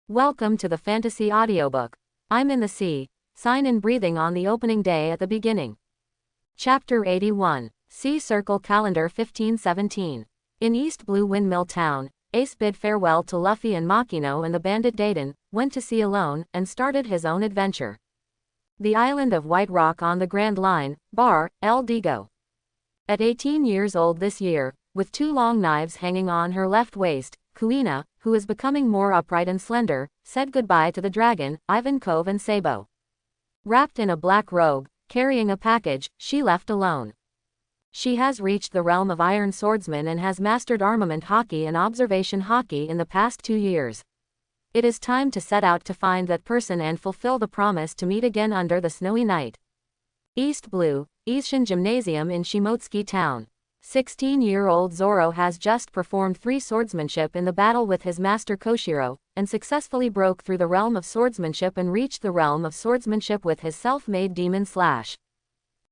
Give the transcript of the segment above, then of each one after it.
Welcome to the Fantasy Audiobook. I'm in the sea, sign in breathing on the opening day at the beginning. Chapter 81, Sea Circle Calendar 1517. In East Blue Windmill Town, Ace bid farewell to Luffy and Makino, and the bandit Dayton went to sea alone and started his own adventure. The island of White Rock on the Grand Line, Bar, El Digo. At 18 years old this year, with two long knives hanging on her left waist, Kuina, who is becoming more upright and slender, said goodbye to the dragon, Ivankov and Sabo. Wrapped in a black robe, carrying a package, she left alone. She has reached the realm of Iron Swordsman and has mastered armament hockey and observation hockey in the past 2 years. It is time to set out to find that person and fulfill the promise to meet again under the snowy night. East Blue, Asian Gymnasium in Shimotsuki Town. 16-year-old Zoro has just performed 3 swordsmanship in the battle with his master Koshiro, and successfully broke through the realm of swordsmanship and reached the realm of swordsmanship with his self-made demon slash.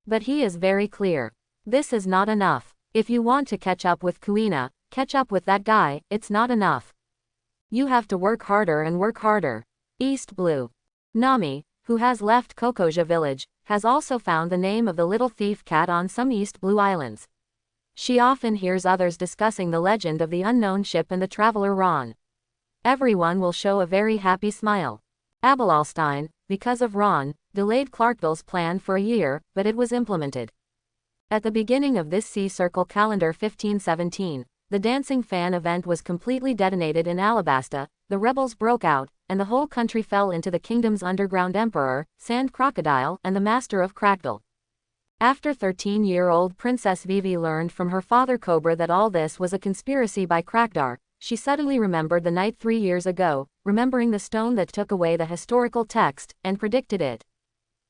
But he is very clear. This is not enough. If you want to catch up with Kuina, catch up with that guy, it's not enough. You have to work harder and work harder. East Blue. Nami, who has left Kokoja village, has also found the name of the little thief cat on some East Blue islands. She often hears others discussing the legend of the unknown ship and the traveler Ron. Everyone will show a very happy smile. Abelalstein, because of Ron, delayed Clarkville's plan for a year, but it was implemented. At the beginning of this Sea Circle Calendar 1517, the Dancing Fan event was completely detonated in Alabasta, the rebels broke out, and the whole country fell into the kingdom's underground emperor, Sand Crocodile, and the master of Crackville. After 13-year-old Princess Vivi learned from her father Cobra that all this was a conspiracy by Crackdar, she suddenly remembered the night 3 years ago, remembering the stone that took away the historical text, and predicted it.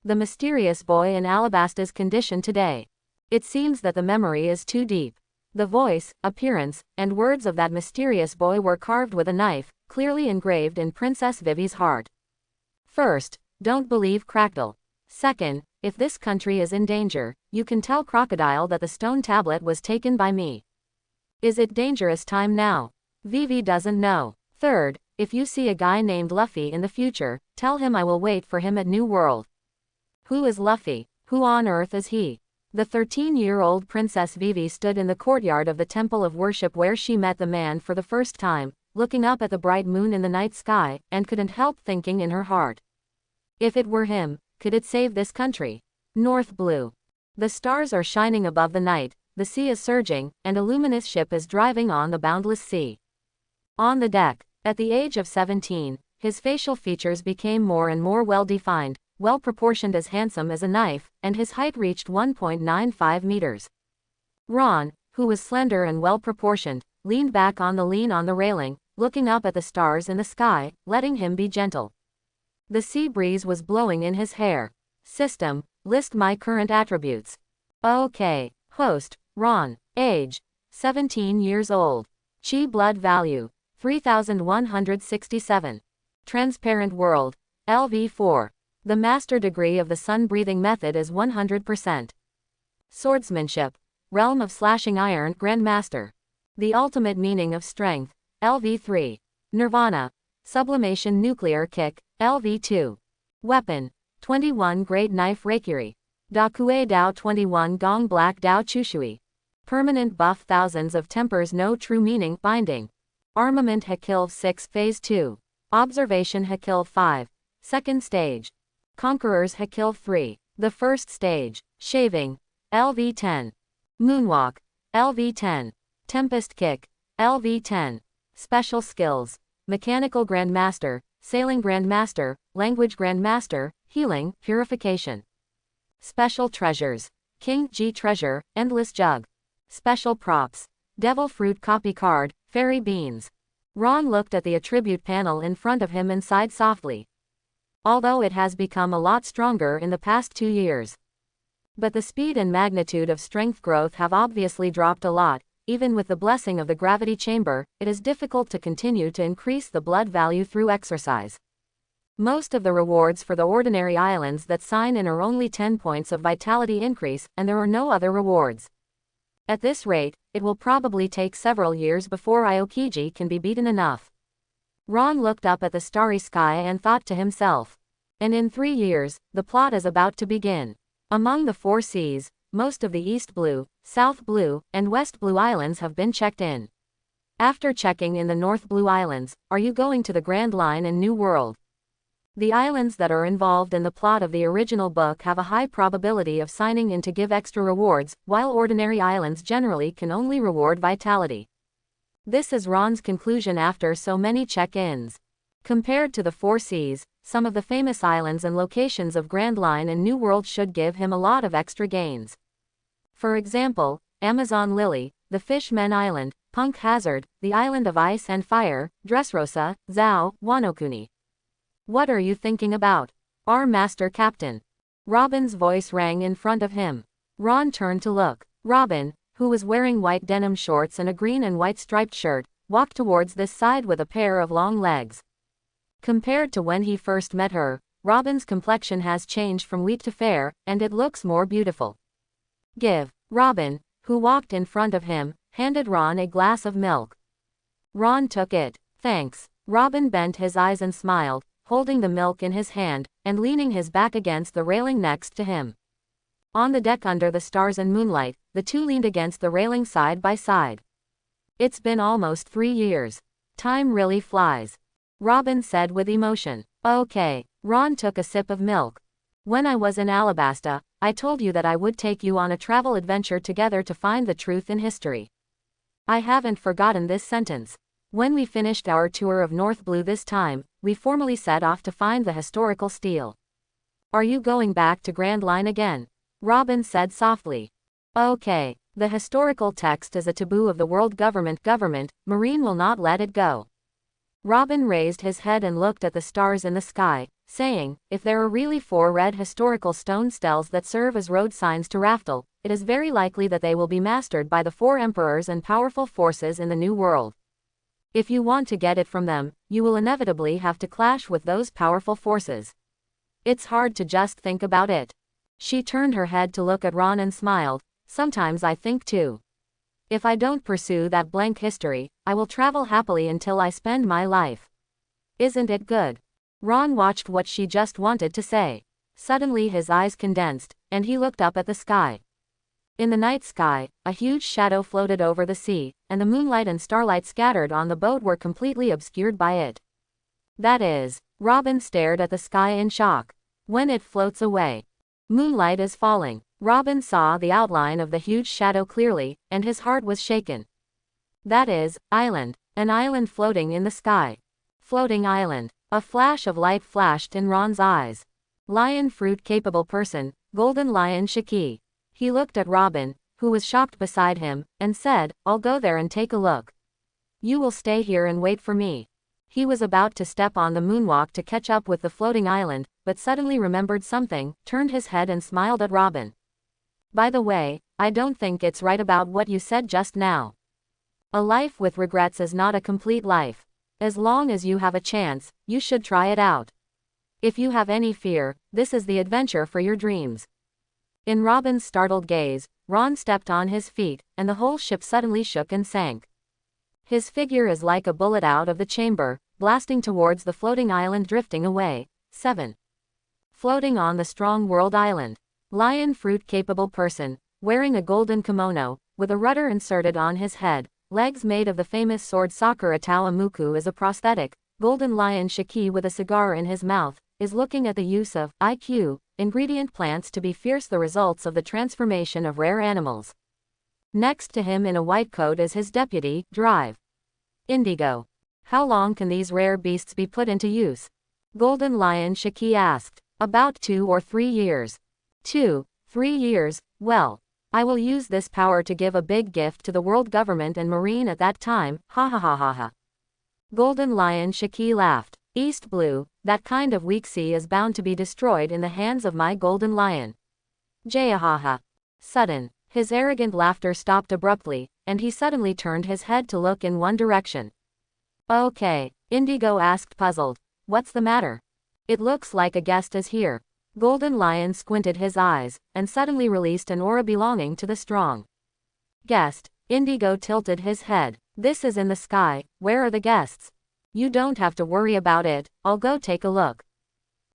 The mysterious boy in Alabasta's condition today. It seems that the memory is too deep. The voice, appearance, and words of that mysterious boy were carved with a knife, clearly engraved in Princess Vivi's heart. First, don't believe Crackdal. Second, if this country is in danger, you can tell Crocodile that the stone tablet was taken by me. Is it dangerous time now? Vivi doesn't know. Third, if you see a guy named Luffy in the future, tell him I will wait for him at New World. Who is Luffy? Who on earth is he? The 13-year-old Princess Vivi stood in the courtyard of the temple of worship where she met the man for the first time, looking up at the bright moon in the night sky, and couldn't help thinking in her heart. If it were him, could it save this country? North Blue. The stars are shining above the night, the sea is surging, and a luminous ship is driving on the boundless sea. On the deck, at the age of 17, his facial features became more and more well-defined, well-proportioned, as handsome as a knife, and his height reached 1.95 meters. Ron, who was slender and well-proportioned, leaned back on the railing, looking up at the stars in the sky, letting him be gentle. The sea breeze was blowing in his hair. System, list my current attributes. OK. Host, Ron. Age, 17 years old. Chi blood value, 3167. Transparent world, LV4. The master degree of the sun-breathing method is 100%. Swordsmanship, realm of slashing iron, Grandmaster. The ultimate meaning of strength, LV3. Nirvana, sublimation nuclear kick, LV2. Weapon, 21 Great Knife Reikiri. Dakue Dao 21 Gong Black Dao Chushui. Permanent buff, thousands of tempers, no true meaning, binding. Armament Hakil 6 Phase 2. Observation Hakil 5. Second stage. Conquerors Hakil 3. The first stage. Shaving, LV10. Moonwalk, LV10. Tempest Kick, LV10. Special skills. Mechanical Grandmaster, Sailing Grandmaster, Language Grandmaster, Healing, Purification. Special treasures. King G Treasure, Endless Jug. Special props. Devil Fruit Copy Card, Fairy Beans. Ron looked at the attribute panel in front of him and sighed softly. Although it has become a lot stronger in the past 2 years. But the speed and magnitude of strength growth have obviously dropped a lot. Even with the blessing of the gravity chamber, it is difficult to continue to increase the blood value through exercise. Most of the rewards for the ordinary islands that sign in are only 10 points of vitality increase, and there are no other rewards. At this rate, it will probably take several years before Aokiji can be beaten enough. Ron looked up at the starry sky and thought to himself. And in 3 years, the plot is about to begin. Among the 4 seas, most of the East Blue, South Blue, and West Blue Islands have been checked in. After checking in the North Blue Islands, are you going to the Grand Line and New World? The islands that are involved in the plot of the original book have a high probability of signing in to give extra rewards, while ordinary islands generally can only reward vitality. This is Ron's conclusion after so many check-ins. Compared to the 4 seas, some of the famous islands and locations of Grand Line and New World should give him a lot of extra gains. For example, Amazon Lily, the Fishmen Island, Punk Hazard, the Island of Ice and Fire, Dressrosa, Zao, Wanokuni. What are you thinking about? Our Master Captain. Robin's voice rang in front of him. Ron turned to look. Robin, who was wearing white denim shorts and a green and white striped shirt, walked towards this side with a pair of long legs. Compared to when he first met her, Robin's complexion has changed from wheat to fair, and it looks more beautiful. Give. Robin, who walked in front of him, handed Ron a glass of milk. Ron took it. Thanks. Robin bent his eyes and smiled, holding the milk in his hand, and leaning his back against the railing next to him. On the deck under the stars and moonlight, the two leaned against the railing side by side. It's been almost 3 years. Time really flies. Robin said with emotion. Okay. Ron took a sip of milk. When I was in Alabasta, I told you that I would take you on a travel adventure together to find the truth in history. I haven't forgotten this sentence. When we finished our tour of North Blue this time, we formally set off to find the historical steel. Are you going back to Grand Line again? Robin said softly. Okay. The historical text is a taboo of the world government. Marine will not let it go. Robin raised his head and looked at the stars in the sky, saying, if there are really 4 red historical stone stels that serve as road signs to Raftel, it is very likely that they will be mastered by the 4 emperors and powerful forces in the New World. If you want to get it from them, you will inevitably have to clash with those powerful forces. It's hard to just think about it. She turned her head to look at Ron and smiled. Sometimes I think too. If I don't pursue that blank history, I will travel happily until I spend my life. Isn't it good? Ron watched what she just wanted to say. Suddenly his eyes condensed, and he looked up at the sky. In the night sky, a huge shadow floated over the sea, and the moonlight and starlight scattered on the boat were completely obscured by it. That is, Robin stared at the sky in shock. When it floats away. Moonlight is falling. Robin saw the outline of the huge shadow clearly, and his heart was shaken. That is, island. An island floating in the sky. Floating island. A flash of light flashed in Ron's eyes. Lion fruit capable person, golden lion Shiki. He looked at Robin, who was shocked beside him, and said, I'll go there and take a look. You will stay here and wait for me. He was about to step on the moonwalk to catch up with the floating island, but suddenly remembered something, turned his head and smiled at Robin. By the way, I don't think it's right about what you said just now. A life with regrets is not a complete life. As long as you have a chance, you should try it out. If you have any fear, this is the adventure for your dreams. In Robin's startled gaze, Ron stepped on his feet, and the whole ship suddenly shook and sank. His figure is like a bullet out of the chamber, blasting towards the floating island drifting away. 7. Floating on the strong world island. Lion fruit capable person, wearing a golden kimono, with a rudder inserted on his head, legs made of the famous sword Sakura Tawamuku as a prosthetic, golden lion Shiki with a cigar in his mouth, is looking at the use of IQ, ingredient plants to be fierce the results of the transformation of rare animals. Next to him in a white coat is his deputy, Drive. Indigo. How long can these rare beasts be put into use? Golden lion Shiki asked. About 2 or 3 years. 2, 3 years, well. I will use this power to give a big gift to the world government and marine at that time, ha ha ha ha ha. Golden lion Shiki laughed. East Blue, that kind of weak sea is bound to be destroyed in the hands of my golden lion. Jayahaha. Sudden. His arrogant laughter stopped abruptly, and he suddenly turned his head to look in one direction. Okay, Indigo asked puzzled. What's the matter? It looks like a guest is here. Golden Lion squinted his eyes, and suddenly released an aura belonging to the strong. Guest. Indigo tilted his head. This is in the sky, where are the guests? You don't have to worry about it, I'll go take a look.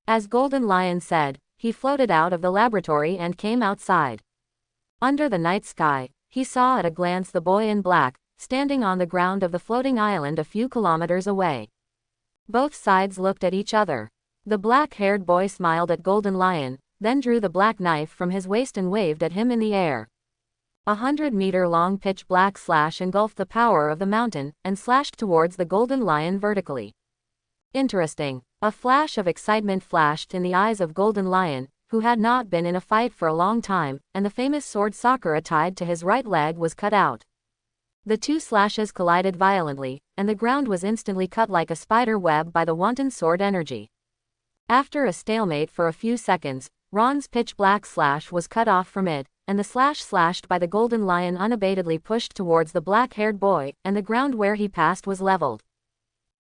As Golden Lion said, he floated out of the laboratory and came outside. Under the night sky, he saw at a glance the boy in black, standing on the ground of the floating island a few kilometers away. Both sides looked at each other. The black-haired boy smiled at Golden Lion, then drew the black knife from his waist and waved at him in the air. 100-meter-long pitch-black slash engulfed the power of the mountain, and slashed towards the Golden Lion vertically. Interesting. A flash of excitement flashed in the eyes of Golden Lion, who had not been in a fight for a long time, and the famous sword Sakura tied to his right leg was cut out. The two slashes collided violently, and the ground was instantly cut like a spider web by the wanton sword energy. After a stalemate for a few seconds, Ron's pitch-black slash was cut off from it, and the slash slashed by the Golden Lion unabatedly pushed towards the black-haired boy, and the ground where he passed was leveled.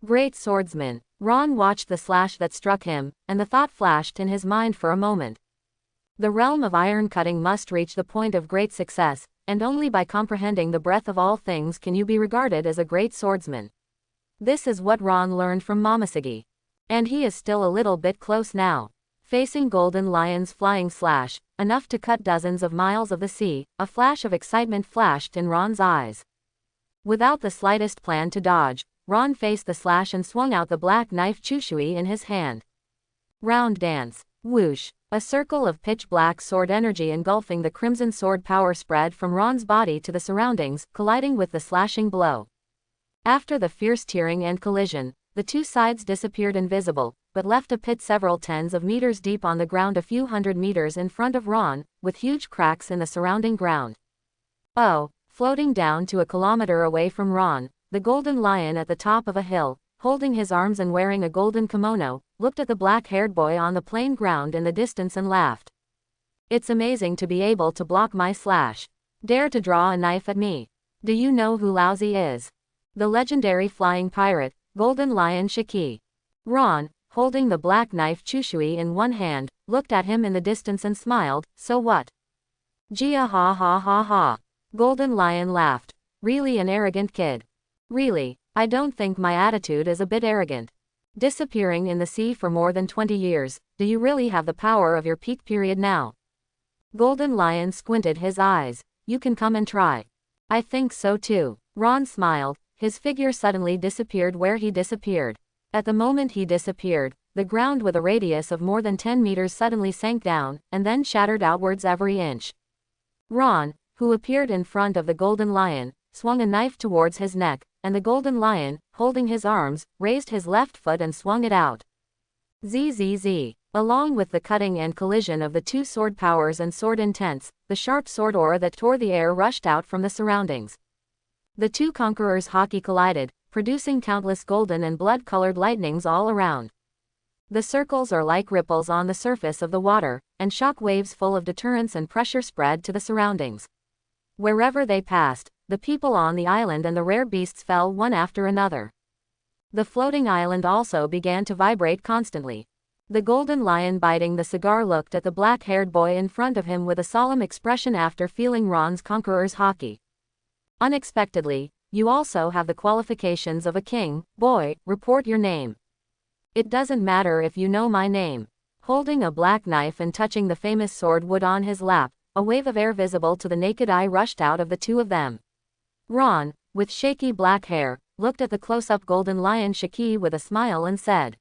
Great swordsman. Ron watched the slash that struck him, and the thought flashed in his mind for a moment. The realm of iron cutting must reach the point of great success, and only by comprehending the breadth of all things can you be regarded as a great swordsman. This is what Ron learned from Momoshiki. And he is still a little bit close now. Facing Golden Lion's flying slash, enough to cut dozens of miles of the sea, a flash of excitement flashed in Ron's eyes. Without the slightest plan to dodge, Ron faced the slash and swung out the black knife Chushui in his hand. Round dance. Whoosh. A circle of pitch-black sword energy engulfing the crimson sword power spread from Ron's body to the surroundings, colliding with the slashing blow. After the fierce tearing and collision, the two sides disappeared invisible, but left a pit several tens of meters deep on the ground a few hundred meters in front of Ron, with huge cracks in the surrounding ground. Oh, floating down to a kilometer away from Ron, the Golden Lion at the top of a hill, holding his arms and wearing a golden kimono, looked at the black-haired boy on the plain ground in the distance and laughed. It's amazing to be able to block my slash. Dare to draw a knife at me. Do you know who Laozi is? The legendary flying pirate, Golden Lion Shiki. Ron, holding the black knife Chushui in one hand, looked at him in the distance and smiled, so what? Jia ha ha ha ha. Golden Lion laughed. Really an arrogant kid. Really, I don't think my attitude is a bit arrogant. Disappearing in the sea for more than 20 years, do you really have the power of your peak period now? Golden Lion squinted his eyes. You can come and try. I think so too. Ron smiled. His figure suddenly disappeared where he disappeared. At the moment he disappeared, the ground with a radius of more than 10 meters suddenly sank down, and then shattered outwards every inch. Ron, who appeared in front of the Golden Lion, swung a knife towards his neck, and the Golden Lion, holding his arms, raised his left foot and swung it out. Zzz. Along with the cutting and collision of the two sword powers and sword intents, the sharp sword aura that tore the air rushed out from the surroundings. The two conquerors' hockey collided, producing countless golden and blood-colored lightnings all around. The circles are like ripples on the surface of the water, and shock waves full of deterrence and pressure spread to the surroundings. Wherever they passed, the people on the island and the rare beasts fell one after another. The floating island also began to vibrate constantly. The Golden Lion biting the cigar looked at the black-haired boy in front of him with a solemn expression after feeling Ron's conqueror's hockey. Unexpectedly, you also have the qualifications of a king. Boy, report your name. It doesn't matter if you know my name. Holding a black knife and touching the famous sword wood on his lap, a wave of air visible to the naked eye rushed out of the two of them. Ron, with shaky black hair, looked at the close-up Golden Lion Shiki with a smile and said,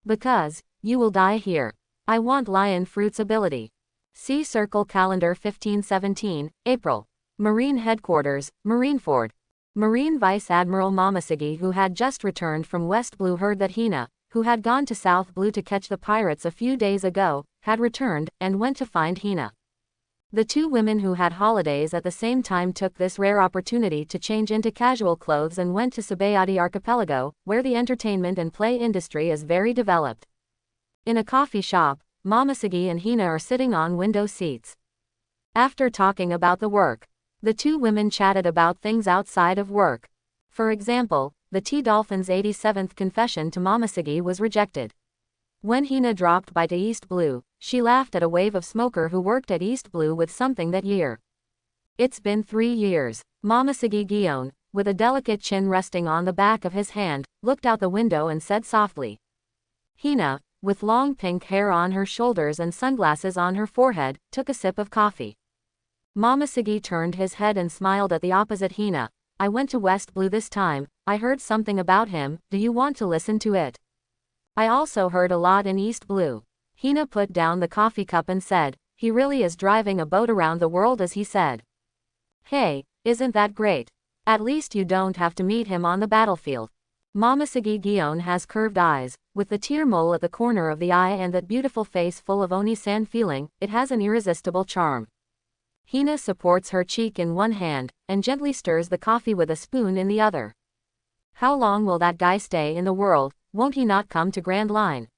"Because, you will die here. I want Lion Fruit's ability." See Circle Calendar 1517, April. Marine Headquarters, Marineford. Marine Vice Admiral Momoshiki, who had just returned from West Blue, heard that Hina, who had gone to South Blue to catch the pirates a few days ago, had returned, and went to find Hina. The two women who had holidays at the same time took this rare opportunity to change into casual clothes and went to Sabayati Archipelago, where the entertainment and play industry is very developed. In a coffee shop, Momoshiki and Hina are sitting on window seats. After talking about the work, the two women chatted about things outside of work. For example, the T-Dolphin's 87th confession to Momoshiki was rejected. When Hina dropped by to East Blue, she laughed at a wave of smoker who worked at East Blue with something that year. It's been 3 years. Momoshiki Gion, with a delicate chin resting on the back of his hand, looked out the window and said softly. Hina, with long pink hair on her shoulders and sunglasses on her forehead, took a sip of coffee. Momoshiki turned his head and smiled at the opposite Hina. I went to West Blue this time. I heard something about him. Do you want to listen to it? I also heard a lot in East Blue. Hina put down the coffee cup and said, he really is driving a boat around the world as he said. Hey, isn't that great? At least you don't have to meet him on the battlefield. Momoshiki Gion has curved eyes, with the tear mole at the corner of the eye and that beautiful face full of Oni-san feeling, it has an irresistible charm. Hina supports her cheek in one hand, and gently stirs the coffee with a spoon in the other. How long will that guy stay in the world? Won't he not come to Grand Line?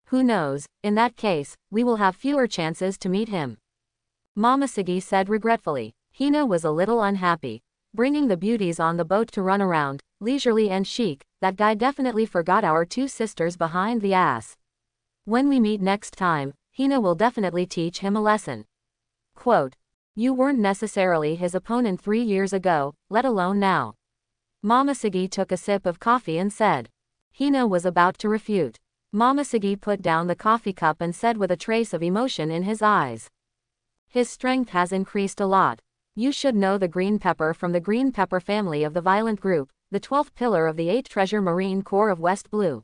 Who knows, in that case, we will have fewer chances to meet him. Momoshiki said regretfully. Hina was a little unhappy. Bringing the beauties on the boat to run around, leisurely and chic, that guy definitely forgot our two sisters behind the ass. When we meet next time, Hina will definitely teach him a lesson. Quote, you weren't necessarily his opponent 3 years ago, let alone now. Momoshiki took a sip of coffee and said. Hina was about to refute. Momoshiki put down the coffee cup and said with a trace of emotion in his eyes. His strength has increased a lot. You should know the green pepper from the green pepper family of the violent group, the 12th pillar of the 8th Treasure Marine Corps of West Blue.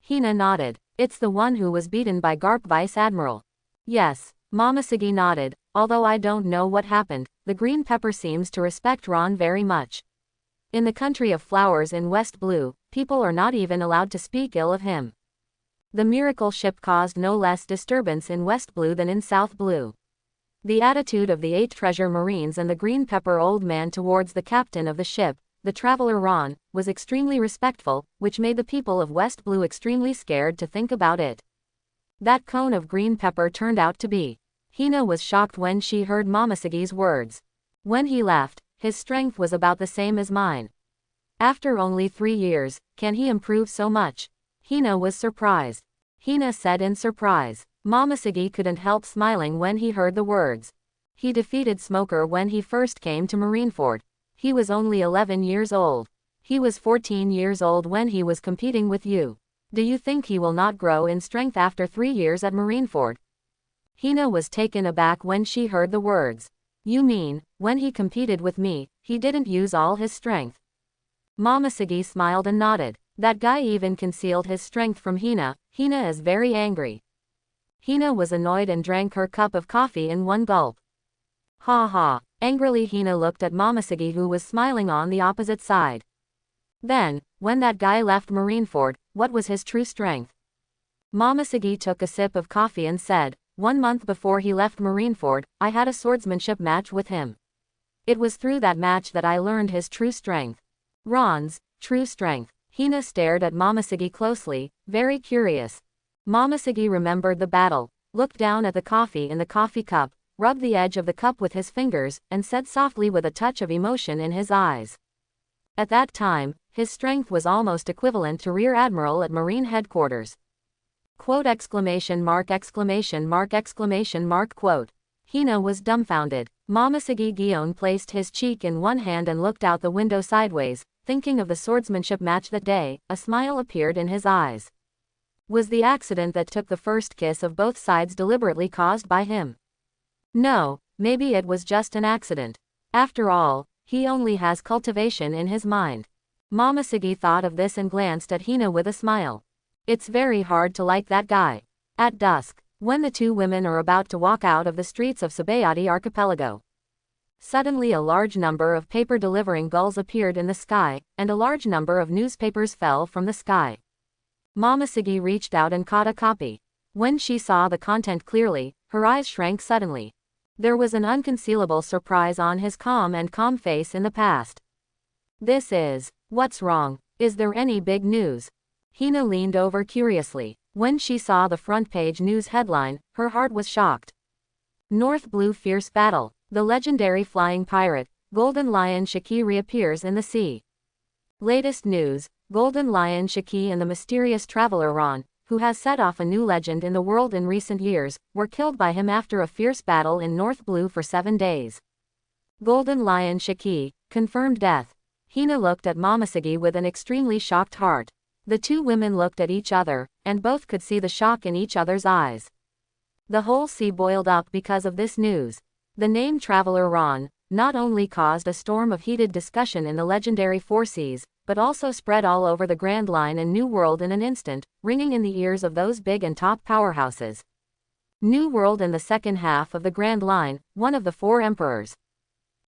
Hina nodded. It's the one who was beaten by Garp Vice Admiral. Yes, Momoshiki nodded. Although I don't know what happened, the green pepper seems to respect Ron very much. In the country of flowers in West Blue, people are not even allowed to speak ill of him. The miracle ship caused no less disturbance in West Blue than in South Blue. The attitude of the 8th Treasure Marines and the green pepper old man towards the captain of the ship, the traveler Ron, was extremely respectful, which made the people of West Blue extremely scared to think about it. That cone of green pepper turned out to be. Hina was shocked when she heard Momoshiki's words. When he left, his strength was about the same as mine. After only 3 years, can he improve so much? Hina was surprised. Hina said in surprise. Momoshiki couldn't help smiling when he heard the words. He defeated Smoker when he first came to Marineford. He was only 11 years old. He was 14 years old when he was competing with you. Do you think he will not grow in strength after 3 years at Marineford? Hina was taken aback when she heard the words. You mean, when he competed with me, he didn't use all his strength? Momoshiki smiled and nodded. That guy even concealed his strength from Hina. Hina is very angry. Hina was annoyed and drank her cup of coffee in one gulp. Ha ha. Angrily Hina looked at Momoshiki who was smiling on the opposite side. Then, when that guy left Marineford, what was his true strength? Momoshiki took a sip of coffee and said, 1 month before he left Marineford, I had a swordsmanship match with him. It was through that match that I learned his true strength. Ron's true strength. Hina stared at Momoshiki closely, very curious. Momoshiki remembered the battle, looked down at the coffee in the coffee cup, rubbed the edge of the cup with his fingers, and said softly with a touch of emotion in his eyes. At that time, his strength was almost equivalent to Rear Admiral at Marine Headquarters. Quote exclamation mark exclamation mark exclamation mark quote. Hina was dumbfounded. Momoshiki Gion placed his cheek in one hand and looked out the window sideways, thinking of the swordsmanship match that day. A smile appeared in his eyes. Was the accident that took the first kiss of both sides deliberately caused by him? No, maybe it was just an accident. After all, he only has cultivation in his mind. Momoshiki thought of this and glanced at Hina with a smile. It's very hard to like that guy. At dusk, when the two women are about to walk out of the streets of Sabayati Archipelago, suddenly a large number of paper-delivering gulls appeared in the sky, and a large number of newspapers fell from the sky. Momoshiki reached out and caught a copy. When she saw the content clearly, her eyes shrank suddenly. There was an unconcealable surprise on his calm face in the past. This is, what's wrong? Is there any big news? Hina leaned over curiously. When she saw the front page news headline, her heart was shocked. North Blue Fierce Battle. The legendary flying pirate, Golden Lion Shiki reappears in the sea. Latest news, Golden Lion Shiki and the mysterious traveler Ron, who has set off a new legend in the world in recent years, were killed by him after a fierce battle in North Blue for 7 days. Golden Lion Shiki, confirmed death. Hina looked at Momoshiki with an extremely shocked heart. The two women looked at each other, and both could see the shock in each other's eyes. The whole sea boiled up because of this news. The name Traveler Ron not only caused a storm of heated discussion in the legendary Four Seas, but also spread all over the Grand Line and New World in an instant, ringing in the ears of those big and top powerhouses. New World in the second half of the Grand Line, one of the four emperors.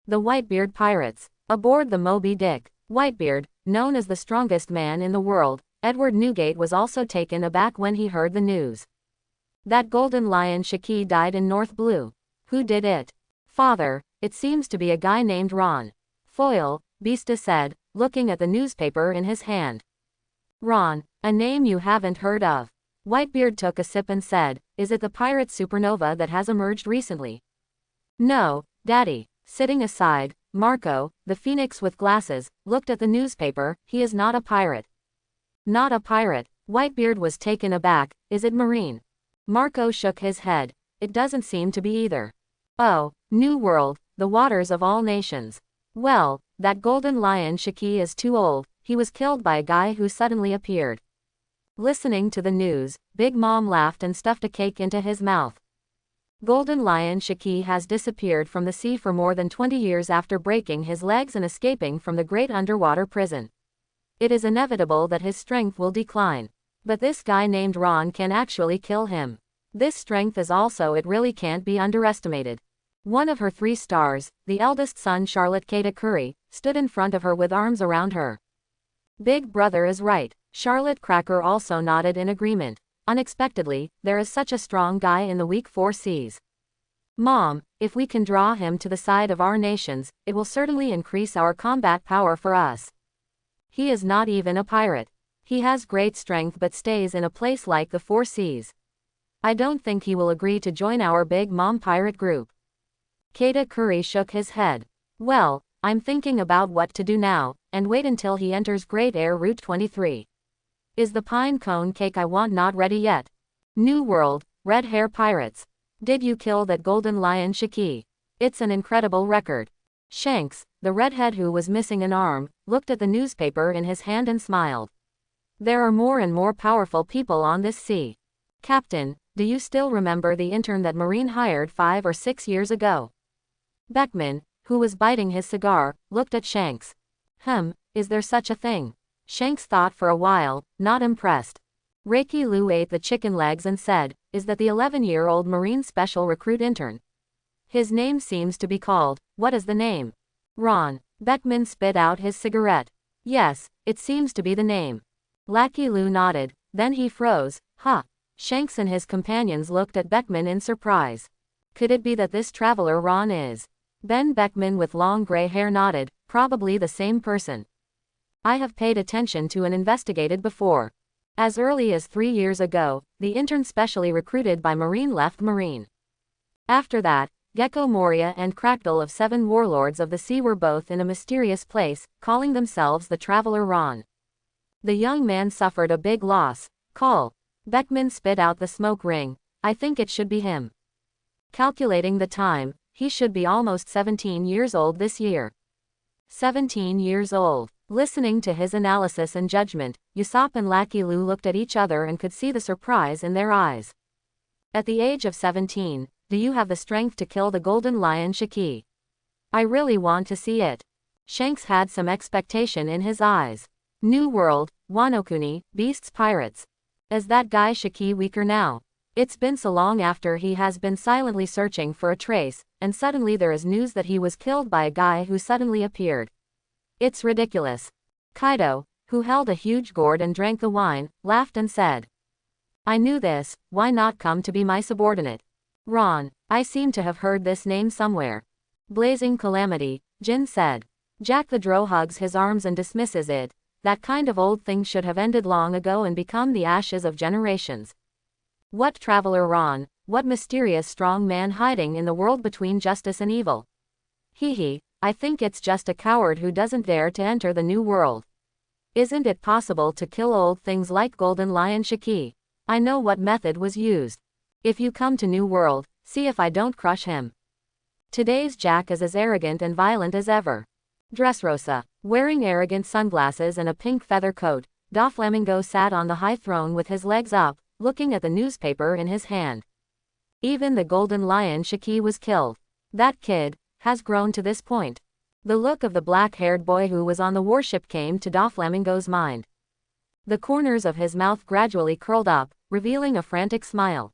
The Whitebeard Pirates. Aboard the Moby Dick, Whitebeard, known as the strongest man in the world, Edward Newgate was also taken aback when he heard the news. That golden lion Shiki died in North Blue. Who did it? Father, it seems to be a guy named Ron. Foyle, Beasta said, looking at the newspaper in his hand. Ron, a name you haven't heard of. Whitebeard took a sip and said, is it the pirate supernova that has emerged recently? No, Daddy. Sitting aside, Marco, the phoenix with glasses, looked at the newspaper. He is not a pirate. Not a pirate. Whitebeard was taken aback. Is it marine? Marco shook his head. It doesn't seem to be either. Oh, New World, the waters of all nations. Well, that golden lion Shiki is too old. He was killed by a guy who suddenly appeared. Listening to the news, Big Mom laughed and stuffed a cake into his mouth. Golden lion Shiki has disappeared from the sea for more than 20 years after breaking his legs and escaping from the great underwater prison. It is inevitable that his strength will decline. But this guy named Ron can actually kill him. This strength is also it really can't be underestimated. One of her 3 stars, the eldest son Charlotte Katakuri, stood in front of her with arms around her. Big brother is right. Charlotte Cracker also nodded in agreement. Unexpectedly, there is such a strong guy in the weak Four Seas. Mom, if we can draw him to the side of our nations, it will certainly increase our combat power for us. He is not even a pirate. He has great strength but stays in a place like the Four Seas. I don't think he will agree to join our Big Mom pirate group. Katakuri shook his head. Well, I'm thinking about what to do now, and wait until he enters Great Air Route 23. Is the pine cone cake I want not ready yet? New World, Red Hair Pirates. Did you kill that golden lion Shiki? It's an incredible record. Shanks, the redhead who was missing an arm, looked at the newspaper in his hand and smiled. There are more and more powerful people on this sea. Captain, do you still remember the intern that Marine hired 5 or 6 years ago? Beckman, who was biting his cigar, looked at Shanks. Is there such a thing? Shanks thought for a while, not impressed. Reiki Lu ate the chicken legs and said, is that the 11-year-old Marine Special Recruit intern? His name seems to be called, what is the name? Ron. Beckman spit out his cigarette. Yes, it seems to be the name. Lackey Lu nodded, then he froze. Shanks and his companions looked at Beckman in surprise. Could it be that this traveler Ron is? Ben Beckman with long gray hair nodded, probably the same person. I have paid attention to and investigated before. As early as 3 years ago, the intern specially recruited by Marine left Marine. After that, Gecko Moria and Crackle of 7 warlords of the sea were both in a mysterious place, calling themselves the Traveler Ron. The young man suffered a big loss. Beckman spit out the smoke ring. I think it should be him. Calculating the time, he should be almost 17 years old this year. 17 years old. Listening to his analysis and judgment, Usopp and Lackey Lu looked at each other and could see the surprise in their eyes. At the age of 17, do you have the strength to kill the golden lion Shiki? I really want to see it. Shanks had some expectation in his eyes. New World, Wanokuni, Beasts Pirates. Is that guy Shiki weaker now? It's been so long after he has been silently searching for a trace, and suddenly there is news that he was killed by a guy who suddenly appeared. It's ridiculous. Kaido, who held a huge gourd and drank the wine, laughed and said. I knew this, why not come to be my subordinate? Ron, I seem to have heard this name somewhere. Blazing Calamity, Jin said. Jack the Drow hugs his arms and dismisses it. That kind of old thing should have ended long ago and become the ashes of generations. What Traveler Ron, what mysterious strong man hiding in the world between justice and evil? I think it's just a coward who doesn't dare to enter the new world. Isn't it possible to kill old things like Golden Lion Shiki? I know what method was used. If you come to New World, see if I don't crush him. Today's Jack is as arrogant and violent as ever. Dressrosa. Wearing arrogant sunglasses and a pink feather coat, Doflamingo sat on the high throne with his legs up, looking at the newspaper in his hand. Even the golden lion Shiki was killed. That kid has grown to this point. The look of the black-haired boy who was on the warship came to Doflamingo's mind. The corners of his mouth gradually curled up, revealing a frantic smile.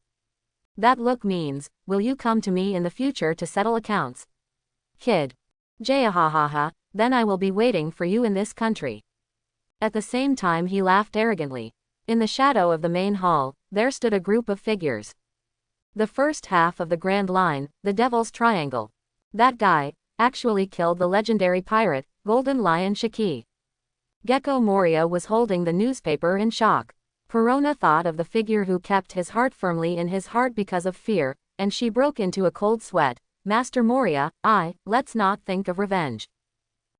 That look means, will you come to me in the future to settle accounts? Kid. Jahahaha, then I will be waiting for you in this country. At the same time he laughed arrogantly. In the shadow of the main hall, there stood a group of figures. The first half of the Grand Line, the Devil's Triangle. That guy actually killed the legendary pirate, Golden Lion Shiki. Gecko Moria was holding the newspaper in shock. Perona thought of the figure who kept his heart firmly in his heart because of fear, and she broke into a cold sweat. Master Moria, let's not think of revenge.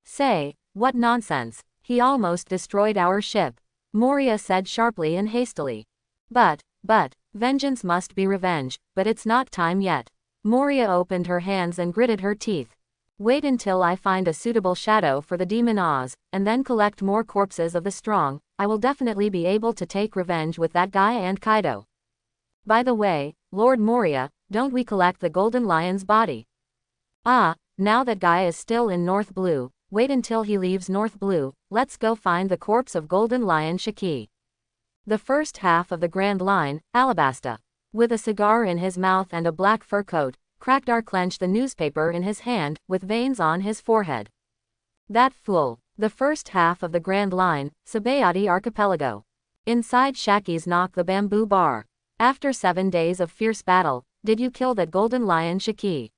Say, what nonsense. He almost destroyed our ship. Moria said sharply and hastily. But, vengeance must be revenge, but it's not time yet. Moria opened her hands and gritted her teeth. Wait until I find a suitable shadow for the demon Oz, and then collect more corpses of the strong. I will definitely be able to take revenge with that guy and Kaido. By the way, Lord Moria, don't we collect the Golden Lion's body? Now that guy is still in North Blue. Wait until he leaves North Blue. Let's go find the corpse of Golden Lion Shiki. The first half of the Grand Line, Alabasta. With a cigar in his mouth and a black fur coat, Krakdar clenched the newspaper in his hand, with veins on his forehead. That fool. The first half of the Grand Line, Sabayati Archipelago. Inside Shaki's knock the bamboo bar. After 7 days of fierce battle, did you kill that Golden Lion Shiki?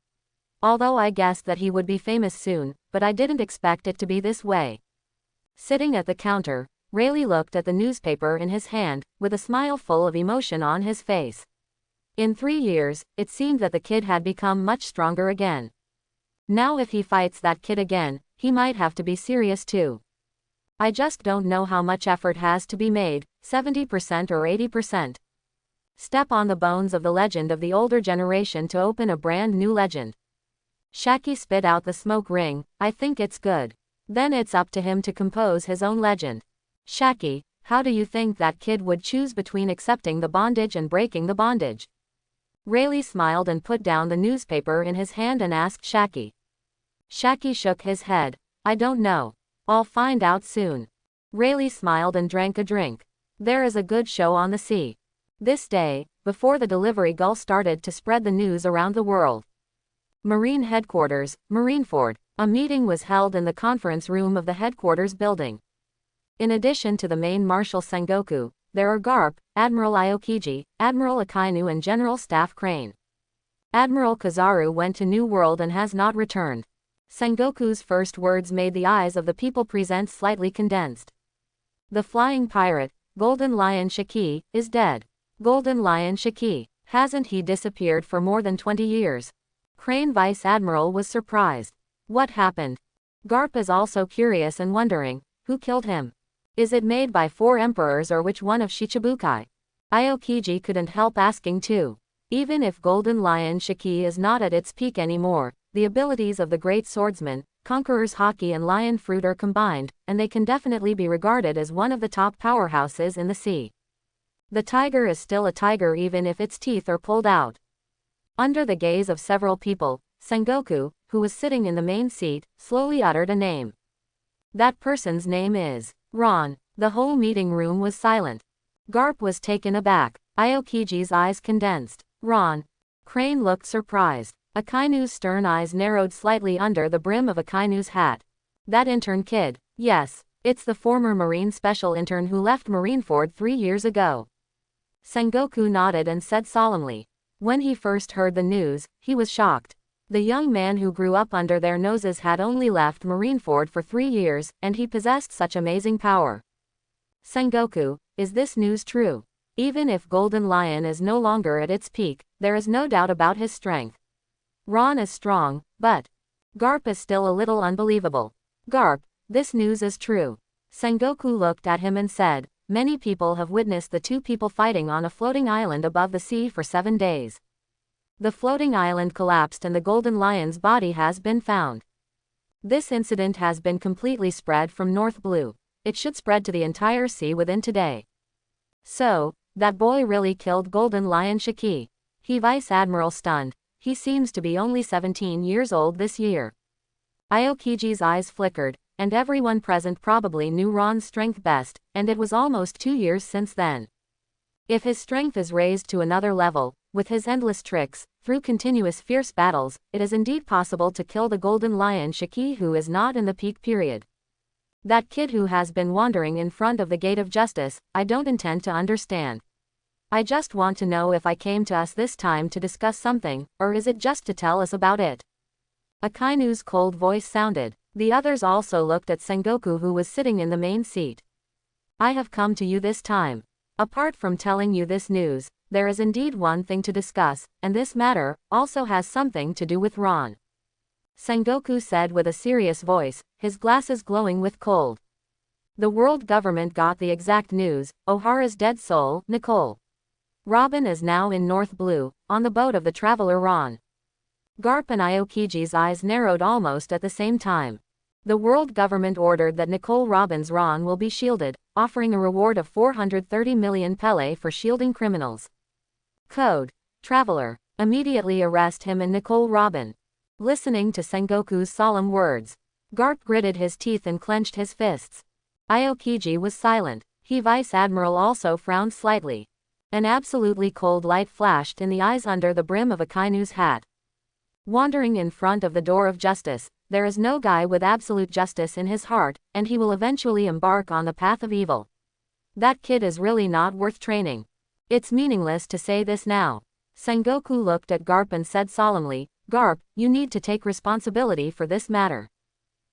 Although I guessed that he would be famous soon, but I didn't expect it to be this way. Sitting at the counter, Rayleigh looked at the newspaper in his hand, with a smile full of emotion on his face. In 3 years, it seemed that the kid had become much stronger again. Now if he fights that kid again, he might have to be serious too. I just don't know how much effort has to be made, 70% or 80%. Step on the bones of the legend of the older generation to open a brand new legend. Shaki spit out the smoke ring. I think it's good. Then it's up to him to compose his own legend. Shaki, how do you think that kid would choose between accepting the bondage and breaking the bondage? Rayleigh smiled and put down the newspaper in his hand and asked Shaki. Shaki shook his head. I don't know. I'll find out soon. Rayleigh smiled and drank a drink. There is a good show on the sea. This day, before the delivery gull started to spread the news around the world. Marine Headquarters, Marineford. A meeting was held in the conference room of the headquarters building. In addition to the main Marshal Sengoku, there are Garp, Admiral Aokiji, Admiral Akainu and General Staff Crane. Admiral Kizaru went to New World and has not returned. Sengoku's first words made the eyes of the people present slightly condensed. The flying pirate, Golden Lion Shiki, is dead. Golden Lion Shiki, hasn't he disappeared for more than 20 years? Crane Vice Admiral was surprised. What happened? Garp is also curious and wondering, who killed him? Is it made by 4 emperors or which one of Shichibukai? Aokiji couldn't help asking too. Even if Golden Lion Shiki is not at its peak anymore, the abilities of the great swordsman, Conqueror's Haki and Lion Fruit are combined, and they can definitely be regarded as one of the top powerhouses in the sea. The tiger is still a tiger even if its teeth are pulled out. Under the gaze of several people, Sengoku, who was sitting in the main seat, slowly uttered a name. That person's name is Ron. The whole meeting room was silent. Garp was taken aback. Aokiji's eyes condensed. Ron. Crane looked surprised. Akainu's stern eyes narrowed slightly under the brim of Akainu's hat. That intern kid. Yes, it's the former Marine Special Intern who left Marineford 3 years ago. Sengoku nodded and said solemnly. When he first heard the news, he was shocked. The young man who grew up under their noses had only left Marineford for 3 years, and he possessed such amazing power. Sengoku, is this news true? Even if Golden Lion is no longer at its peak, there is no doubt about his strength. Ron is strong, but Garp is still a little unbelievable. Garp, this news is true. Sengoku looked at him and said, many people have witnessed the 2 people fighting on a floating island above the sea for 7 days. The floating island collapsed and the Golden Lion's body has been found. This incident has been completely spread from North Blue. It should spread to the entire sea within today. So, that boy really killed Golden Lion Shiki. He Vice Admiral stunned. He seems to be only 17 years old this year. Aokiji's eyes flickered, and everyone present probably knew Ron's strength best, and it was almost 2 years since then. If his strength is raised to another level, with his endless tricks, through continuous fierce battles, it is indeed possible to kill the Golden Lion Shiki who is not in the peak period. That kid who has been wandering in front of the gate of justice, I don't intend to understand. I just want to know if I came to us this time to discuss something, or is it just to tell us about it? Akainu's cold voice sounded. The others also looked at Sengoku who was sitting in the main seat. I have come to you this time. Apart from telling you this news, there is indeed one thing to discuss, and this matter also has something to do with Ron. Sengoku said with a serious voice, his glasses glowing with cold. The world government got the exact news, Ohara's dead soul, Nicole Robin is now in North Blue, on the boat of the traveler Ron. Garp and Aokiji's eyes narrowed almost at the same time. The world government ordered that Nicole Robin's Ron will be shielded, offering a reward of 430 million pele for shielding criminals. Code. Traveler. Immediately arrest him and Nicole Robin. Listening to Sengoku's solemn words, Garp gritted his teeth and clenched his fists. Aokiji was silent. He Vice Admiral also frowned slightly. An absolutely cold light flashed in the eyes under the brim of Akainu's hat. Wandering in front of the door of justice, there is no guy with absolute justice in his heart, and he will eventually embark on the path of evil. That kid is really not worth training. It's meaningless to say this now. Sengoku looked at Garp and said solemnly, Garp, you need to take responsibility for this matter.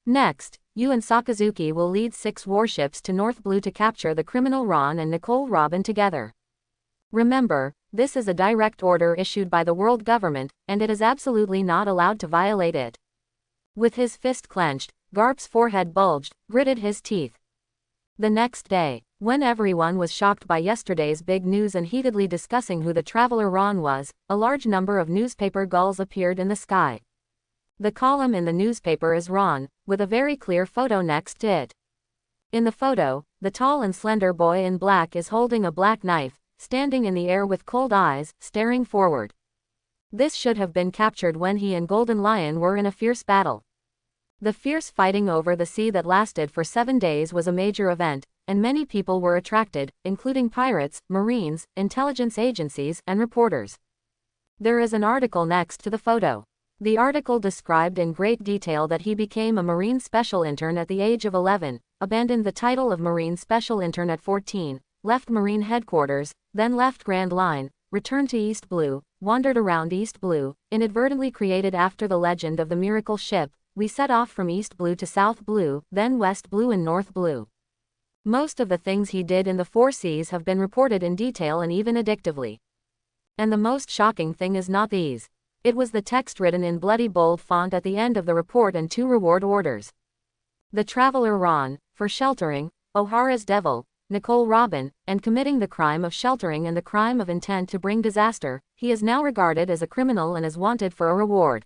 Next, you and Sakazuki will lead 6 warships to North Blue to capture the criminal Ron and Nicole Robin together. Remember, this is a direct order issued by the world government, and it is absolutely not allowed to violate it. With his fist clenched, Garp's forehead bulged, gritted his teeth. The next day, when everyone was shocked by yesterday's big news and heatedly discussing who the traveler Ron was, a large number of newspaper gulls appeared in the sky. The column in the newspaper is Ron, with a very clear photo next to it. In the photo, the tall and slender boy in black is holding a black knife, standing in the air with cold eyes, staring forward. This should have been captured when he and Golden Lion were in a fierce battle. The fierce fighting over the sea that lasted for 7 days was a major event, and many people were attracted, including pirates, marines, intelligence agencies, and reporters. There is an article next to the photo. The article described in great detail that he became a Marine Special Intern at the age of 11, abandoned the title of Marine Special Intern at 14, left Marine Headquarters, then left Grand Line, returned to East Blue, wandered around East Blue, inadvertently created after the legend of the miracle ship. We set off from East Blue to South Blue, then West Blue and North Blue. Most of the things he did in the 4 seas have been reported in detail and even addictively. And the most shocking thing is not these. It was the text written in bloody bold font at the end of the report and 2 reward orders. The traveler Ron, for sheltering Ohara's devil, Nicole Robin, and committing the crime of sheltering and the crime of intent to bring disaster, he is now regarded as a criminal and is wanted for a reward.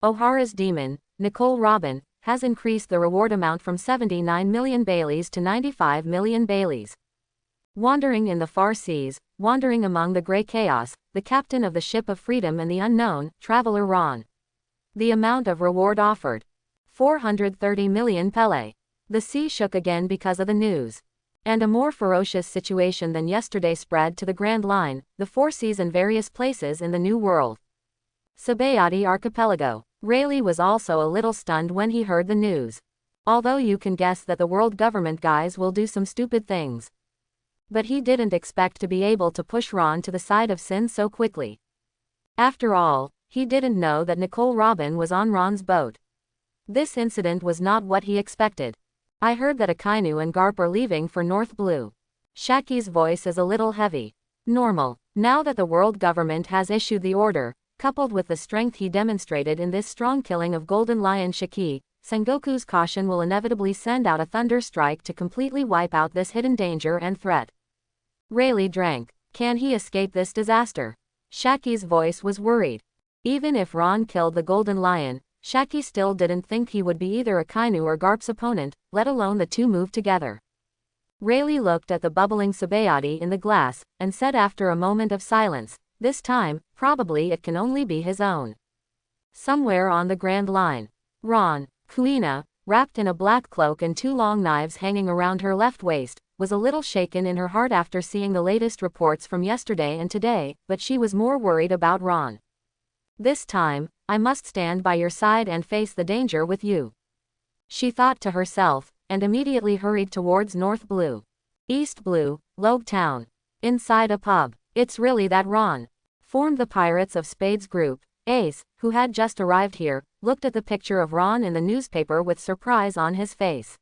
Ohara's demon, Nicole Robin, has increased the reward amount from 79 million Baileys to 95 million Baileys. Wandering in the far seas, wandering among the grey chaos, the captain of the ship of freedom and the unknown, traveler Ron. The amount of reward offered: 430 million pele. The sea shook again because of the news. And a more ferocious situation than yesterday spread to the Grand Line, the 4 seas and various places in the New World. Sabayati Archipelago. Rayleigh was also a little stunned when he heard the news. Although you can guess that the world government guys will do some stupid things. But he didn't expect to be able to push Ron to the side of sin so quickly. After all, he didn't know that Nicole Robin was on Ron's boat. This incident was not what he expected. I heard that Akainu and Garp are leaving for North Blue. Shaki's voice is a little heavy. Normal. Now that the world government has issued the order, coupled with the strength he demonstrated in this strong killing of Golden Lion Shiki, Sengoku's caution will inevitably send out a thunder strike to completely wipe out this hidden danger and threat. Rayleigh drank. Can he escape this disaster? Shaki's voice was worried. Even if Ron killed the Golden Lion, Shaki still didn't think he would be either Akainu or Garp's opponent, let alone the two move together. Rayleigh looked at the bubbling Sabayati in the glass, and said after a moment of silence, this time, probably it can only be his own. Somewhere on the Grand Line. Ron. Kuina, wrapped in a black cloak and two long knives hanging around her left waist, was a little shaken in her heart after seeing the latest reports from yesterday and today, but she was more worried about Ron. This time, I must stand by your side and face the danger with you, she thought to herself, and immediately hurried towards North Blue. East Blue, Logue Town. Inside a pub. It's really that Ron. Formed the Pirates of Spades group. Ace, who had just arrived here, looked at the picture of Ron in the newspaper with surprise on his face.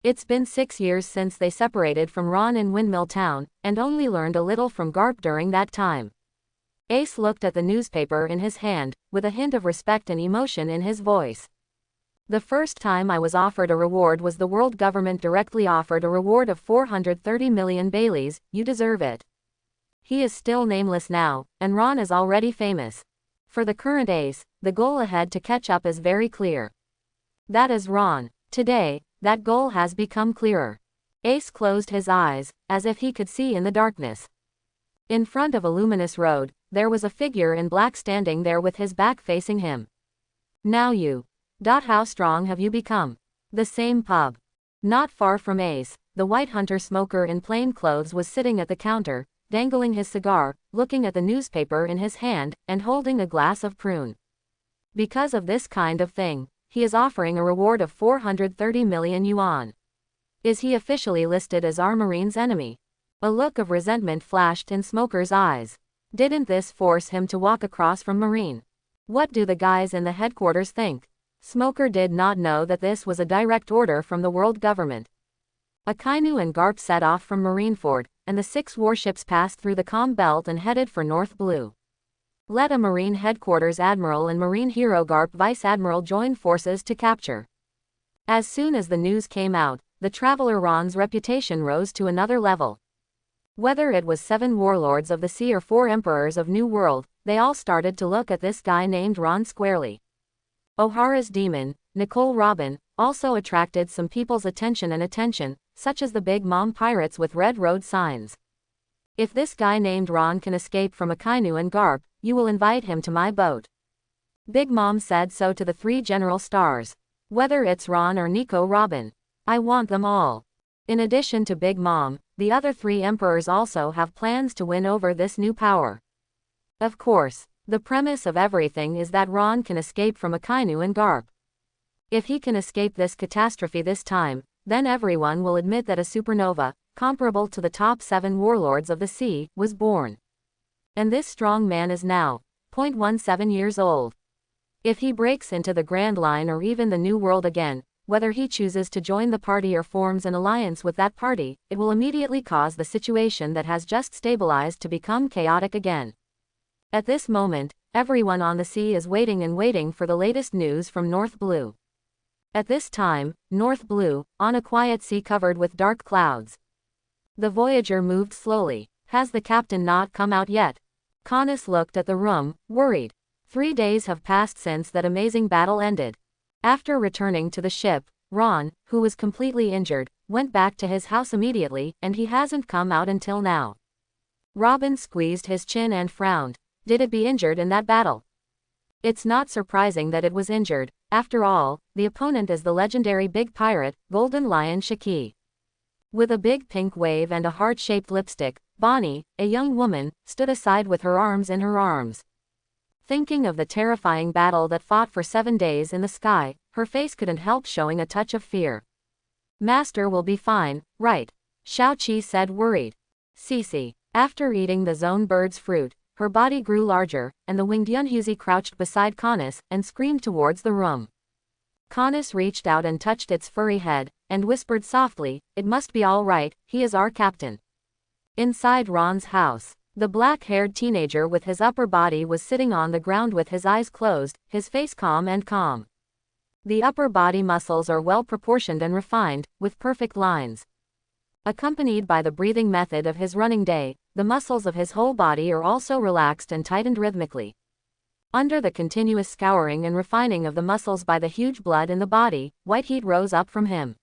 It's been 6 years since they separated from Ron in Windmill Town, and only learned a little from Garp during that time. Ace looked at the newspaper in his hand, with a hint of respect and emotion in his voice. The first time I was offered a reward was the world government directly offered a reward of 430 million Baileys, you deserve it. He is still nameless now, and Ron is already famous. For the current Ace, the goal ahead to catch up is very clear. That is Ron. Today, that goal has become clearer. Ace closed his eyes, as if he could see in the darkness. In front of a luminous road, there was a figure in black standing there with his back facing him. Now you. How strong have you become? The same pub. Not far from Ace, the white hunter smoker in plain clothes was sitting at the counter, dangling his cigar, looking at the newspaper in his hand, and holding a glass of prune. Because of this kind of thing, he is offering a reward of 430 million yuan. Is he officially listed as our Marine's enemy? A look of resentment flashed in Smoker's eyes. Didn't this force him to walk across from Marine? What do the guys in the headquarters think? Smoker did not know that this was a direct order from the world government. Akainu and Garp set off from Marineford, and the 6 warships passed through the calm belt and headed for North Blue. Let a Marine headquarters admiral and Marine hero Garp vice admiral join forces to capture. As soon as the news came out, the traveler Ron's reputation rose to another level. Whether it was 7 warlords of the sea or 4 emperors of New World, they all started to look at this guy named Ron squarely. O'Hara's demon, Nicole Robin, also attracted some people's attention, such as the Big Mom pirates with red road signs. If this guy named Ron can escape from Akainu and Garp, you will invite him to my boat. Big Mom said so to the 3 general stars. Whether it's Ron or Nico Robin, I want them all. In addition to Big Mom, the other 3 emperors also have plans to win over this new power. Of course, the premise of everything is that Ron can escape from Akainu and Garp. If he can escape this catastrophe this time, then everyone will admit that a supernova, comparable to the top 7 warlords of the sea, was born. And this strong man is now 0.17 years old. If he breaks into the Grand Line or even the New World again, whether he chooses to join the party or forms an alliance with that party, it will immediately cause the situation that has just stabilized to become chaotic again. At this moment, everyone on the sea is waiting for the latest news from North Blue. At this time, North Blue, on a quiet sea covered with dark clouds. The Voyager moved slowly. Has the captain not come out yet? Connus looked at the room, worried. 3 days have passed since that amazing battle ended. After returning to the ship, Ron, who was completely injured, went back to his house immediately, and he hasn't come out until now. Robin squeezed his chin and frowned. Did it be injured in that battle? It's not surprising that it was injured. After all, the opponent is the legendary big pirate, Golden Lion Shaki. With a big pink wave and a heart-shaped lipstick, Bonnie, a young woman, stood aside with her arms in her arms. Thinking of the terrifying battle that fought for 7 days in the sky, her face couldn't help showing a touch of fear. Master will be fine, right? Xiao Qi said worried. Cece. After eating the zone bird's fruit, her body grew larger, and the winged Yunhuzi crouched beside Connus, and screamed towards the room. Connus reached out and touched its furry head, and whispered softly, "It must be all right, he is our captain." Inside Ron's house, the black-haired teenager with his upper body was sitting on the ground with his eyes closed, his face calm. The upper body muscles are well proportioned and refined, with perfect lines. Accompanied by the breathing method of his running day, the muscles of his whole body are also relaxed and tightened rhythmically. Under the continuous scouring and refining of the muscles by the huge blood in the body, white heat rose up from him.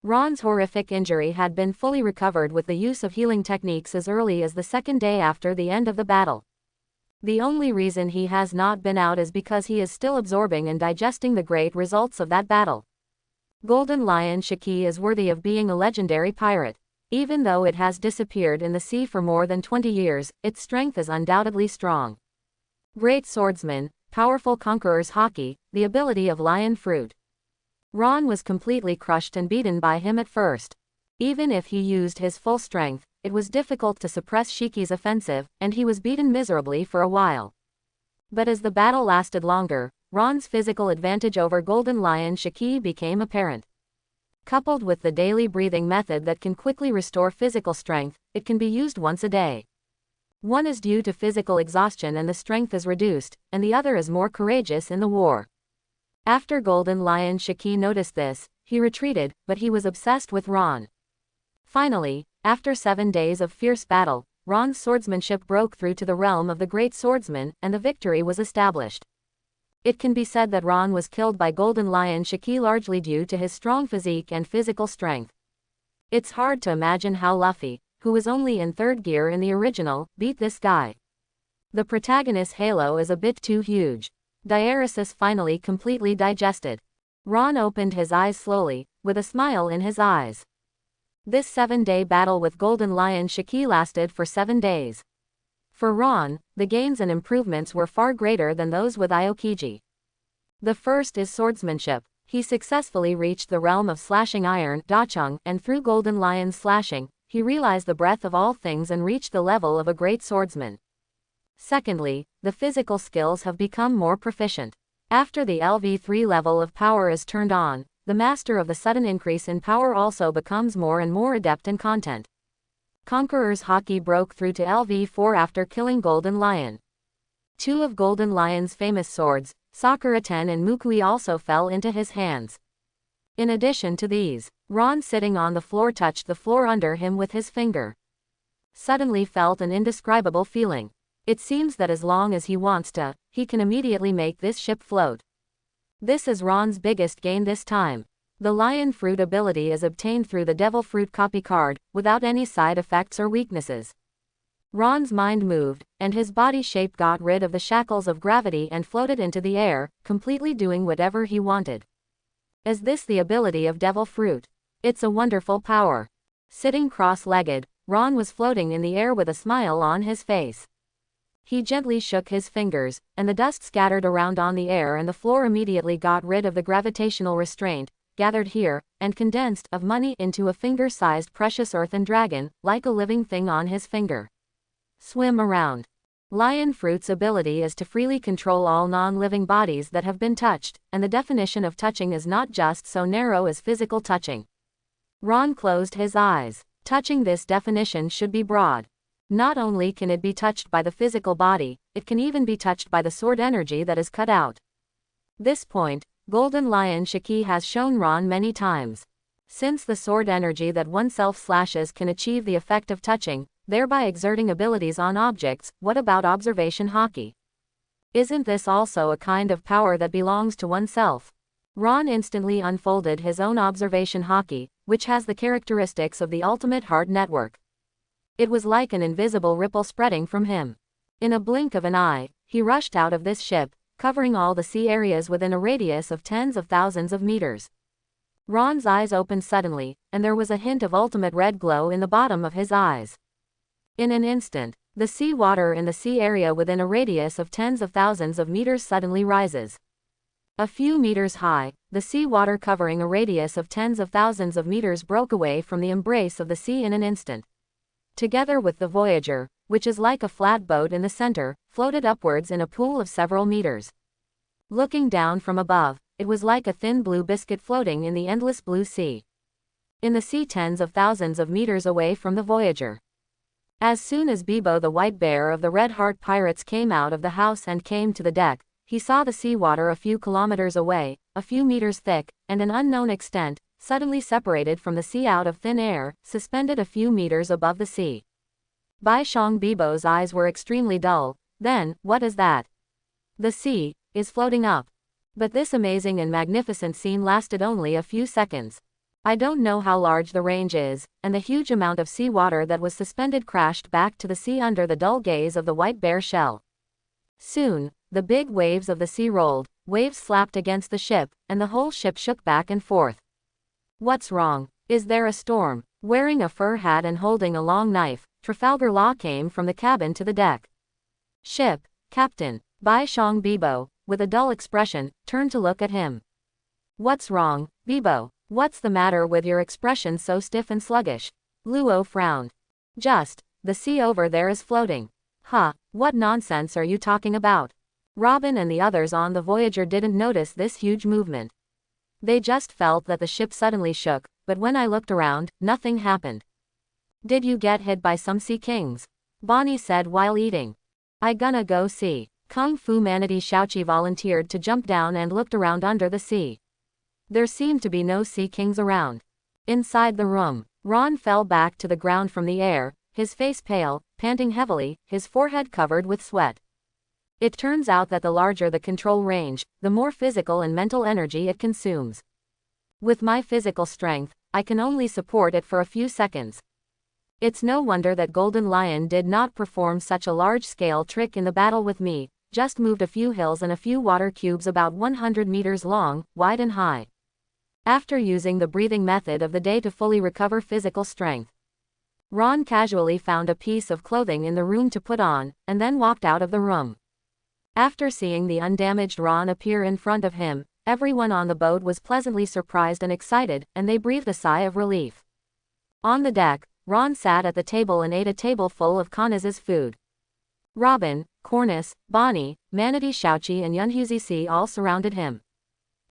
Ron's horrific injury had been fully recovered with the use of healing techniques as early as the second day after the end of the battle. The only reason he has not been out is because he is still absorbing and digesting the great results of that battle. Golden Lion Shiki is worthy of being a legendary pirate. Even though it has disappeared in the sea for more than 20 years, its strength is undoubtedly strong. Great swordsman, powerful conqueror's haki, the ability of lion fruit. Ron was completely crushed and beaten by him at first. Even if he used his full strength, it was difficult to suppress Shiki's offensive, and he was beaten miserably for a while. But as the battle lasted longer, Ron's physical advantage over Golden Lion Shiki became apparent. Coupled with the daily breathing method that can quickly restore physical strength, it can be used once a day. One is due to physical exhaustion and the strength is reduced, and the other is more courageous in the war. After Golden Lion Shiki noticed this, he retreated, but he was obsessed with Ron. Finally, after 7 days of fierce battle, Ron's swordsmanship broke through to the realm of the great swordsman, and the victory was established. It can be said that Ron was killed by Golden Lion Shiki largely due to his strong physique and physical strength. It's hard to imagine how Luffy, who was only in 3rd gear in the original, beat this guy. The protagonist's halo is a bit too huge. Diaresis finally completely digested. Ron opened his eyes slowly, with a smile in his eyes. This 7-day battle with Golden Lion Shiki lasted for 7 days. For Ron, the gains and improvements were far greater than those with Aokiji. The first is swordsmanship. He successfully reached the realm of slashing iron, Dachung, and through Golden Lion's slashing, he realized the breadth of all things and reached the level of a great swordsman. Secondly, the physical skills have become more proficient. After the LV3 level of power is turned on, the master of the sudden increase in power also becomes more and more adept in content. Conqueror's haki broke through to LV4 after killing Golden Lion. 2 of Golden Lion's famous swords, Sakura Ten and Mukui, also fell into his hands. In addition to these, Ron, sitting on the floor, touched the floor under him with his finger. Suddenly felt an indescribable feeling. It seems that as long as he wants to, he can immediately make this ship float. This is Ron's biggest gain this time. The lion fruit ability is obtained through the devil fruit copy card, without any side effects or weaknesses. Ron's mind moved, and his body shape got rid of the shackles of gravity and floated into the air, completely doing whatever he wanted. Is this the ability of devil fruit? It's a wonderful power. Sitting cross-legged, Ron was floating in the air with a smile on his face. He gently shook his fingers, and the dust scattered around on the air, and the floor immediately got rid of the gravitational restraint, gathered here, and condensed, of money into a finger-sized precious earthen dragon, like a living thing on his finger. Swim around. Lion fruit's ability is to freely control all non-living bodies that have been touched, and the definition of touching is not just so narrow as physical touching. Ron closed his eyes. Touching, this definition should be broad. Not only can it be touched by the physical body, it can even be touched by the sword energy that is cut out. This point, Golden Lion Shiki has shown Ron many times. Since the sword energy that oneself slashes can achieve the effect of touching, thereby exerting abilities on objects, what about observation haki? Isn't this also a kind of power that belongs to oneself? Ron instantly unfolded his own observation haki, which has the characteristics of the ultimate heart network. It was like an invisible ripple spreading from him. In a blink of an eye, he rushed out of this ship, covering all the sea areas within a radius of tens of thousands of meters. Ron's eyes opened suddenly, and there was a hint of ultimate red glow in the bottom of his eyes. In an instant, the sea water in the sea area within a radius of tens of thousands of meters suddenly rises. A few meters high, the sea water covering a radius of tens of thousands of meters broke away from the embrace of the sea in an instant. Together with the Voyager, which is like a flat boat in the center, floated upwards in a pool of several meters. Looking down from above, it was like a thin blue biscuit floating in the endless blue sea. In the sea tens of thousands of meters away from the Voyager. As soon as Bebo, the white bear of the Red Heart Pirates, came out of the house and came to the deck, he saw the seawater a few kilometers away, a few meters thick, and an unknown extent, suddenly separated from the sea out of thin air, suspended a few meters above the sea. Bai Shang Bebo's eyes were extremely dull. Then, what is that? The sea is floating up. But this amazing and magnificent scene lasted only a few seconds. I don't know how large the range is, and the huge amount of seawater that was suspended crashed back to the sea under the dull gaze of the white bear shell. Soon, the big waves of the sea rolled, waves slapped against the ship, and the whole ship shook back and forth. What's wrong? Is there a storm? Wearing a fur hat and holding a long knife, Trafalgar Law came from the cabin to the deck. Ship, Captain. Bai Shong Bibo, with a dull expression, turned to look at him. What's wrong, Bibo? What's the matter with your expression so stiff and sluggish? Luo frowned. Just, the sea over there is floating. Huh, what nonsense are you talking about? Robin and the others on the Voyager didn't notice this huge movement. They just felt that the ship suddenly shook, but when I looked around, nothing happened. Did you get hit by some sea kings? Bonnie said while eating. I gonna go see. Kung Fu Manatee Xiaoqi volunteered to jump down and looked around under the sea. There seemed to be no sea kings around. Inside the room, Ron fell back to the ground from the air, his face pale, panting heavily, his forehead covered with sweat. It turns out that the larger the control range, the more physical and mental energy it consumes. With my physical strength, I can only support it for a few seconds. It's no wonder that Golden Lion did not perform such a large-scale trick in the battle with me, just moved a few hills and a few water cubes about 100 meters long, wide and high. After using the breathing method of the day to fully recover physical strength, Ron casually found a piece of clothing in the room to put on, and then walked out of the room. After seeing the undamaged Ron appear in front of him, everyone on the boat was pleasantly surprised and excited, and they breathed a sigh of relief. On the deck, Ron sat at the table and ate a tableful of Connors' food. Robin, Cornus, Bonnie, Manatee Xiaoqi and Yunhuzi all surrounded him.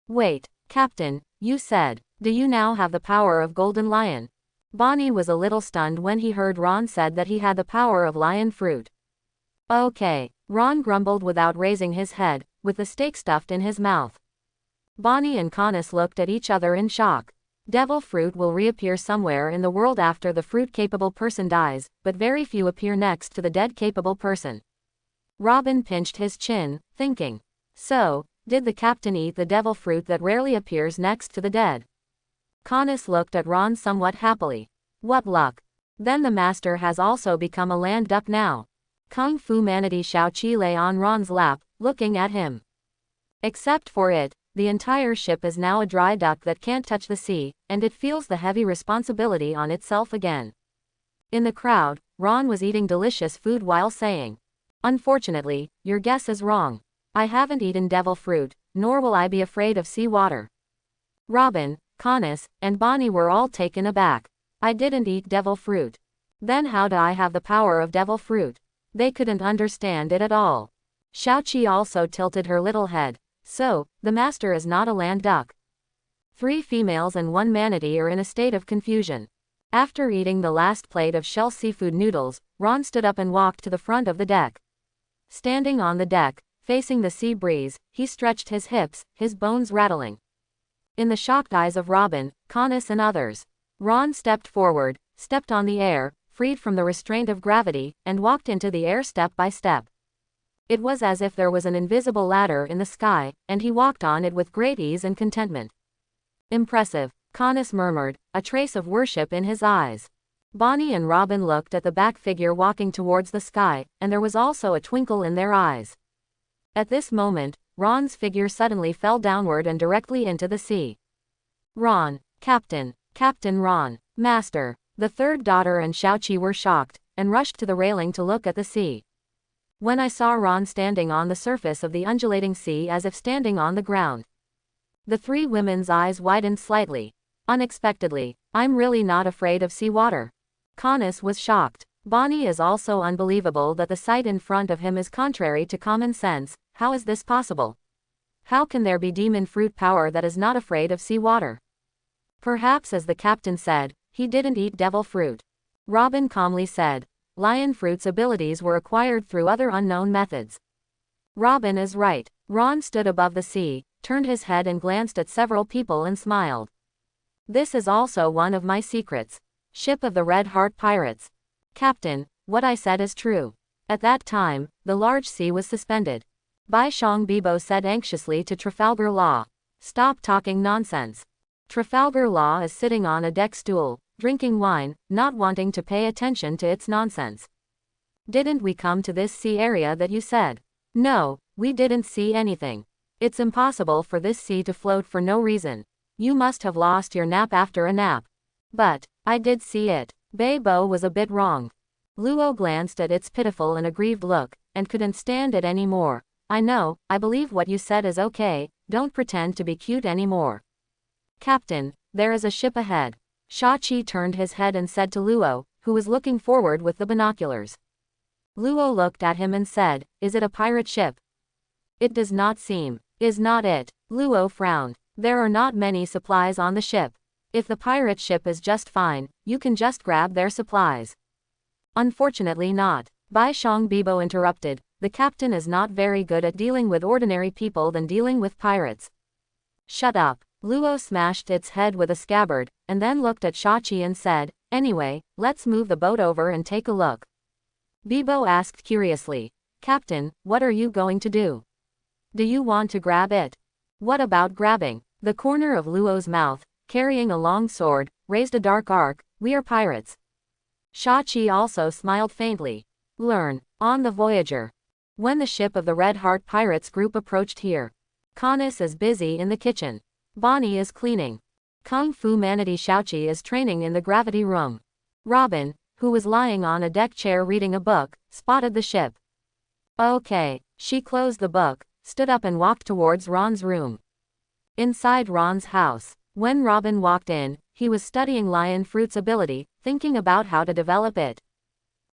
Wait, Captain, you said, do you now have the power of Golden Lion? Bonnie was a little stunned when he heard Ron said that he had the power of lion fruit. Okay, Ron grumbled without raising his head, with the steak stuffed in his mouth. Bonnie and Connus looked at each other in shock. Devil fruit will reappear somewhere in the world after the fruit-capable person dies, but very few appear next to the dead-capable person. Robin pinched his chin, thinking. So, did the captain eat the devil fruit that rarely appears next to the dead? Connus looked at Ron somewhat happily. What luck. Then the master has also become a land duck now. Kung Fu Manatee Xiaoqi lay on Ron's lap, looking at him. Except for it, the entire ship is now a dry duck that can't touch the sea, and it feels the heavy responsibility on itself again. In the crowd, Ron was eating delicious food while saying, Unfortunately, your guess is wrong. I haven't eaten devil fruit, nor will I be afraid of sea water. Robin, Connus, and Bonnie were all taken aback. I didn't eat devil fruit. Then how do I have the power of devil fruit? They couldn't understand it at all. Xiaoqi also tilted her little head. So, the master is not a land duck. 3 females and 1 manatee are in a state of confusion. After eating the last plate of shell seafood noodles, Ron stood up and walked to the front of the deck. Standing on the deck, facing the sea breeze, he stretched his hips, his bones rattling. In the shocked eyes of Robin, Connus and others, Ron stepped forward, stepped on the air, freed from the restraint of gravity, and walked into the air step by step. It was as if there was an invisible ladder in the sky, and he walked on it with great ease and contentment. Impressive, Connus murmured, a trace of worship in his eyes. Bonnie and Robin looked at the back figure walking towards the sky, and there was also a twinkle in their eyes. At this moment, Ron's figure suddenly fell downward and directly into the sea. Ron, Captain, Captain Ron, Master. The third daughter and Xiaoqi were shocked, and rushed to the railing to look at the sea. When I saw Ron standing on the surface of the undulating sea as if standing on the ground, the 3 women's eyes widened slightly. Unexpectedly, I'm really not afraid of sea water. Connus was shocked. Bonnie is also unbelievable that the sight in front of him is contrary to common sense. How is this possible? How can there be demon fruit power that is not afraid of sea water? Perhaps as the captain said, he didn't eat devil fruit. Robin calmly said, Lion fruit's abilities were acquired through other unknown methods. Robin is right. Ron stood above the sea, turned his head and glanced at several people and smiled. This is also one of my secrets. Ship of the Red Heart Pirates. Captain, what I said is true. At that time, the large sea was suspended. Bai Xiong Bibo said anxiously to Trafalgar Law. Stop talking nonsense. Trafalgar Law is sitting on a deck stool, drinking wine, not wanting to pay attention to its nonsense. Didn't we come to this sea area that you said? No, we didn't see anything. It's impossible for this sea to float for no reason. You must have lost your nap after a nap. But, I did see it. Bei Bo was a bit wrong. Luo glanced at its pitiful and aggrieved look, and couldn't stand it any more. I know, I believe what you said is okay, don't pretend to be cute anymore. Captain, there is a ship ahead. Shachi turned his head and said to Luo, who was looking forward with the binoculars. Luo looked at him and said, is it a pirate ship? It does not seem. Is not it? Luo frowned. There are not many supplies on the ship. If the pirate ship is just fine, you can just grab their supplies. Unfortunately not. Bai Xiong Bibo interrupted. The captain is not very good at dealing with ordinary people than dealing with pirates. Shut up. Luo smashed its head with a scabbard, and then looked at Shachi and said, anyway, let's move the boat over and take a look. Bibo asked curiously, Captain, what are you going to do? Do you want to grab it? What about grabbing? The corner of Luo's mouth, carrying a long sword, raised a dark arc. We are pirates. Shachi also smiled faintly. Learn. On the Voyager. When the ship of the Red Heart Pirates group approached here. Canis is busy in the kitchen. Bonnie is cleaning. Kung Fu Manatee Shaoqi is training in the gravity room. Robin, who was lying on a deck chair reading a book, spotted the ship. Okay. She closed the book, stood up and walked towards Ron's room. Inside Ron's house. When Robin walked in, he was studying Lion Fruit's ability, thinking about how to develop it.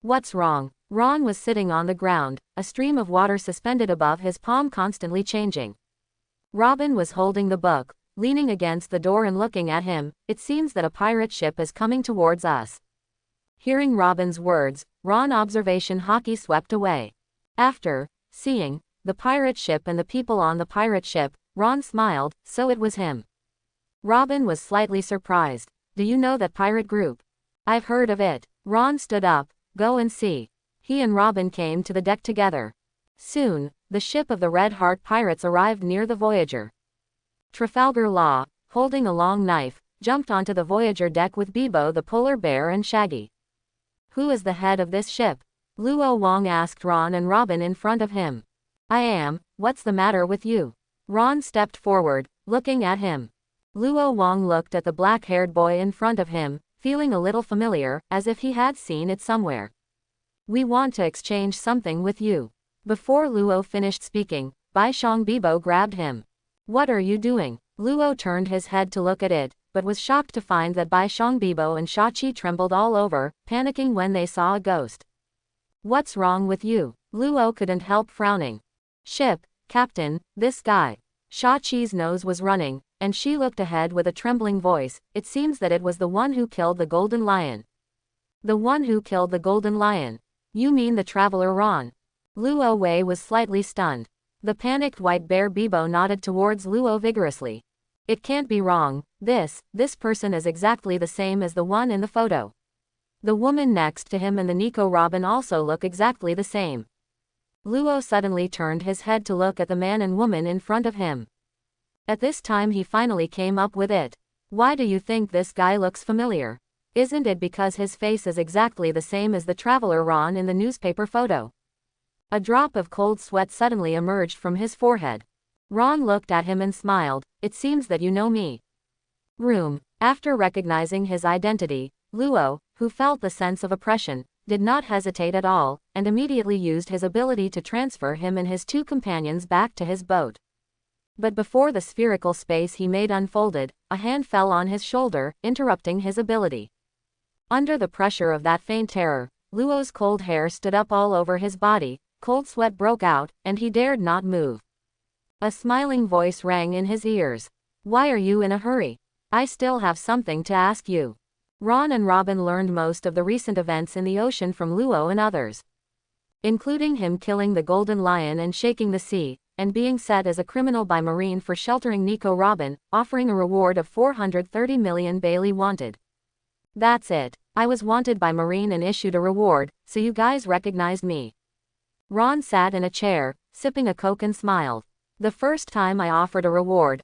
What's wrong? Ron was sitting on the ground, a stream of water suspended above his palm constantly changing. Robin was holding the book, leaning against the door and looking at him. It seems that a pirate ship is coming towards us. Hearing Robin's words, Ron's observation hockey swept away. After seeing the pirate ship and the people on the pirate ship, Ron smiled, so it was him. Robin was slightly surprised. Do you know that pirate group? I've heard of it. Ron stood up. Go and see. He and Robin came to the deck together. Soon, the ship of the Red Heart Pirates arrived near the Voyager. Trafalgar Law, holding a long knife, jumped onto the Voyager deck with Bibo the polar bear and Shaggy. Who is the head of this ship? Luo Wang asked Ron and Robin in front of him. I am. What's the matter with you? Ron stepped forward, looking at him. Luo Wang looked at the black-haired boy in front of him, feeling a little familiar, as if he had seen it somewhere. We want to exchange something with you. Before Luo finished speaking, Bai Xiong Bibo grabbed him. What are you doing? Luo turned his head to look at it, but was shocked to find that Bai Xiong Bibo and Shachi trembled all over, panicking when they saw a ghost. What's wrong with you? Luo couldn't help frowning. Ship, Captain, this guy. Shachi's nose was running, and she looked ahead with a trembling voice. It seems that it was the one who killed the Golden Lion. The one who killed the Golden Lion. You mean the traveler Ron? Luo Wei was slightly stunned. The panicked white bear Bibo nodded towards Luo vigorously. It can't be wrong. This person is exactly the same as the one in the photo. The woman next to him and the Nico Robin also look exactly the same. Luo suddenly turned his head to look at the man and woman in front of him. At this time he finally came up with it. Why do you think this guy looks familiar? Isn't it because his face is exactly the same as the traveler Ron in the newspaper photo? A drop of cold sweat suddenly emerged from his forehead. Ron looked at him and smiled. It seems that you know me. Room. After recognizing his identity, Luo, who felt the sense of oppression, did not hesitate at all, and immediately used his ability to transfer him and his two companions back to his boat. But before the spherical space he made unfolded, a hand fell on his shoulder, interrupting his ability. Under the pressure of that faint terror, Luo's cold hair stood up all over his body, cold sweat broke out, and he dared not move. A smiling voice rang in his ears. Why are you in a hurry? I still have something to ask you. Ron and Robin learned most of the recent events in the ocean from Luo and others, including him killing the Golden Lion and shaking the sea, and being set as a criminal by Marine for sheltering Nico Robin, offering a reward of 430 million Bailey wanted. That's it. I was wanted by Marine and issued a reward, so you guys recognized me. Ron sat in a chair, sipping a Coke and smiled. The first time I offered a reward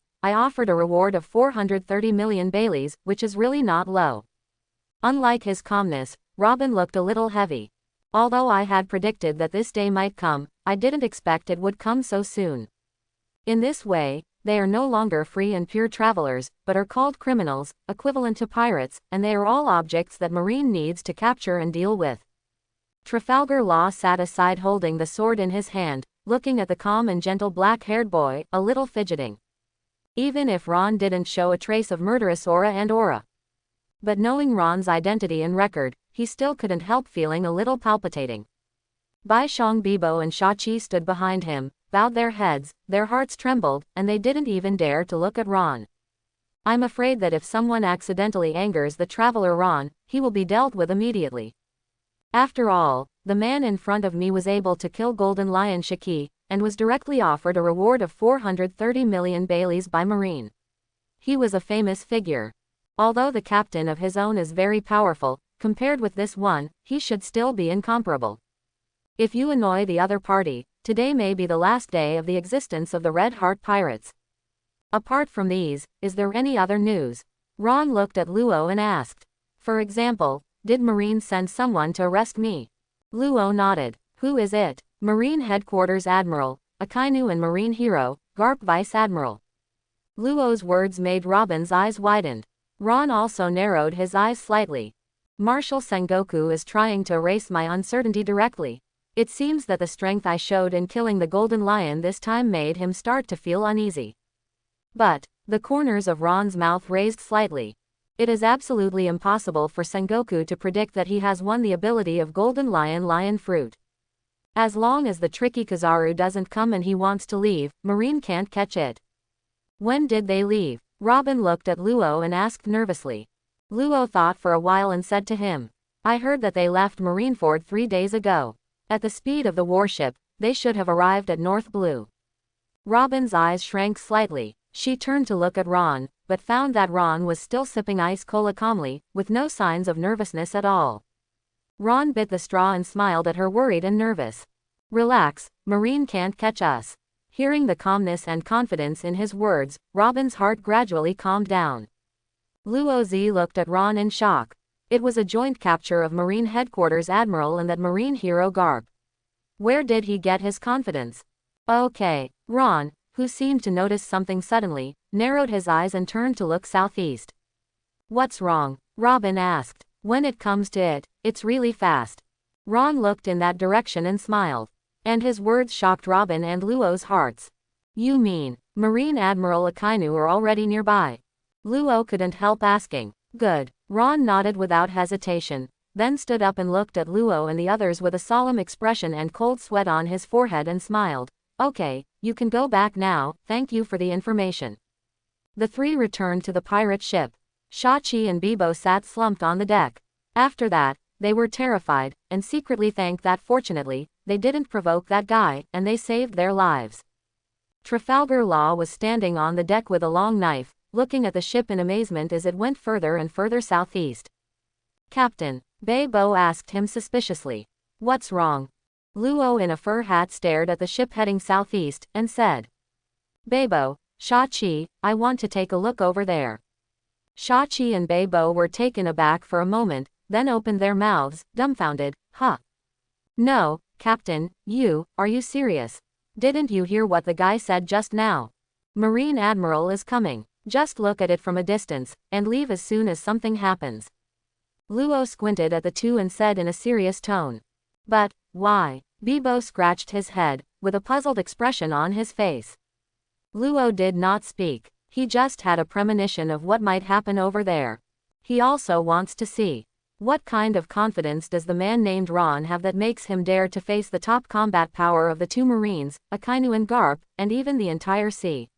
of 430 million Baileys, which is really not low. Unlike his calmness, Robin looked a little heavy. Although I had predicted that this day might come, I didn't expect it would come so soon. In this way, they are no longer free and pure travelers, but are called criminals, equivalent to pirates, and they are all objects that Marine needs to capture and deal with. Trafalgar Law sat aside holding the sword in his hand, looking at the calm and gentle black-haired boy, a little fidgeting. Even if Ron didn't show a trace of murderous aura. But knowing Ron's identity and record, he still couldn't help feeling a little palpitating. Bai Xiong, Bibo and Shachi stood behind him, bowed their heads, their hearts trembled, and they didn't even dare to look at Ron. I'm afraid that if someone accidentally angers the traveler Ron, he will be dealt with immediately. After all, the man in front of me was able to kill Golden Lion Shiki, and was directly offered a reward of 430 million Baileys by Marine. He was a famous figure. Although the captain of his own is very powerful, compared with this one, he should still be incomparable. If you annoy the other party, today may be the last day of the existence of the Red Heart Pirates. Apart from these, is there any other news? Ron looked at Luo and asked. For example, did Marine send someone to arrest me? Luo nodded. Who is it? Marine Headquarters Admiral, Akainu and Marine Hero, Garp Vice Admiral. Luo's words made Robin's eyes widen. Ron also narrowed his eyes slightly. Marshal Sengoku is trying to erase my uncertainty directly. It seems that the strength I showed in killing the Golden Lion this time made him start to feel uneasy. But, the corners of Ron's mouth raised slightly. It is absolutely impossible for Sengoku to predict that he has won the ability of Golden Lion Fruit. As long as the tricky Kizaru doesn't come and he wants to leave, Marine can't catch it. When did they leave? Robin looked at Luo and asked nervously. Luo thought for a while and said to him, I heard that they left Marineford 3 days ago. At the speed of the warship, they should have arrived at North Blue. Robin's eyes shrank slightly. She turned to look at Ron, but found that Ron was still sipping ice cola calmly, with no signs of nervousness at all. Ron bit the straw and smiled at her, worried and nervous. Relax, Marine can't catch us. Hearing the calmness and confidence in his words, Robin's heart gradually calmed down. Luo Zi looked at Ron in shock. It was a joint capture of Marine Headquarters Admiral and that Marine Hero Garp. Where did he get his confidence? Okay. Ron, who seemed to notice something suddenly, narrowed his eyes and turned to look southeast. What's wrong? Robin asked. When it comes to it, it's really fast. Ron looked in that direction and smiled. And his words shocked Robin and Luo's hearts. You mean, Marine Admiral Akainu are already nearby? Luo couldn't help asking. Good. Ron nodded without hesitation, then stood up and looked at Luo and the others with a solemn expression and cold sweat on his forehead and smiled. Okay, you can go back now, thank you for the information. The three returned to the pirate ship. Shachi and Bibo sat slumped on the deck. After that, they were terrified, and secretly thanked that fortunately, they didn't provoke that guy, and they saved their lives. Trafalgar Law was standing on the deck with a long knife, looking at the ship in amazement as it went further and further southeast. Captain, Bibo asked him suspiciously. What's wrong? Luo in a fur hat stared at the ship heading southeast, and said. Bibo, Shachi, I want to take a look over there. Shachi and Bibo were taken aback for a moment, then opened their mouths, dumbfounded. Huh? No, Captain, are you serious? Didn't you hear what the guy said just now? Marine Admiral is coming. Just look at it from a distance, and leave as soon as something happens. Luo squinted at the two and said in a serious tone. But, why? Bibo scratched his head, with a puzzled expression on his face. Luo did not speak. He just had a premonition of what might happen over there. He also wants to see. What kind of confidence does the man named Ron have that makes him dare to face the top combat power of the two Marines, Akainu and Garp, and even the entire sea?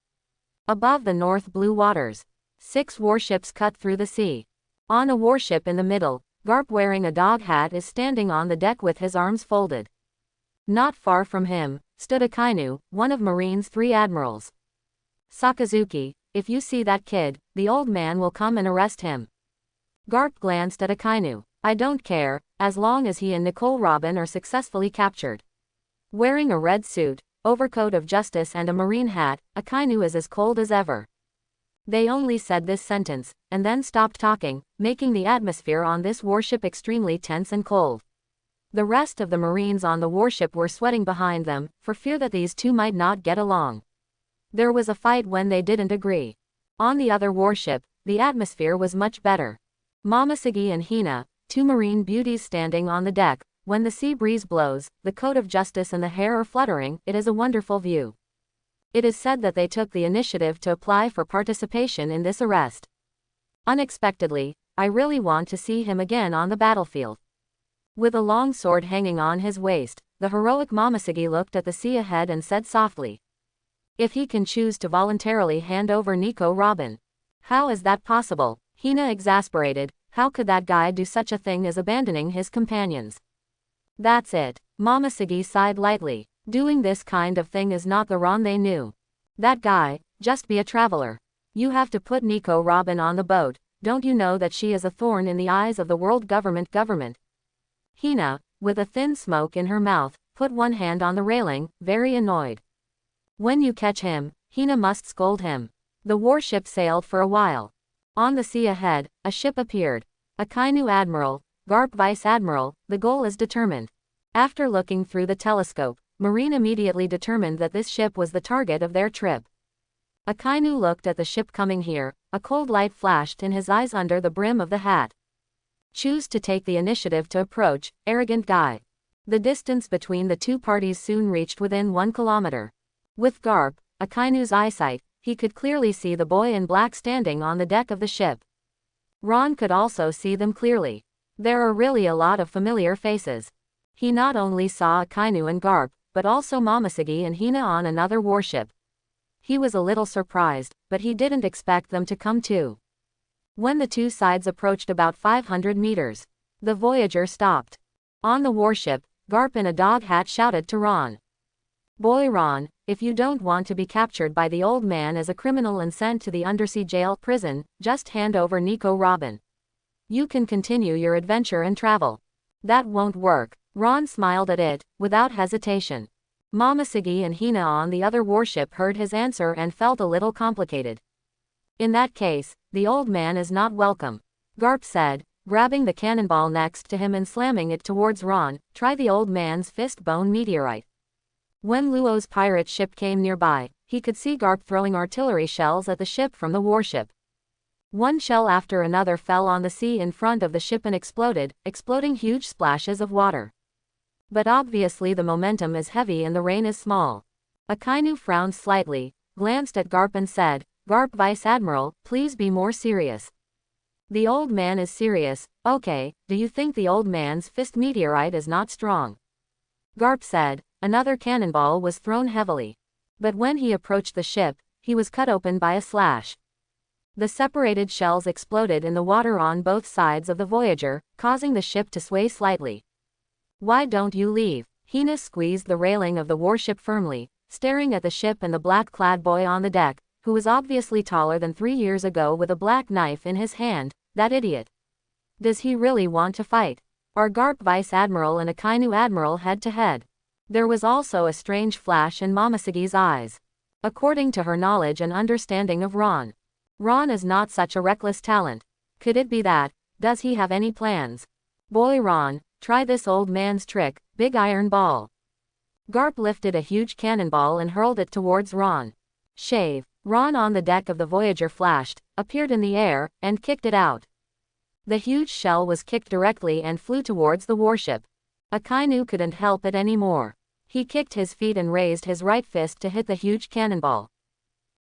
Above the North Blue waters, 6 warships cut through the sea. On a warship in the middle, Garp wearing a dog hat is standing on the deck with his arms folded. Not far from him, stood Akainu, one of Marine's 3 admirals. Sakazuki, if you see that kid, the old man will come and arrest him. Garp glanced at Akainu. I don't care, as long as he and Nicole Robin are successfully captured. Wearing a red suit, overcoat of justice and a marine hat, Akainu is as cold as ever. They only said this sentence, and then stopped talking, making the atmosphere on this warship extremely tense and cold. The rest of the Marines on the warship were sweating behind them, for fear that these two might not get along. There was a fight when they didn't agree. On the other warship, the atmosphere was much better. Momoshiki and Hina, two marine beauties standing on the deck, when the sea breeze blows, the coat of justice and the hair are fluttering, it is a wonderful view. It is said that they took the initiative to apply for participation in this arrest. Unexpectedly, I really want to see him again on the battlefield. With a long sword hanging on his waist, the heroic Momoshiki looked at the sea ahead and said softly. If he can choose to voluntarily hand over Nico Robin. How is that possible? Hina exasperated, how could that guy do such a thing as abandoning his companions? That's it. Momoshiki sighed lightly. Doing this kind of thing is not the Ron they knew. That guy, just be a traveler. You have to put Nico Robin on the boat, don't you know that she is a thorn in the eyes of the world government? Hina, with a thin smoke in her mouth, put one hand on the railing, very annoyed. When you catch him, Hina must scold him. The warship sailed for a while. On the sea ahead, a ship appeared. Akainu Admiral, Garp Vice Admiral, the goal is determined. After looking through the telescope, Marine immediately determined that this ship was the target of their trip. Akainu looked at the ship coming here, a cold light flashed in his eyes under the brim of the hat. Choose to take the initiative to approach, arrogant guy. The distance between the two parties soon reached within 1 kilometer. With Garp, Akainu's eyesight, he could clearly see the boy in black standing on the deck of the ship. Ron could also see them clearly. There are really a lot of familiar faces. He not only saw Akainu and Garp, but also Momoshiki and Hina on another warship. He was a little surprised, but he didn't expect them to come too. When the two sides approached about 500 meters, the Voyager stopped. On the warship, Garp in a dog hat shouted to Ron. Boy Ron, if you don't want to be captured by the old man as a criminal and sent to the undersea jail prison, just hand over Nico Robin. You can continue your adventure and travel. That won't work. Ron smiled at it, without hesitation. Momoshiki and Hina on the other warship heard his answer and felt a little complicated. In that case, the old man is not welcome. Garp said, grabbing the cannonball next to him and slamming it towards Ron, try the old man's fist bone meteorite. When Luo's pirate ship came nearby, he could see Garp throwing artillery shells at the ship from the warship. One shell after another fell on the sea in front of the ship and exploded, exploding huge splashes of water. But obviously the momentum is heavy and the rain is small. Akainu frowned slightly, glanced at Garp and said, Garp Vice Admiral, please be more serious. The old man is serious, okay, do you think the old man's fist meteorite is not strong? Garp said. Another cannonball was thrown heavily. But when he approached the ship, he was cut open by a slash. The separated shells exploded in the water on both sides of the Voyager, causing the ship to sway slightly. Why don't you leave? Hina squeezed the railing of the warship firmly, staring at the ship and the black-clad boy on the deck, who was obviously taller than 3 years ago with a black knife in his hand. That idiot. Does he really want to fight? Are Garp Vice Admiral and Akainu Admiral head to head? There was also a strange flash in Momoshiki's eyes. According to her knowledge and understanding of Ron. Ron is not such a reckless talent. Could it be that? Does he have any plans? Boy Ron, try this old man's trick, big iron ball. Garp lifted a huge cannonball and hurled it towards Ron. Shave. Ron on the deck of the Voyager flashed, appeared in the air, and kicked it out. The huge shell was kicked directly and flew towards the warship. Akainu couldn't help it anymore. He kicked his feet and raised his right fist to hit the huge cannonball.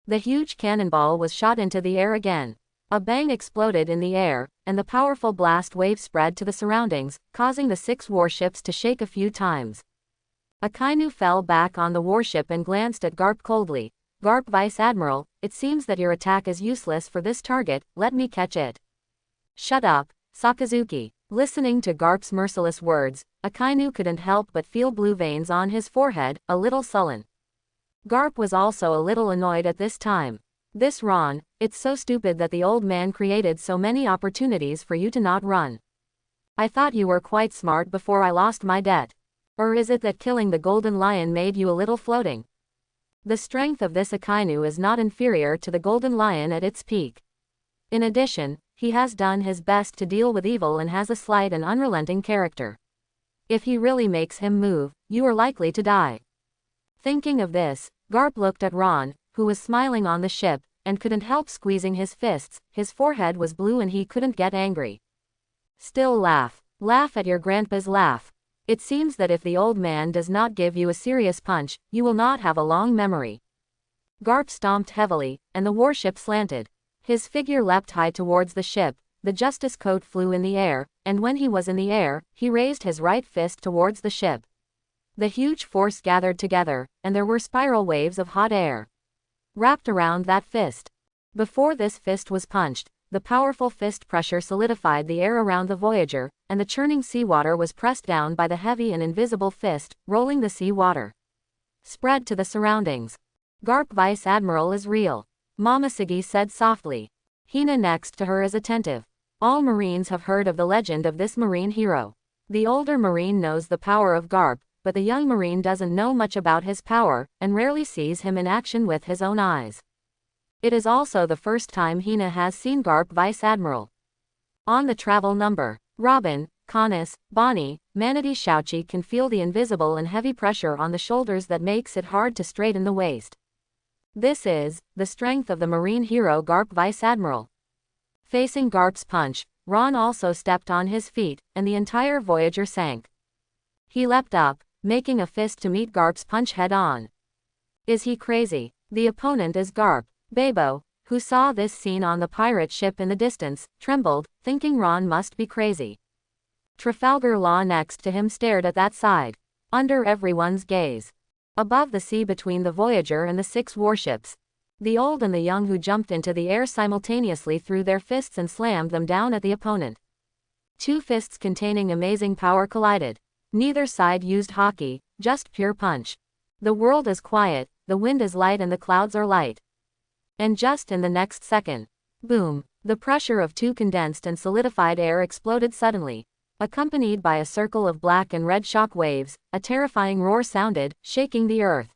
The huge cannonball was shot into the air again. A bang exploded in the air, and the powerful blast wave spread to the surroundings, causing the 6 warships to shake a few times. Akainu fell back on the warship and glanced at Garp coldly. Garp Vice Admiral, it seems that your attack is useless for this target, let me catch it. Shut up, Sakazuki. Listening to Garp's merciless words, Akainu couldn't help but feel blue veins on his forehead, a little sullen. Garp was also a little annoyed at this time. This Ron, it's so stupid that the old man created so many opportunities for you to not run. I thought you were quite smart before I lost my debt. Or is it that killing the golden lion made you a little floating? The strength of this Akainu is not inferior to the Golden Lion at its peak. In addition, he has done his best to deal with evil and has a slight and unrelenting character. If he really makes him move, you are likely to die. Thinking of this, Garp looked at Ron, who was smiling on the ship, and couldn't help squeezing his fists. His forehead was blue and he couldn't get angry. Still laugh. Laugh at your grandpa's laugh. It seems that if the old man does not give you a serious punch, you will not have a long memory. Garp stomped heavily, and the warship slanted. His figure leapt high towards the ship, the justice coat flew in the air, and when he was in the air, he raised his right fist towards the ship. The huge force gathered together, and there were spiral waves of hot air wrapped around that fist. Before this fist was punched, the powerful fist pressure solidified the air around the Voyager, and the churning seawater was pressed down by the heavy and invisible fist, rolling the sea water spread to the surroundings. Garp Vice Admiral is real, Momoshige said softly. Hina next to her is attentive. All Marines have heard of the legend of this Marine hero. The older Marine knows the power of Garp, but the young Marine doesn't know much about his power, and rarely sees him in action with his own eyes. It is also the first time Hina has seen Garp Vice Admiral. On the travel number, Robin, Canis, Bonnie, Manatee Shouchi can feel the invisible and heavy pressure on the shoulders that makes it hard to straighten the waist. This is the strength of the Marine hero Garp Vice Admiral. Facing Garp's punch, Ron also stepped on his feet, and the entire Voyager sank. He leapt up, making a fist to meet Garp's punch head-on. Is he crazy? The opponent is Garp. Babo, who saw this scene on the pirate ship in the distance, trembled, thinking Ron must be crazy. Trafalgar Law next to him stared at that side. Under everyone's gaze. Above the sea between the Voyager and the 6 warships. The old and the young who jumped into the air simultaneously threw their fists and slammed them down at the opponent. 2 fists containing amazing power collided. Neither side used hockey, just pure punch. The world is quiet, the wind is light and the clouds are light. And just in the next second, boom, the pressure of 2 condensed and solidified air exploded suddenly. Accompanied by a circle of black and red shock waves, a terrifying roar sounded, shaking the earth.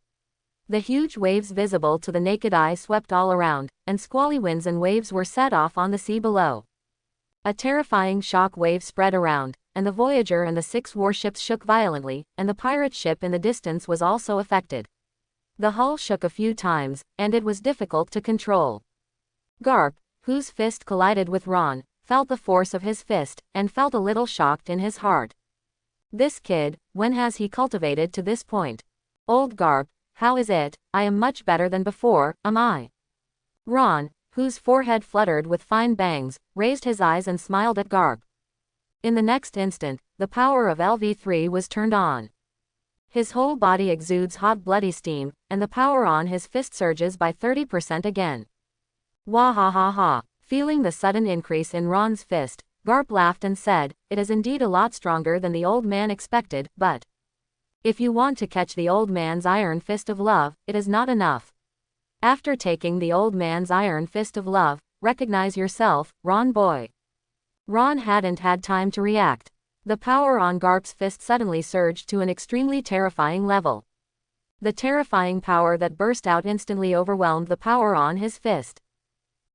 The huge waves visible to the naked eye swept all around, and squally winds and waves were set off on the sea below. A terrifying shock wave spread around, and the Voyager and the 6 warships shook violently, and the pirate ship in the distance was also affected. The hull shook a few times, and it was difficult to control. Garp, whose fist collided with Ron, felt the force of his fist, and felt a little shocked in his heart. This kid, when has he cultivated to this point? Old Garp, how is it? I am much better than before, am I? Ron, whose forehead fluttered with fine bangs, raised his eyes and smiled at Garp. In the next instant, the power of LV3 was turned on. His whole body exudes hot bloody steam, and the power on his fist surges by 30% again. Wah ha ha ha. Feeling the sudden increase in Ron's fist, Garp laughed and said, "It is indeed a lot stronger than the old man expected, but if you want to catch the old man's iron fist of love, it is not enough. After taking the old man's iron fist of love, recognize yourself, Ron boy." Ron hadn't had time to react. The power on Garp's fist suddenly surged to an extremely terrifying level. The terrifying power that burst out instantly overwhelmed the power on his fist.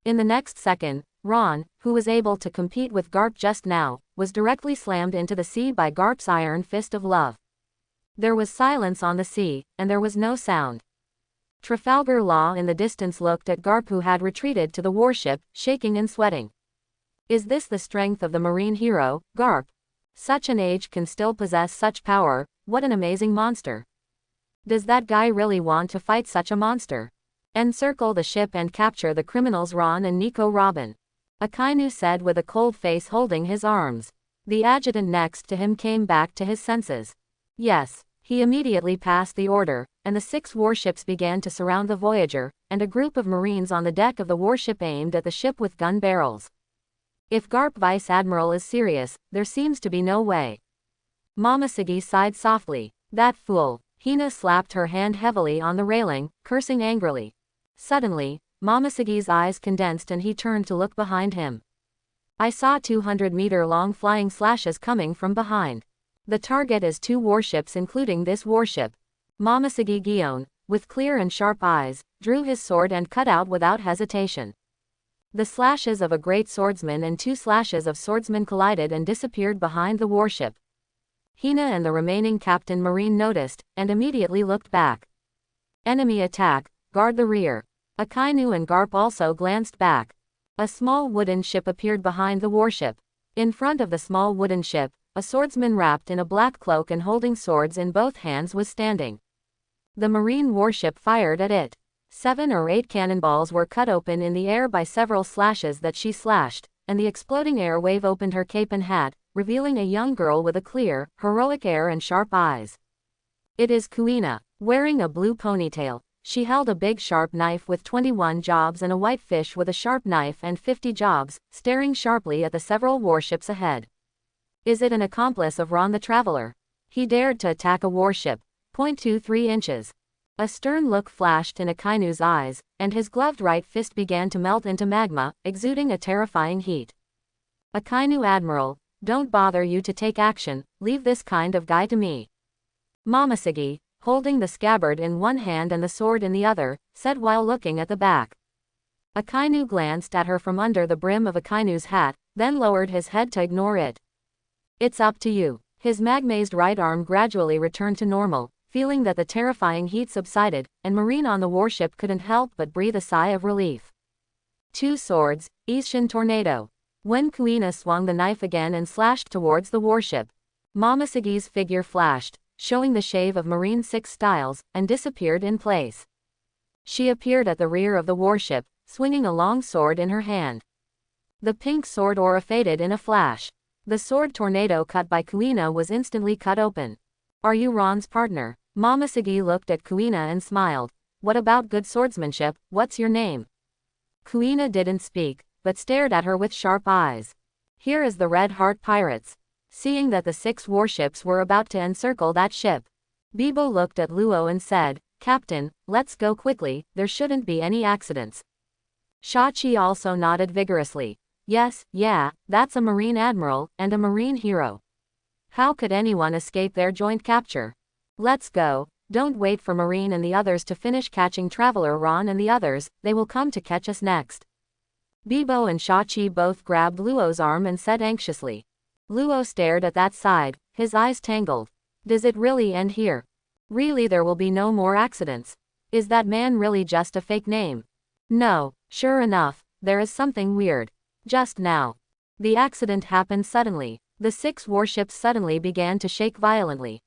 In the next second, Ron, who was able to compete with Garp just now, was directly slammed into the sea by Garp's iron fist of love. There was silence on the sea, and there was no sound. Trafalgar Law in the distance looked at Garp, who had retreated to the warship, shaking and sweating. Is this the strength of the Marine hero, Garp? Such an age can still possess such power, what an amazing monster. Does that guy really want to fight such a monster? Encircle the ship and capture the criminals, Ron and Nico Robin. Akainu said with a cold face, holding his arms. The adjutant next to him came back to his senses. Yes, he immediately passed the order, and the 6 warships began to surround the Voyager, and a group of Marines on the deck of the warship aimed at the ship with gun barrels. If Garp Vice Admiral is serious, there seems to be no way. Momoshige sighed softly. That fool. Hina slapped her hand heavily on the railing, cursing angrily. Suddenly, Momoshige's eyes condensed and he turned to look behind him. I saw 200-meter-long flying slashes coming from behind. The target is 2 warships including this warship. Momoshige Gion, with clear and sharp eyes, drew his sword and cut out without hesitation. The slashes of a great swordsman and 2 slashes of swordsmen collided and disappeared behind the warship. Hina and the remaining Captain Marine noticed, and immediately looked back. Enemy attack, guard the rear. Akainu and Garp also glanced back. A small wooden ship appeared behind the warship. In front of the small wooden ship, a swordsman wrapped in a black cloak and holding swords in both hands was standing. The marine warship fired at it. 7 or 8 cannonballs were cut open in the air by several slashes that she slashed, and the exploding air wave opened her cape and hat, revealing a young girl with a clear, heroic air and sharp eyes. It is Kuina, wearing a blue ponytail. She held a big sharp knife with 21 jobs and a white fish with a sharp knife and 50 jobs, staring sharply at the several warships ahead. Is it an accomplice of Ron the Traveler? He dared to attack a warship. 0.23 inches. A stern look flashed in Akainu's eyes, and his gloved right fist began to melt into magma, exuding a terrifying heat. Akainu Admiral, don't bother you to take action, leave this kind of guy to me. Momoshige, holding the scabbard in one hand and the sword in the other, said while looking at the back. Akainu glanced at her from under the brim of Akainu's hat, then lowered his head to ignore it. It's up to you. His magmazed right arm gradually returned to normal, feeling that the terrifying heat subsided, and Marine on the warship couldn't help but breathe a sigh of relief. 2 swords, Ishin Tornado. When Kuina swung the knife again and slashed towards the warship, Momoshige's figure flashed, showing the shave of Marine 6 styles, and disappeared in place. She appeared at the rear of the warship, swinging a long sword in her hand. The pink sword aura faded in a flash. The sword tornado cut by Kuina was instantly cut open. Are you Ron's partner? Momoshige looked at Kuina and smiled. What about good swordsmanship, what's your name? Kuina didn't speak, but stared at her with sharp eyes. Here is the Red Heart Pirates. Seeing that the 6 warships were about to encircle that ship, Bibo looked at Luo and said, Captain, let's go quickly, there shouldn't be any accidents. Shachi also nodded vigorously. Yes, yeah, that's a Marine Admiral, and a Marine hero. How could anyone escape their joint capture? Let's go, don't wait for Marine and the others to finish catching Traveler Ron and the others, they will come to catch us next. Bibo and Shachi both grabbed Luo's arm and said anxiously. Luo stared at that side, his eyes tangled. Does it really end here? Really there will be no more accidents? Is that man really just a fake name? No, sure enough, there is something weird. Just now. The accident happened suddenly. The 6 warships suddenly began to shake violently.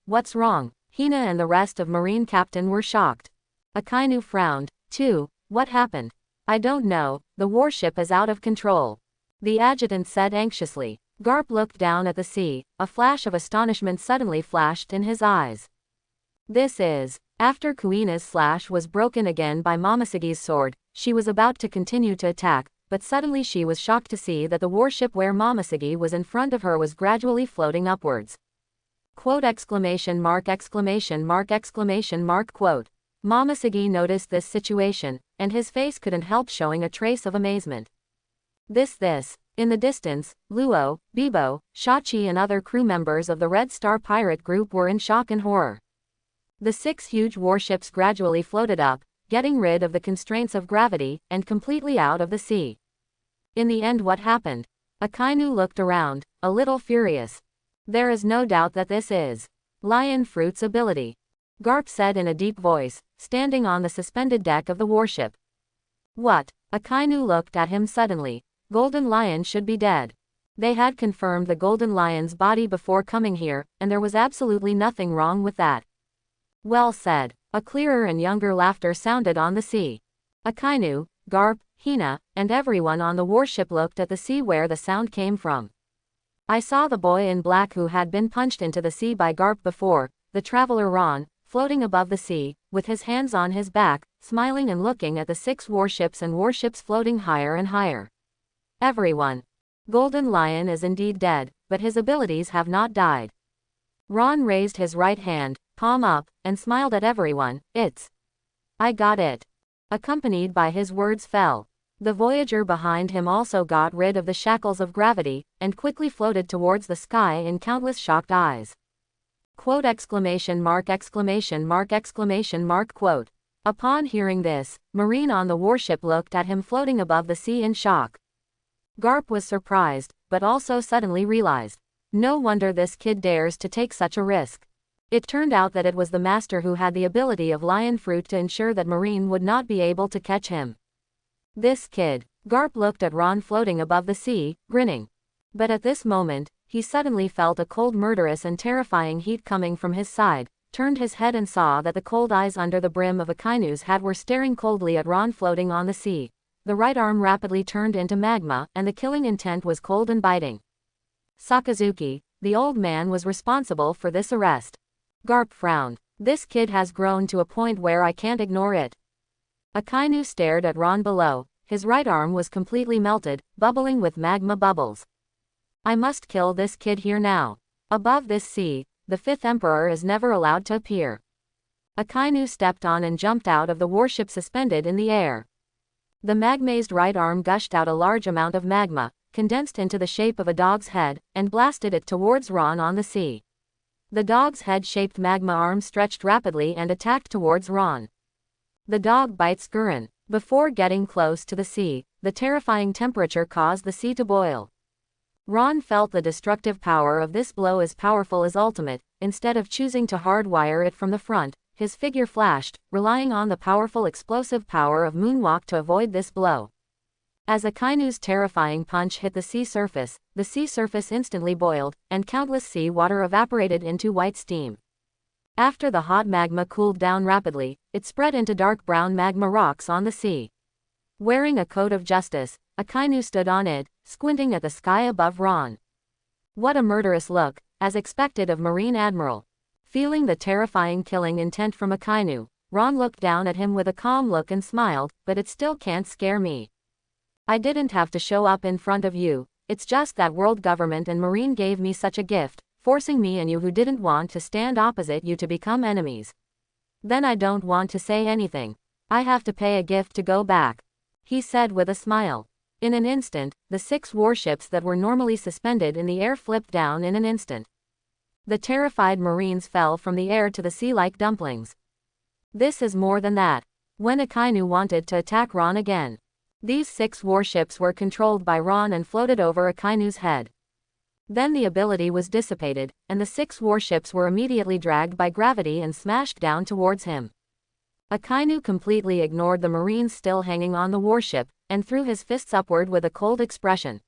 What's wrong? Hina and the rest of Marine Captain were shocked. Akainu frowned, too. What happened? I don't know, the warship is out of control. The adjutant said anxiously. Garp looked down at the sea, a flash of astonishment suddenly flashed in his eyes. This is. After Kuina's slash was broken again by Momoshige's sword, she was about to continue to attack, but suddenly she was shocked to see that the warship where Momoshige was in front of her was gradually floating upwards. Quote exclamation mark exclamation mark exclamation mark quote. Momoshige noticed this situation, and his face couldn't help showing a trace of amazement. This. In the distance, Luo, Bibo, Shachi and other crew members of the Red Star pirate group were in shock and horror. The 6 huge warships gradually floated up, getting rid of the constraints of gravity, and completely out of the sea. In the end what happened? Akainu looked around, a little furious. There is no doubt that this is Lion Fruit's ability, Garp said in a deep voice, standing on the suspended deck of the warship. What? Akainu looked at him suddenly. Golden Lion should be dead. They had confirmed the Golden Lion's body before coming here, and there was absolutely nothing wrong with that. Well said. A clearer and younger laughter sounded on the sea. Akainu, Garp, Hina, and everyone on the warship looked at the sea where the sound came from. I saw the boy in black who had been punched into the sea by Garp before, the Traveler Ron, floating above the sea, with his hands on his back, smiling and looking at the 6 warships and warships floating higher and higher. Everyone. Golden Lion is indeed dead, but his abilities have not died. Ron raised his right hand, palm up, and smiled at everyone. I got it. Accompanied by his words fell. The Voyager behind him also got rid of the shackles of gravity, and quickly floated towards the sky in countless shocked eyes. Quote exclamation mark exclamation mark exclamation mark quote. Upon hearing this, Marine on the warship looked at him floating above the sea in shock. Garp was surprised, but also suddenly realized. No wonder this kid dares to take such a risk. It turned out that it was the master who had the ability of lion fruit to ensure that Marine would not be able to catch him. This kid. Garp looked at Ron floating above the sea, grinning. But at this moment, he suddenly felt a cold, murderous and terrifying heat coming from his side, turned his head and saw that the cold eyes under the brim of Akainu's hat were staring coldly at Ron floating on the sea. The right arm rapidly turned into magma, and the killing intent was cold and biting. Sakazuki, the old man, was responsible for this arrest. Garp frowned. This kid has grown to a point where I can't ignore it. Akainu stared at Ron below. His right arm was completely melted, bubbling with magma bubbles. I must kill this kid here now. Above this sea, the fifth emperor is never allowed to appear. Akainu stepped on and jumped out of the warship suspended in the air. The magmazed right arm gushed out a large amount of magma, condensed into the shape of a dog's head, and blasted it towards Ron on the sea. The dog's head-shaped magma arm stretched rapidly and attacked towards Ron. The dog bites Gurren. Before getting close to the sea, the terrifying temperature caused the sea to boil. Ron felt the destructive power of this blow as powerful as ultimate. Instead of choosing to hardwire it from the front, his figure flashed, relying on the powerful explosive power of moonwalk to avoid this blow. As Akainu's terrifying punch hit the sea surface instantly boiled, and countless sea water evaporated into white steam. After the hot magma cooled down rapidly, it spread into dark brown magma rocks on the sea. Wearing a coat of justice, Akainu stood on it, squinting at the sky above Ron. What a murderous look, as expected of Marine Admiral. Feeling the terrifying killing intent from Akainu, Ron looked down at him with a calm look and smiled, but it still can't scare me. I didn't have to show up in front of you, it's just that world government and Marine gave me such a gift, forcing me and you who didn't want to stand opposite you to become enemies. Then I don't want to say anything. I have to pay a gift to go back, he said with a smile. In an instant, the 6 warships that were normally suspended in the air flipped down in an instant. The terrified Marines fell from the air to the sea like dumplings. This is more than that. When Akainu wanted to attack Ron again, these 6 warships were controlled by Ron and floated over Akainu's head. Then the ability was dissipated, and the 6 warships were immediately dragged by gravity and smashed down towards him. Akainu completely ignored the Marines still hanging on the warship, and threw his fists upward with a cold expression.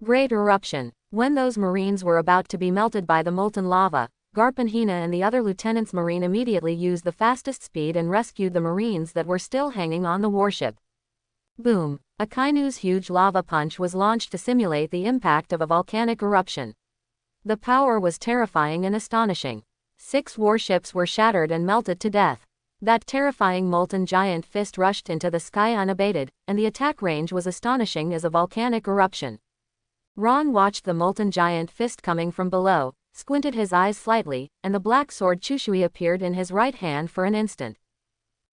Great eruption. When those Marines were about to be melted by the molten lava, Garp and Hina and the other lieutenants Marine immediately used the fastest speed and rescued the Marines that were still hanging on the warship. Boom! Akainu's huge lava punch was launched to simulate the impact of a volcanic eruption. The power was terrifying and astonishing. 6 warships were shattered and melted to death. That terrifying molten giant fist rushed into the sky unabated, and the attack range was astonishing as a volcanic eruption. Ron watched the molten giant fist coming from below, squinted his eyes slightly, and the black sword Chushui appeared in his right hand for an instant.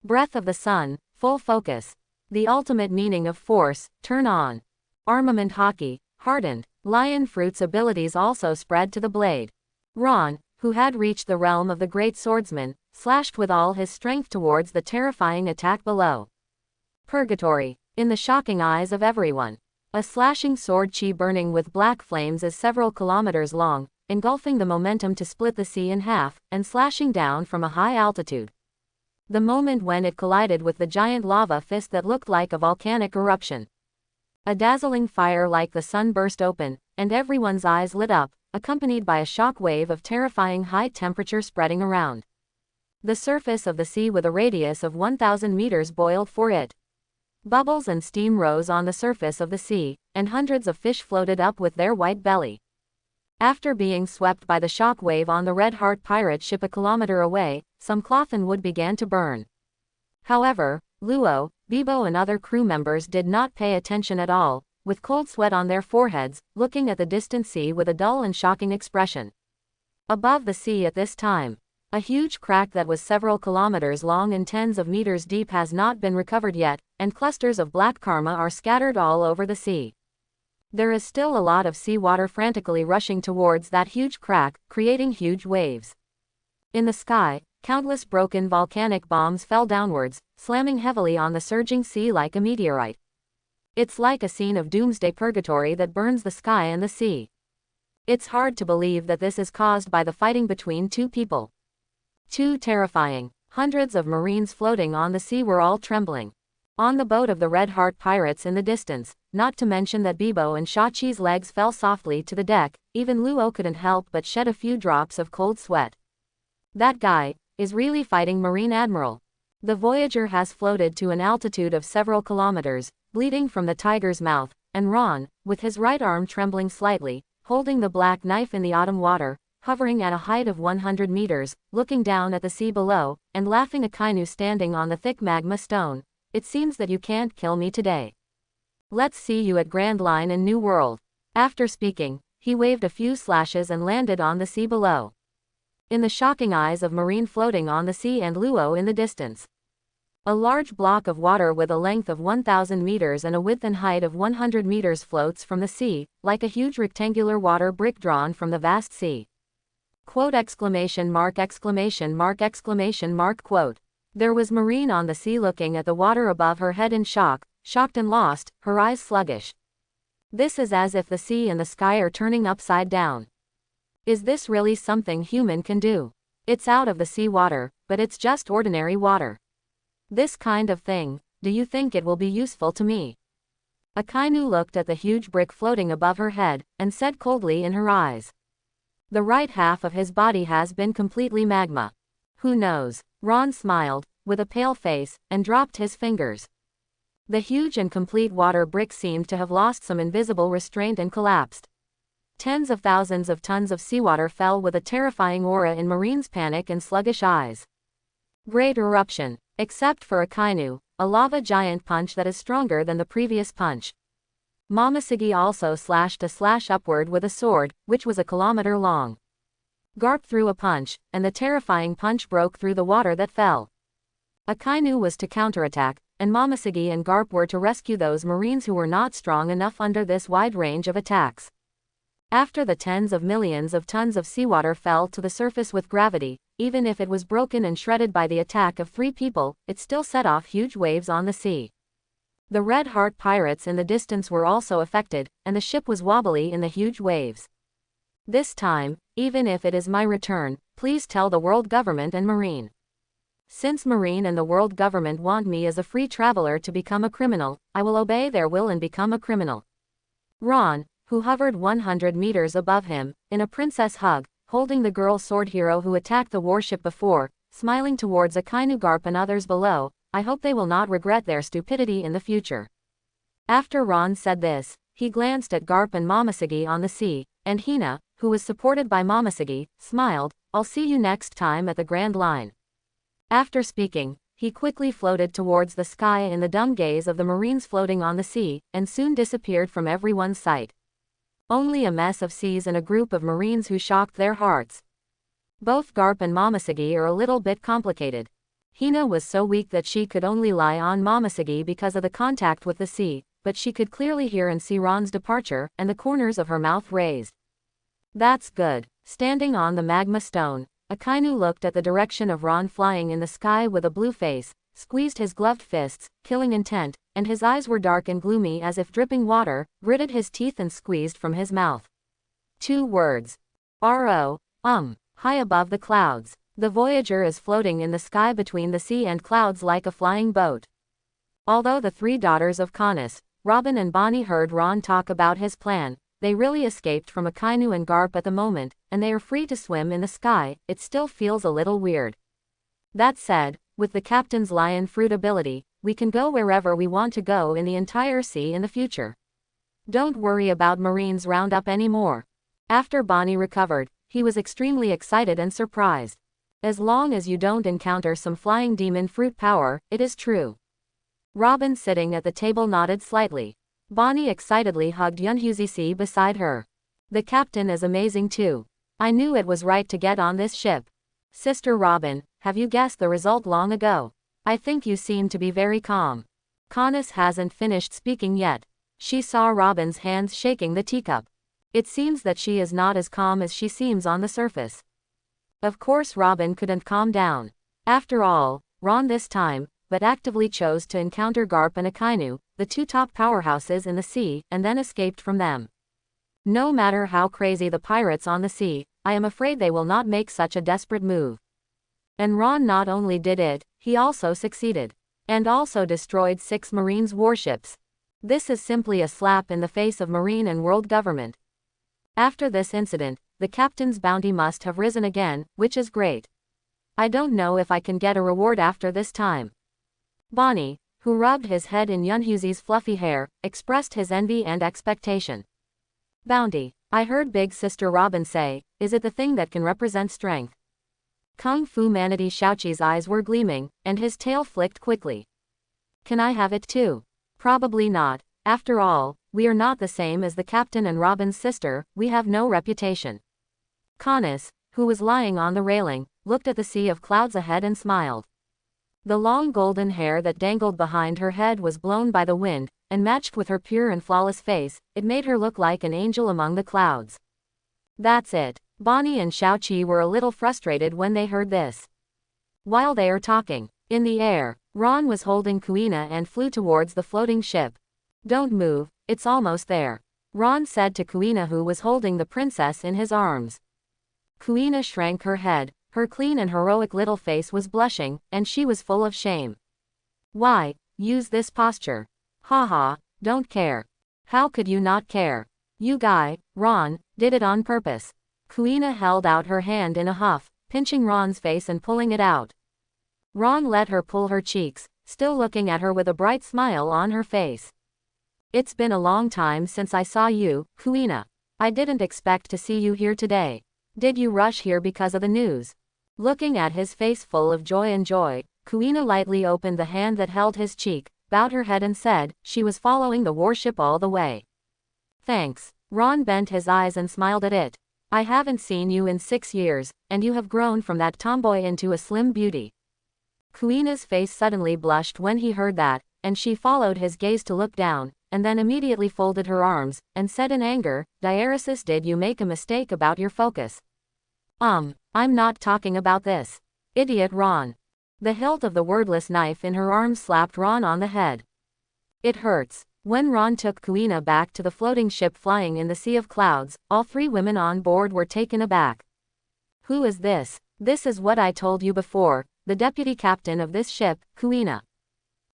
Breath of the sun, full focus. The ultimate meaning of force, turn on. Armament hockey, hardened. Lion fruit's abilities also spread to the blade. Ron, who had reached the realm of the great swordsman, slashed with all his strength towards the terrifying attack below. Purgatory. In the shocking eyes of everyone. A slashing sword chi burning with black flames is several kilometers long, engulfing the momentum to split the sea in half, and slashing down from a high altitude. The moment when it collided with the giant lava fist that looked like a volcanic eruption. A dazzling fire like the sun burst open, and everyone's eyes lit up, accompanied by a shock wave of terrifying high temperature spreading around. The surface of the sea with a radius of 1,000 meters boiled for it. Bubbles and steam rose on the surface of the sea, and hundreds of fish floated up with their white belly. After being swept by the shock wave on the Red Heart pirate ship a kilometer away, some cloth and wood began to burn. However, Luo, Bibo and other crew members did not pay attention at all, with cold sweat on their foreheads, looking at the distant sea with a dull and shocking expression. Above the sea at this time, a huge crack that was several kilometers long and tens of meters deep has not been recovered yet, and clusters of black karma are scattered all over the sea. There is still a lot of seawater frantically rushing towards that huge crack, creating huge waves. In the sky, countless broken volcanic bombs fell downwards, slamming heavily on the surging sea like a meteorite. It's like a scene of doomsday purgatory that burns the sky and the sea. It's hard to believe that this is caused by the fighting between two people. Too terrifying. Hundreds of Marines floating on the sea were all trembling. On the boat of the Red Heart pirates in the distance, not to mention that Bibo and Shachi's legs fell softly to the deck, even Luo couldn't help but shed a few drops of cold sweat. That guy is really fighting Marine Admiral. The Voyager has floated to an altitude of several kilometers, bleeding from the tiger's mouth, and Ron, with his right arm trembling slightly, holding the black knife in the autumn water, hovering at a height of 100 meters, looking down at the sea below, and laughing at Kainu standing on the thick magma stone. It seems that you can't kill me today. Let's see you at Grand Line and New World. After speaking, he waved a few slashes and landed on the sea below. In the shocking eyes of Marine floating on the sea and Luo in the distance. A large block of water with a length of 1,000 meters and a width and height of 100 meters floats from the sea, like a huge rectangular water brick drawn from the vast sea. Quote exclamation mark exclamation mark exclamation mark quote. There was Marine on the sea looking at the water above her head in shock, shocked and lost, her eyes sluggish. This is as if the sea and the sky are turning upside down. Is this really something human can do? It's out of the sea water, but it's just ordinary water. This kind of thing, do you think it will be useful to me? Akainu looked at the huge brick floating above her head, and said coldly in her eyes. The right half of his body has been completely magma. Who knows? Ron smiled, with a pale face, and dropped his fingers. The huge and complete water brick seemed to have lost some invisible restraint and collapsed. Tens of thousands of tons of seawater fell with a terrifying aura in Marine's panic and sluggish eyes. Great eruption. Except for Akainu, a lava giant punch that is stronger than the previous punch. Momoshiki also slashed a slash upward with a sword, which was a kilometer long. Garp threw a punch, and the terrifying punch broke through the water that fell. Akainu was to counterattack, and Momoshiki and Garp were to rescue those Marines who were not strong enough under this wide range of attacks. After the tens of millions of tons of seawater fell to the surface with gravity, even if it was broken and shredded by the attack of 3 people, it still set off huge waves on the sea. The Red Heart pirates in the distance were also affected, and the ship was wobbly in the huge waves. This time, even if it is my return, please tell the world government and Marine. Since Marine and the world government want me as a free traveler to become a criminal, I will obey their will and become a criminal. Ron, who hovered 100 meters above him, in a princess hug, holding the girl sword hero who attacked the warship before, smiling towards Akainu, Garp and others below, I hope they will not regret their stupidity in the future. After Ron said this, he glanced at Garp and Momoshiki on the sea, and Hina, who was supported by Momoshiki, smiled, I'll see you next time at the Grand Line. After speaking, he quickly floated towards the sky in the dumb gaze of the Marines floating on the sea, and soon disappeared from everyone's sight. Only a mess of seas and a group of Marines who shocked their hearts. Both Garp and Momoshiki are a little bit complicated. Hina was so weak that she could only lie on Momoshiki because of the contact with the sea, but she could clearly hear and see Ron's departure, and the corners of her mouth raised. That's good. Standing on the magma stone, Akainu looked at the direction of Ron flying in the sky with a blue face, squeezed his gloved fists, killing intent, and his eyes were dark and gloomy as if dripping water, gritted his teeth and squeezed from his mouth. 2 words. R.O. High above the clouds. The Voyager is floating in the sky between the sea and clouds like a flying boat. Although the 3 daughters of Canis, Robin and Bonnie heard Ron talk about his plan, they really escaped from Akainu and Garp at the moment, and they are free to swim in the sky, it still feels a little weird. That said, with the captain's lion fruit ability, we can go wherever we want to go in the entire sea in the future. Don't worry about Marines roundup anymore. After Bonnie recovered, he was extremely excited and surprised. As long as you don't encounter some flying demon fruit power, it is true. Robin sitting at the table nodded slightly. Bonnie excitedly hugged Yunhuzisi beside her. The captain is amazing too. I knew it was right to get on this ship. Sister Robin, have you guessed the result long ago? I think you seem to be very calm. Canis hasn't finished speaking yet. She saw Robin's hands shaking the teacup. It seems that she is not as calm as she seems on the surface. Of course Robin couldn't calm down. After all, Ron this time, but actively chose to encounter Garp and Akainu, the two top powerhouses in the sea, and then escaped from them. No matter how crazy the pirates on the sea, I am afraid they will not make such a desperate move. And Ron not only did it, he also succeeded. And also destroyed 6 Marines' warships. This is simply a slap in the face of Marine and world government. After this incident, the captain's bounty must have risen again, which is great. I don't know if I can get a reward after this time. Bonnie, who rubbed his head in Yunhuzi's fluffy hair, expressed his envy and expectation. Bounty, I heard Big Sister Robin say, is it the thing that can represent strength? Kung Fu Manatee Xiaoqi's eyes were gleaming, and his tail flicked quickly. Can I have it too? Probably not. After all, we are not the same as the captain and Robin's sister, we have no reputation. Canis, who was lying on the railing, looked at the sea of clouds ahead and smiled. The long golden hair that dangled behind her head was blown by the wind, and matched with her pure and flawless face, it made her look like an angel among the clouds. That's it. Bonnie and Xiaoqi were a little frustrated when they heard this. While they are talking, in the air, Ron was holding Kuina and flew towards the floating ship. Don't move, it's almost there, Ron said to Kuina, who was holding the princess in his arms. Kuina shrank her head, her clean and heroic little face was blushing, and she was full of shame. Why, use this posture? Haha, don't care. How could you not care? You guy, Ron, did it on purpose. Kuina held out her hand in a huff, pinching Ron's face and pulling it out. Ron let her pull her cheeks, still looking at her with a bright smile on her face. It's been a long time since I saw you, Kuina. I didn't expect to see you here today. Did you rush here because of the news? Looking at his face full of joy, Kuina lightly opened the hand that held his cheek, bowed her head and said, she was following the warship all the way. Thanks. Ron bent his eyes and smiled at it. I haven't seen you in 6 years, and you have grown from that tomboy into a slim beauty. Kuina's face suddenly blushed when he heard that, and she followed his gaze to look down, and then immediately folded her arms, and said in anger, Diaresis, did you make a mistake about your focus? I'm not talking about this. Idiot Ron. The hilt of the wordless knife in her arm slapped Ron on the head. It hurts. When Ron took Kuina back to the floating ship flying in the sea of clouds, all 3 women on board were taken aback. Who is this? This is what I told you before, the deputy captain of this ship, Kuina.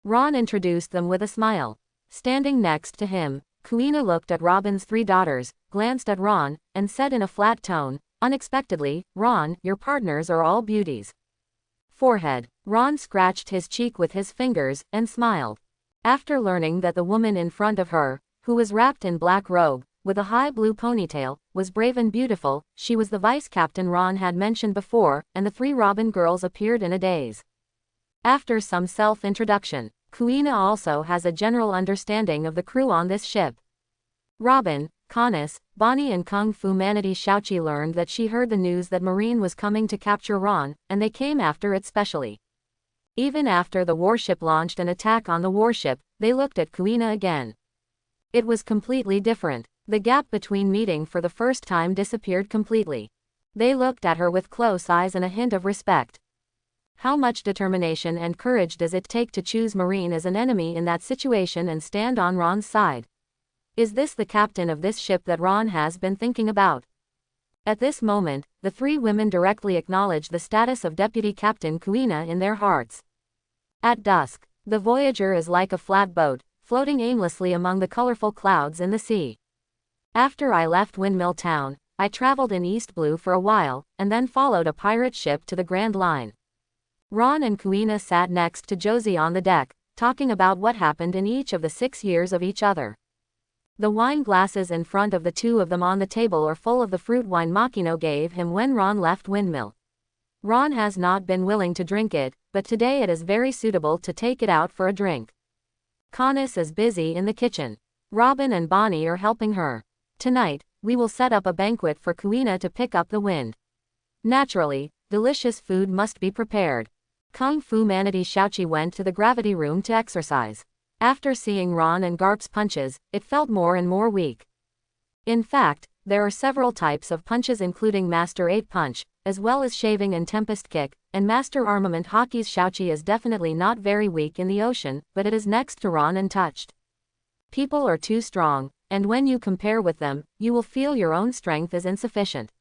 Ron introduced them with a smile. Standing next to him, Kuina looked at Robin's 3 daughters, glanced at Ron, and said in a flat tone, unexpectedly, Ron, your partners are all beauties. Forehead. Ron scratched his cheek with his fingers, and smiled. After learning that the woman in front of her, who was wrapped in black robe, with a high blue ponytail, was brave and beautiful, she was the vice captain Ron had mentioned before, and the 3 Robin girls appeared in a daze. After some self-introduction, Kuina also has a general understanding of the crew on this ship. Robin, Canis, Bonnie and Kung Fu Manatee Xiaoqi learned that she heard the news that Marine was coming to capture Ron, and they came after it specially. Even after the warship launched an attack on the warship, they looked at Kuina again. It was completely different. The gap between meeting for the first time disappeared completely. They looked at her with close eyes and a hint of respect. How much determination and courage does it take to choose Marine as an enemy in that situation and stand on Ron's side? Is this the captain of this ship that Ron has been thinking about? At this moment, the 3 women directly acknowledged the status of Deputy Captain Kuina in their hearts. At dusk, the Voyager is like a flat boat, floating aimlessly among the colorful clouds in the sea. After I left Windmill Town, I traveled in East Blue for a while, and then followed a pirate ship to the Grand Line. Ron and Kuina sat next to Josie on the deck, talking about what happened in each of the 6 years of each other. The wine glasses in front of the 2 of them on the table are full of the fruit wine Makino gave him when Ron left Windmill. Ron has not been willing to drink it, but today it is very suitable to take it out for a drink. Canis is busy in the kitchen. Robin and Bonnie are helping her. Tonight, we will set up a banquet for Kuina to pick up the wind. Naturally, delicious food must be prepared. Kung Fu Manatee Xiaoqi went to the gravity room to exercise. After seeing Ron and Garp's punches, it felt more and more weak. In fact, there are several types of punches including Master 8 Punch, as well as Shaving and Tempest Kick, and Master Armament Hockey's Xiaoqi is definitely not very weak in the ocean, but it is next to Ron untouched. People are too strong, and when you compare with them, you will feel your own strength is insufficient.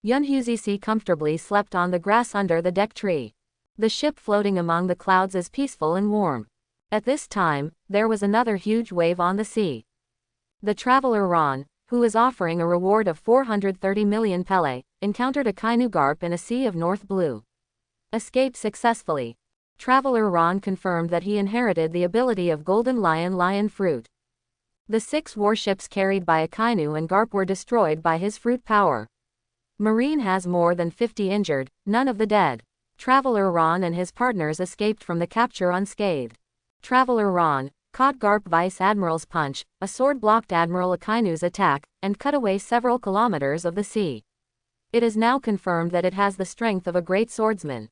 Yunhuzi comfortably slept on the grass under the deck tree. The ship floating among the clouds is peaceful and warm. At this time, there was another huge wave on the sea. The traveler Ron, who is offering a reward of 430 million pele, encountered a Kainu Garp in a sea of north blue. Escaped successfully. Traveler Ron confirmed that he inherited the ability of Golden Lion Fruit. The 6 warships carried by Akainu and Garp were destroyed by his fruit power. Marine has more than 50 injured, none of the dead. Traveler Ron and his partners escaped from the capture unscathed. Traveler Ron caught Garp Vice Admiral's punch, a sword blocked Admiral Akainu's attack, and cut away several kilometers of the sea. It is now confirmed that it has the strength of a great swordsman.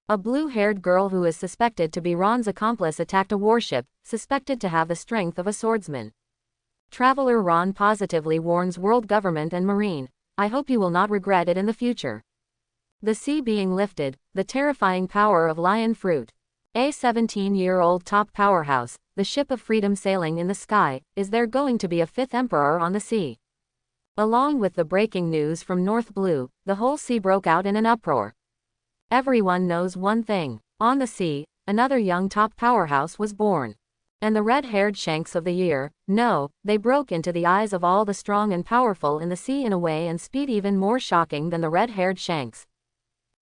A blue-haired girl who is suspected to be Ron's accomplice attacked a warship, suspected to have the strength of a swordsman. Traveler Ron positively warns world government and Marine, I hope you will not regret it in the future. The sea being lifted, the terrifying power of lion fruit. A 17-year-old top powerhouse, the ship of freedom sailing in the sky, is there going to be a 5th emperor on the sea? Along with the breaking news from North Blue, the whole sea broke out in an uproar. Everyone knows one thing. On the sea, another young top powerhouse was born. And the red-haired shanks of the year, no, they broke into the eyes of all the strong and powerful in the sea in a way and speed even more shocking than the red-haired shanks.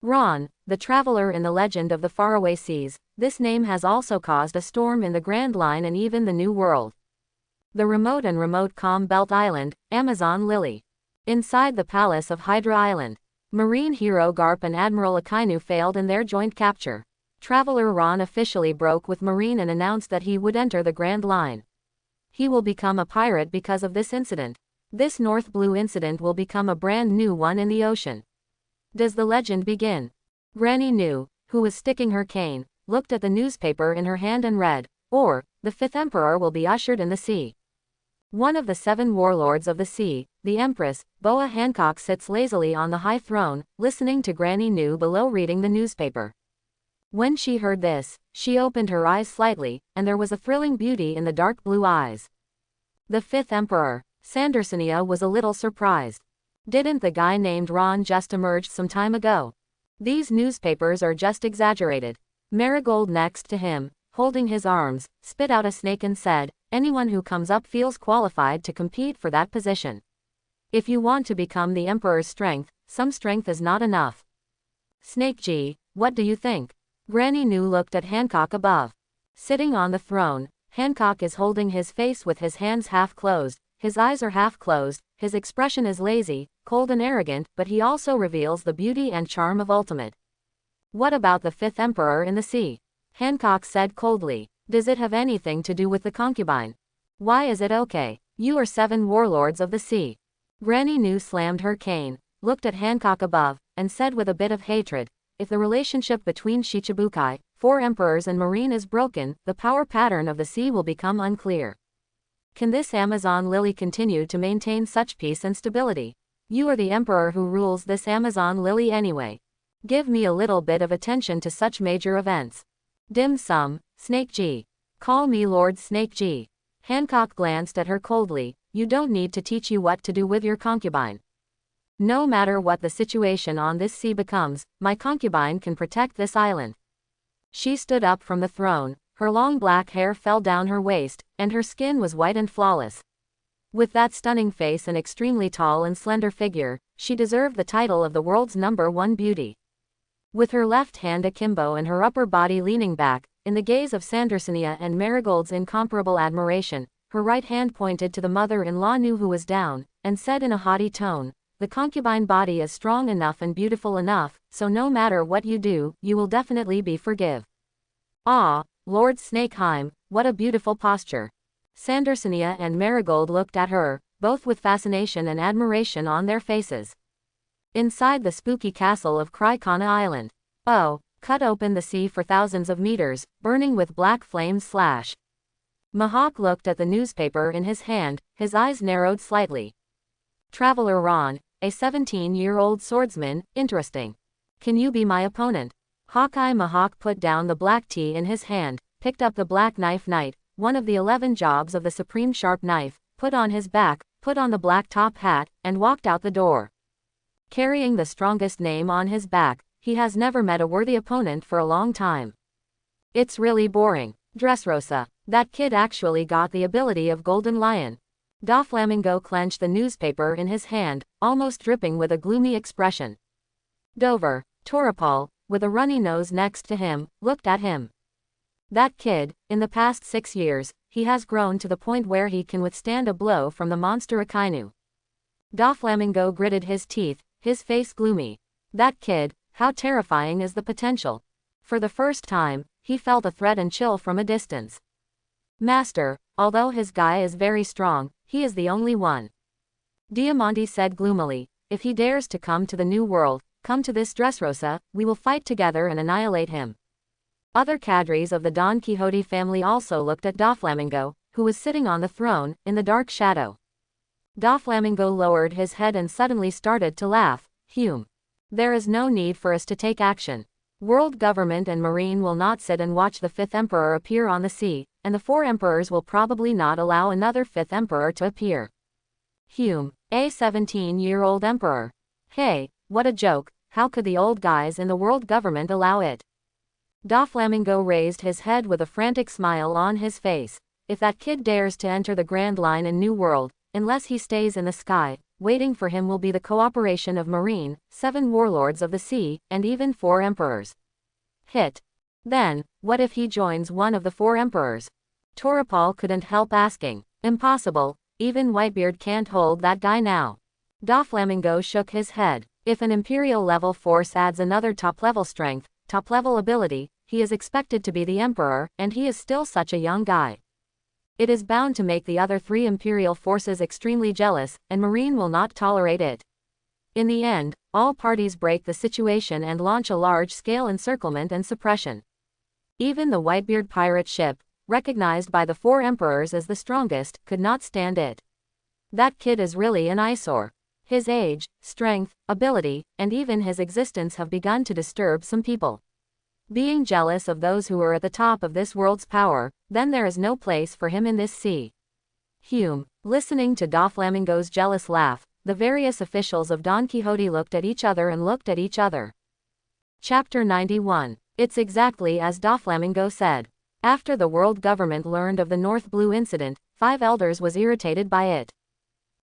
Ron, the traveler in the legend of the faraway seas, this name has also caused a storm in the Grand Line and even the New World. The remote calm belt island, Amazon Lily. Inside the palace of Hydra Island. Marine hero Garp and Admiral Akainu failed in their joint capture. Traveler Ron officially broke with Marine and announced that he would enter the Grand Line. He will become a pirate because of this incident. This North Blue incident will become a brand new one in the ocean. Does the legend begin? Granny Nu, who was sticking her cane, looked at the newspaper in her hand and read, or, the 5th emperor will be ushered in the sea. One of the 7 warlords of the sea, the Empress, Boa Hancock sits lazily on the high throne, listening to Granny Nu below reading the newspaper. When she heard this, she opened her eyes slightly, and there was a thrilling beauty in the dark blue eyes. The 5th emperor, Sandersonia was a little surprised. Didn't the guy named Ron just emerge some time ago? These newspapers are just exaggerated. Marigold next to him, holding his arms, spit out a snake and said, anyone who comes up feels qualified to compete for that position. If you want to become the Emperor's strength, some strength is not enough. Snake G, what do you think? Granny Nu looked at Hancock above. Sitting on the throne, Hancock is holding his face with his hands half closed, his eyes are half closed, his expression is lazy, cold and arrogant, but he also reveals the beauty and charm of Ultimate. What about the 5th emperor in the sea? Hancock said coldly. Does it have anything to do with the concubine? Why is it okay? You are 7 warlords of the sea. Granny Nu slammed her cane, looked at Hancock above, and said with a bit of hatred, if the relationship between Shichibukai, 4 emperors and Marine is broken, the power pattern of the sea will become unclear. Can this Amazon Lily continue to maintain such peace and stability? You are the emperor who rules this Amazon Lily anyway. Give me a little bit of attention to such major events. Dim sum, Snake G. Call me Lord Snake G. Hancock glanced at her coldly, you don't need to teach you what to do with your concubine. No matter what the situation on this sea becomes, my concubine can protect this island. She stood up from the throne, her long black hair fell down her waist, and her skin was white and flawless. With that stunning face and extremely tall and slender figure, she deserved the title of the world's #1 beauty. With her left hand akimbo and her upper body leaning back, in the gaze of Sandersonia and Marigold's incomparable admiration, her right hand pointed to the mother-in-law Nu who was down, and said in a haughty tone, the concubine body is strong enough and beautiful enough, so no matter what you do, you will definitely be forgive. Ah, Lord Snakeheim, what a beautiful posture. Sandersonia and Marigold looked at her, both with fascination and admiration on their faces. Inside the spooky castle of Krykana Island. Oh, cut open the sea for thousands of meters, burning with black flames slash. Mahawk looked at the newspaper in his hand, his eyes narrowed slightly. Traveler Ron, a 17-year-old swordsman, interesting. Can you be my opponent? Hawkeye Mohawk put down the black tea in his hand, picked up the black knife knight, one of the 11 jobs of the supreme sharp knife, put on his back, put on the black top hat, and walked out the door. Carrying the strongest name on his back, he has never met a worthy opponent for a long time. It's really boring. Dressrosa. That kid actually got the ability of Golden Lion. Doflamingo clenched the newspaper in his hand, almost dripping with a gloomy expression. Dover. Torapal, with a runny nose next to him, looked at him. That kid, in the past 6 years, he has grown to the point where he can withstand a blow from the monster Akainu. Doflamingo gritted his teeth, his face gloomy. That kid, how terrifying is the potential? For the first time, he felt a threat and chill from a distance. Master, although his guy is very strong, he is the only one. Diamante said gloomily, if he dares to come to the New World, come to this Dressrosa, we will fight together and annihilate him. Other cadres of the Don Quixote family also looked at Doflamingo, who was sitting on the throne, in the dark shadow. Doflamingo lowered his head and suddenly started to laugh. Hume. There is no need for us to take action. World government and marine will not sit and watch the 5th emperor appear on the sea, and the 4 emperors will probably not allow another 5th emperor to appear. Hume, a 17-year-old emperor. Hey, what a joke, how could the old guys in the world government allow it? Doflamingo raised his head with a frantic smile on his face. If that kid dares to enter the Grand Line in New World, unless he stays in the sky, waiting for him will be the cooperation of Marine, 7 warlords of the sea, and even 4 emperors. Hit. Then, what if he joins one of the 4 emperors? Torapal couldn't help asking. Impossible, even Whitebeard can't hold that guy now. Doflamingo shook his head. If an Imperial level force adds another top-level strength, top-level ability, he is expected to be the Emperor, and he is still such a young guy. It is bound to make the other 3 Imperial forces extremely jealous, and Marine will not tolerate it. In the end, all parties break the situation and launch a large-scale encirclement and suppression. Even the Whitebeard pirate ship, recognized by the 4 emperors as the strongest, could not stand it. That kid is really an eyesore. His age, strength, ability, and even his existence have begun to disturb some people. Being jealous of those who are at the top of this world's power, then there is no place for him in this sea. Hume, listening to Doflamingo's jealous laugh, the various officials of Don Quixote looked at each other and looked at each other. Chapter 91. It's exactly as Doflamingo said. After the world government learned of the North Blue incident, 5 elders was irritated by it.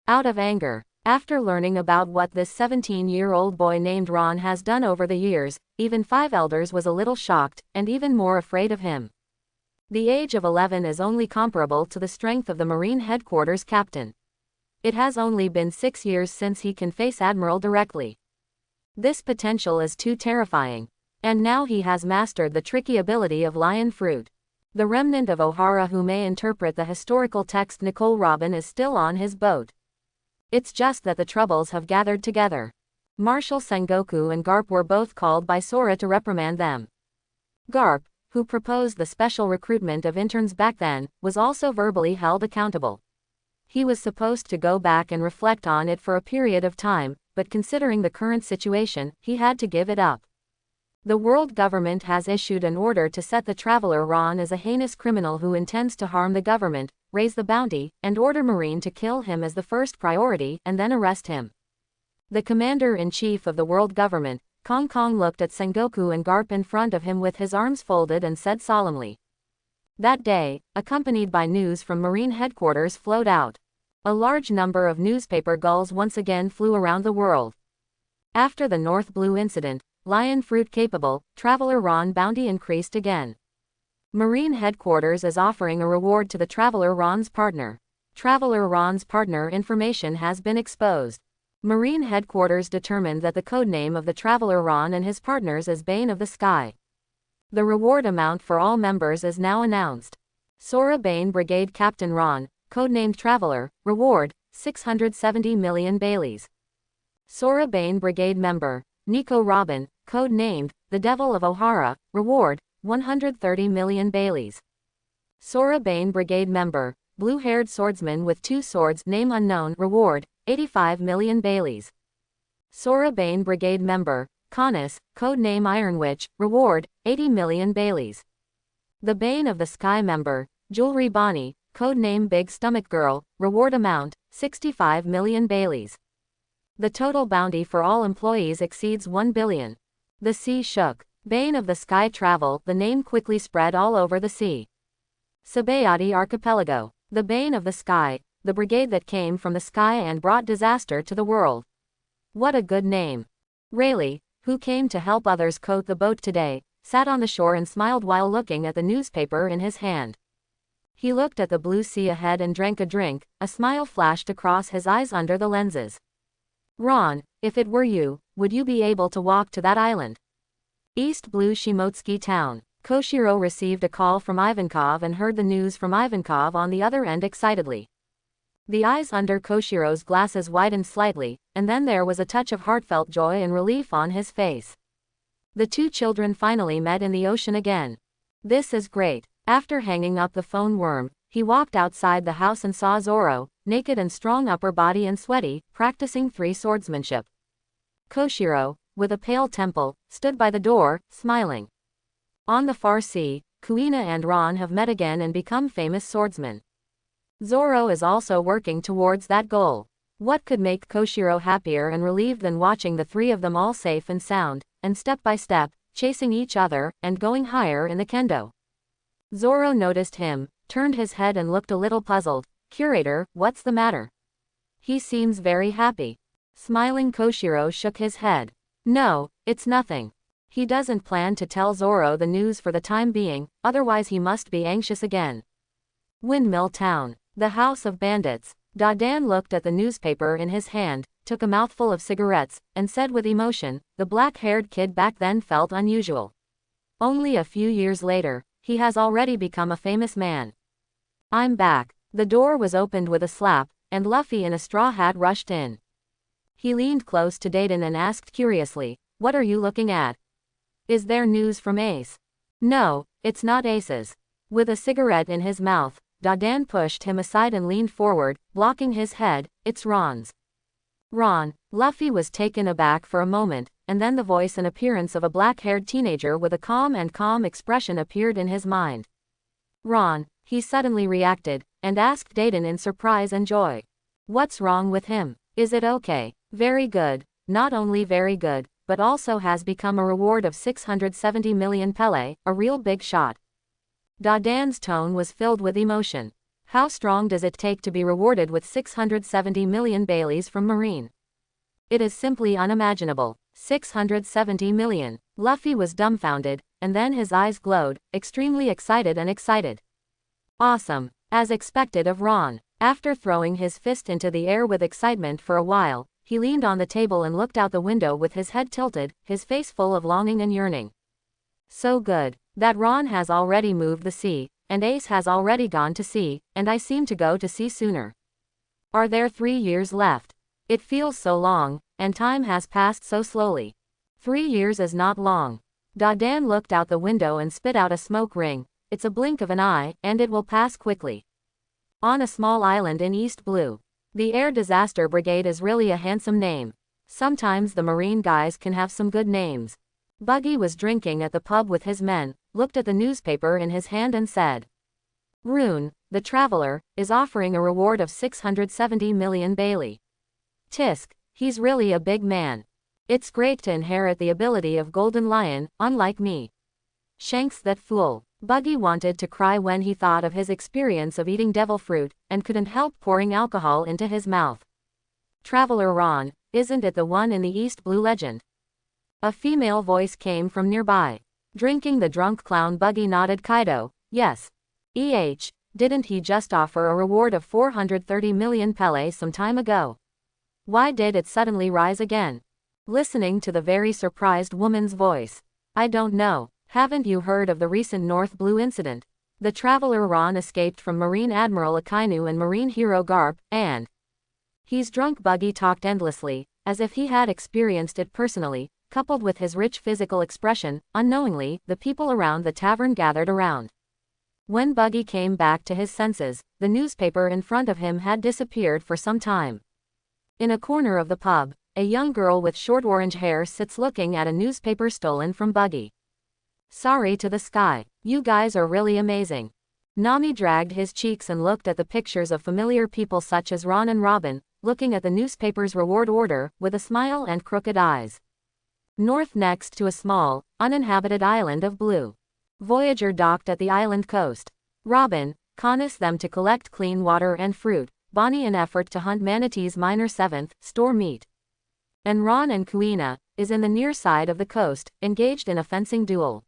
Out of anger, after learning about what this 17-year-old boy named Ron has done over the years, even 5 elders was a little shocked, and even more afraid of him. The age of 11 is only comparable to the strength of the Marine Headquarters captain. It has only been 6 years since he can face Admiral directly. This potential is too terrifying. And now he has mastered the tricky ability of Lion Fruit. The remnant of O'Hara who may interpret the historical text Nicole Robin is still on his boat. It's just that the troubles have gathered together. Marshal Sengoku and Garp were both called by Sora to reprimand them. Garp, who proposed the special recruitment of interns back then, was also verbally held accountable. He was supposed to go back and reflect on it for a period of time, but considering the current situation, he had to give it up. The world government has issued an order to set the traveler Ron as a heinous criminal who intends to harm the government, raise the bounty, and order Marine to kill him as the first priority and then arrest him. The commander-in-chief of the world government, Kong Kong, looked at Sengoku and Garp in front of him with his arms folded and said solemnly. That day, accompanied by news from Marine headquarters flowed out. A large number of newspaper gulls once again flew around the world. After the North Blue incident, Lion Fruit capable, Traveler Ron bounty increased again. Marine headquarters is offering a reward to the Traveler Ron's partner. Traveler Ron's partner information has been exposed. Marine headquarters determined that the codename of the Traveler Ron and his partners is Bane of the Sky. The reward amount for all members is now announced. Sora Bane Brigade Captain Ron, codenamed Traveler, reward, 670 million Baileys. Sora Bane Brigade member, Nico Robin, code-named, the Devil of O'Hara, reward, 130 million Baileys. Sora Bane Brigade member, blue-haired swordsman with 2 swords, name unknown, reward, 85 million Baileys. Sora Bane Brigade Member, Canis, codename Iron Witch, reward, 80 million Baileys. The Bane of the Sky Member, Jewelry Bonnie, codename Big Stomach Girl, reward amount, 65 million Baileys. The total bounty for all employees exceeds 1 billion. The sea shook. Bane of the Sky Travel, the name quickly spread all over the sea. Sabayati Archipelago, the Bane of the Sky, the brigade that came from the sky and brought disaster to the world. What a good name. Rayleigh, who came to help others coat the boat today, sat on the shore and smiled while looking at the newspaper in his hand. He looked at the blue sea ahead and drank a drink, a smile flashed across his eyes under the lenses. Ron, if it were you, would you be able to walk to that island? East Blue Shimotsky Town. Koshiro received a call from Ivankov and heard the news from Ivankov on the other end excitedly. The eyes under Koshiro's glasses widened slightly, and then there was a touch of heartfelt joy and relief on his face. The two children finally met in the ocean again. This is great. After hanging up the phone worm, he walked outside the house and saw Zoro, naked and strong upper body and sweaty, practicing three swordsmanship. Koshiro, with a pale temple, stood by the door, smiling. On the far sea, Kuina and Ron have met again and become famous swordsmen. Zoro is also working towards that goal. What could make Koshiro happier and relieved than watching the three of them all safe and sound, and step by step, chasing each other, and going higher in the kendo? Zoro noticed him, turned his head and looked a little puzzled. Curator, what's the matter? He seems very happy. Smiling, Koshiro shook his head. No, it's nothing. He doesn't plan to tell Zoro the news for the time being, otherwise he must be anxious again. Windmill Town. The House of Bandits. Dadan looked at the newspaper in his hand, took a mouthful of cigarettes, and said with emotion, the black-haired kid back then felt unusual. Only a few years later, he has already become a famous man. I'm back. The door was opened with a slap, and Luffy in a straw hat rushed in. He leaned close to Dadan and asked curiously, what are you looking at? Is there news from Ace? No, it's not Ace's. With a cigarette in his mouth, Dadan pushed him aside and leaned forward, blocking his head. It's Ron's. Ron. Luffy was taken aback for a moment, and then the voice and appearance of a black-haired teenager with a calm expression appeared in his mind. Ron, he suddenly reacted, and asked Dadan in surprise and joy. What's wrong with him? Is it okay? Very good. Not only very good, but also has become a reward of 670 million Pele, a real big shot. Dadan's tone was filled with emotion. How strong does it take to be rewarded with 670 million Baileys from Marine? It is simply unimaginable. 670 million. Luffy was dumbfounded, and then his eyes glowed, extremely excited and excited. Awesome. As expected of Ron. After throwing his fist into the air with excitement for a while, he leaned on the table and looked out the window with his head tilted, his face full of longing and yearning. So good. That Ron has already moved the sea, and Ace has already gone to sea, and I seem to go to sea sooner. Are there 3 years left? It feels so long, and time has passed so slowly. 3 years is not long. Dadan looked out the window and spit out a smoke ring. It's a blink of an eye, and it will pass quickly. On a small island in East Blue. The Air Disaster Brigade is really a handsome name. Sometimes the Marine guys can have some good names. Buggy was drinking at the pub with his men, looked at the newspaper in his hand and said. Rune, the Traveler, is offering a reward of 670 million Bailey. Tisk, he's really a big man. It's great to inherit the ability of Golden Lion, unlike me. Shanks that fool. Buggy wanted to cry when he thought of his experience of eating devil fruit, and couldn't help pouring alcohol into his mouth. Traveler Ron, isn't it the one in the East Blue legend? A female voice came from nearby. Drinking the drunk clown. Buggy nodded. Kaido, yes. Didn't he just offer a reward of 430 million Pele some time ago? Why did it suddenly rise again? Listening to the very surprised woman's voice. I don't know. Haven't you heard of the recent North Blue incident? The Traveler Ron escaped from Marine Admiral Akainu and Marine Hero Garp, and he's drunk. Buggy talked endlessly, as if he had experienced it personally, coupled with his rich physical expression. Unknowingly, the people around the tavern gathered around. When Buggy came back to his senses, the newspaper in front of him had disappeared for some time. In a corner of the pub, a young girl with short orange hair sits looking at a newspaper stolen from Buggy. Sorry to the sky. You guys are really amazing. Nami dragged his cheeks and looked at the pictures of familiar people such as Ron and Robin, looking at the newspaper's reward order, with a smile and crooked eyes. North next to a small, uninhabited island of blue. Voyager docked at the island coast. Robin, conniss them to collect clean water and fruit, Bonnie in effort to hunt manatees minor 7th, store meat. And Ron and Kuina, is in the near side of the coast, engaged in a fencing duel.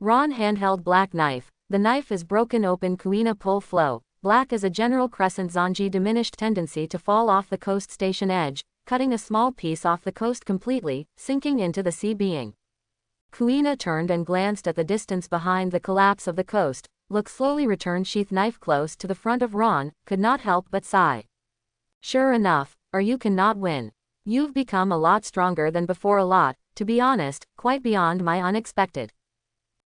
Ron handheld black knife, the knife is broken open Kuina pull flow, black as a general crescent Zanji diminished tendency to fall off the coast station edge, cutting a small piece off the coast completely, sinking into the sea being. Kuina turned and glanced at the distance behind the collapse of the coast, looked slowly returned sheath knife close to the front of Ron, could not help but sigh. Sure enough, or you cannot win. You've become a lot stronger than before a lot, to be honest, quite beyond my unexpected.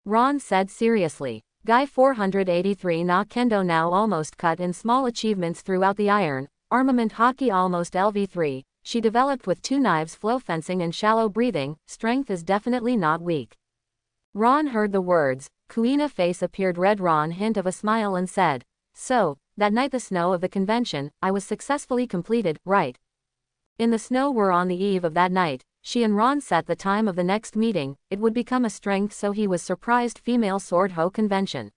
Ron said seriously. Guy 483 na Kendo now almost cut in small achievements throughout the iron, armament hockey almost LV3, she developed with 2 knives flow fencing and shallow breathing, strength is definitely not weak. Ron heard the words, Kuina face appeared red. Ron hint of a smile and said, so, that night the snow of the convention, I was successfully completed, right? In the snow were on the eve of that night, she and Ron set the time of the next meeting, it would become a strength so he was surprised female sword ho convention.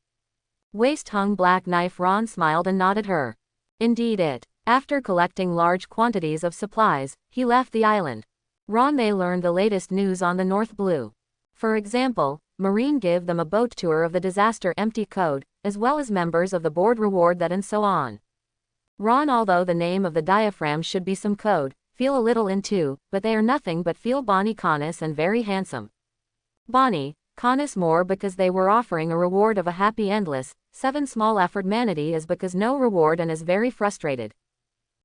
Waist hung black knife. Ron smiled and nodded her. Indeed it. After collecting large quantities of supplies, he left the island. Ron they learned the latest news on the North Blue. For example, Marine give them a boat tour of the disaster empty code, as well as members of the board reward that and so on. Ron although the name of the diaphragm should be some code, feel a little into, but they are nothing but feel Bonnie conniss and very handsome. Bonnie, conniss more because they were offering a reward of a happy endless, 7 small effort manatee is because no reward and is very frustrated.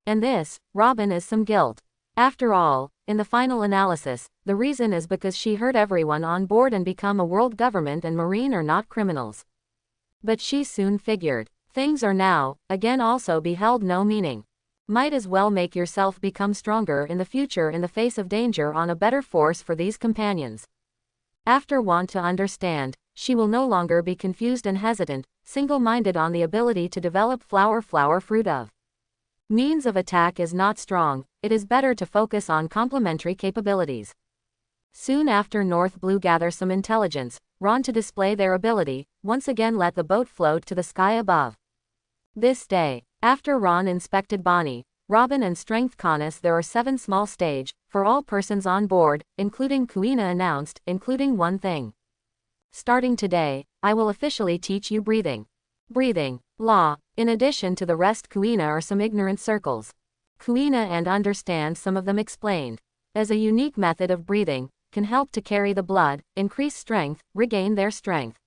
And this, Robin is some guilt. After all, in the final analysis, the reason is because she hurt everyone on board and become a world government and Marine are not criminals. But she soon figured, things are now, again also beheld no meaning. Might as well make yourself become stronger in the future in the face of danger on a better force for these companions. After want to understand, she will no longer be confused and hesitant, single-minded on the ability to develop flower fruit of. Means of attack is not strong, it is better to focus on complementary capabilities. Soon after North Blue gather some intelligence, Ron to display their ability, once again let the boat float to the sky above. This day, after Ron inspected Bonnie, Robin and Strength conniss there are 7 small stage, for all persons on board, including Kuina announced, including one thing. Starting today, I will officially teach you breathing. Breathing. Law. In addition to the rest Kuina are some ignorant circles. Kuina and understand some of them explained. As a unique method of breathing, can help to carry the blood, increase strength, regain their strength.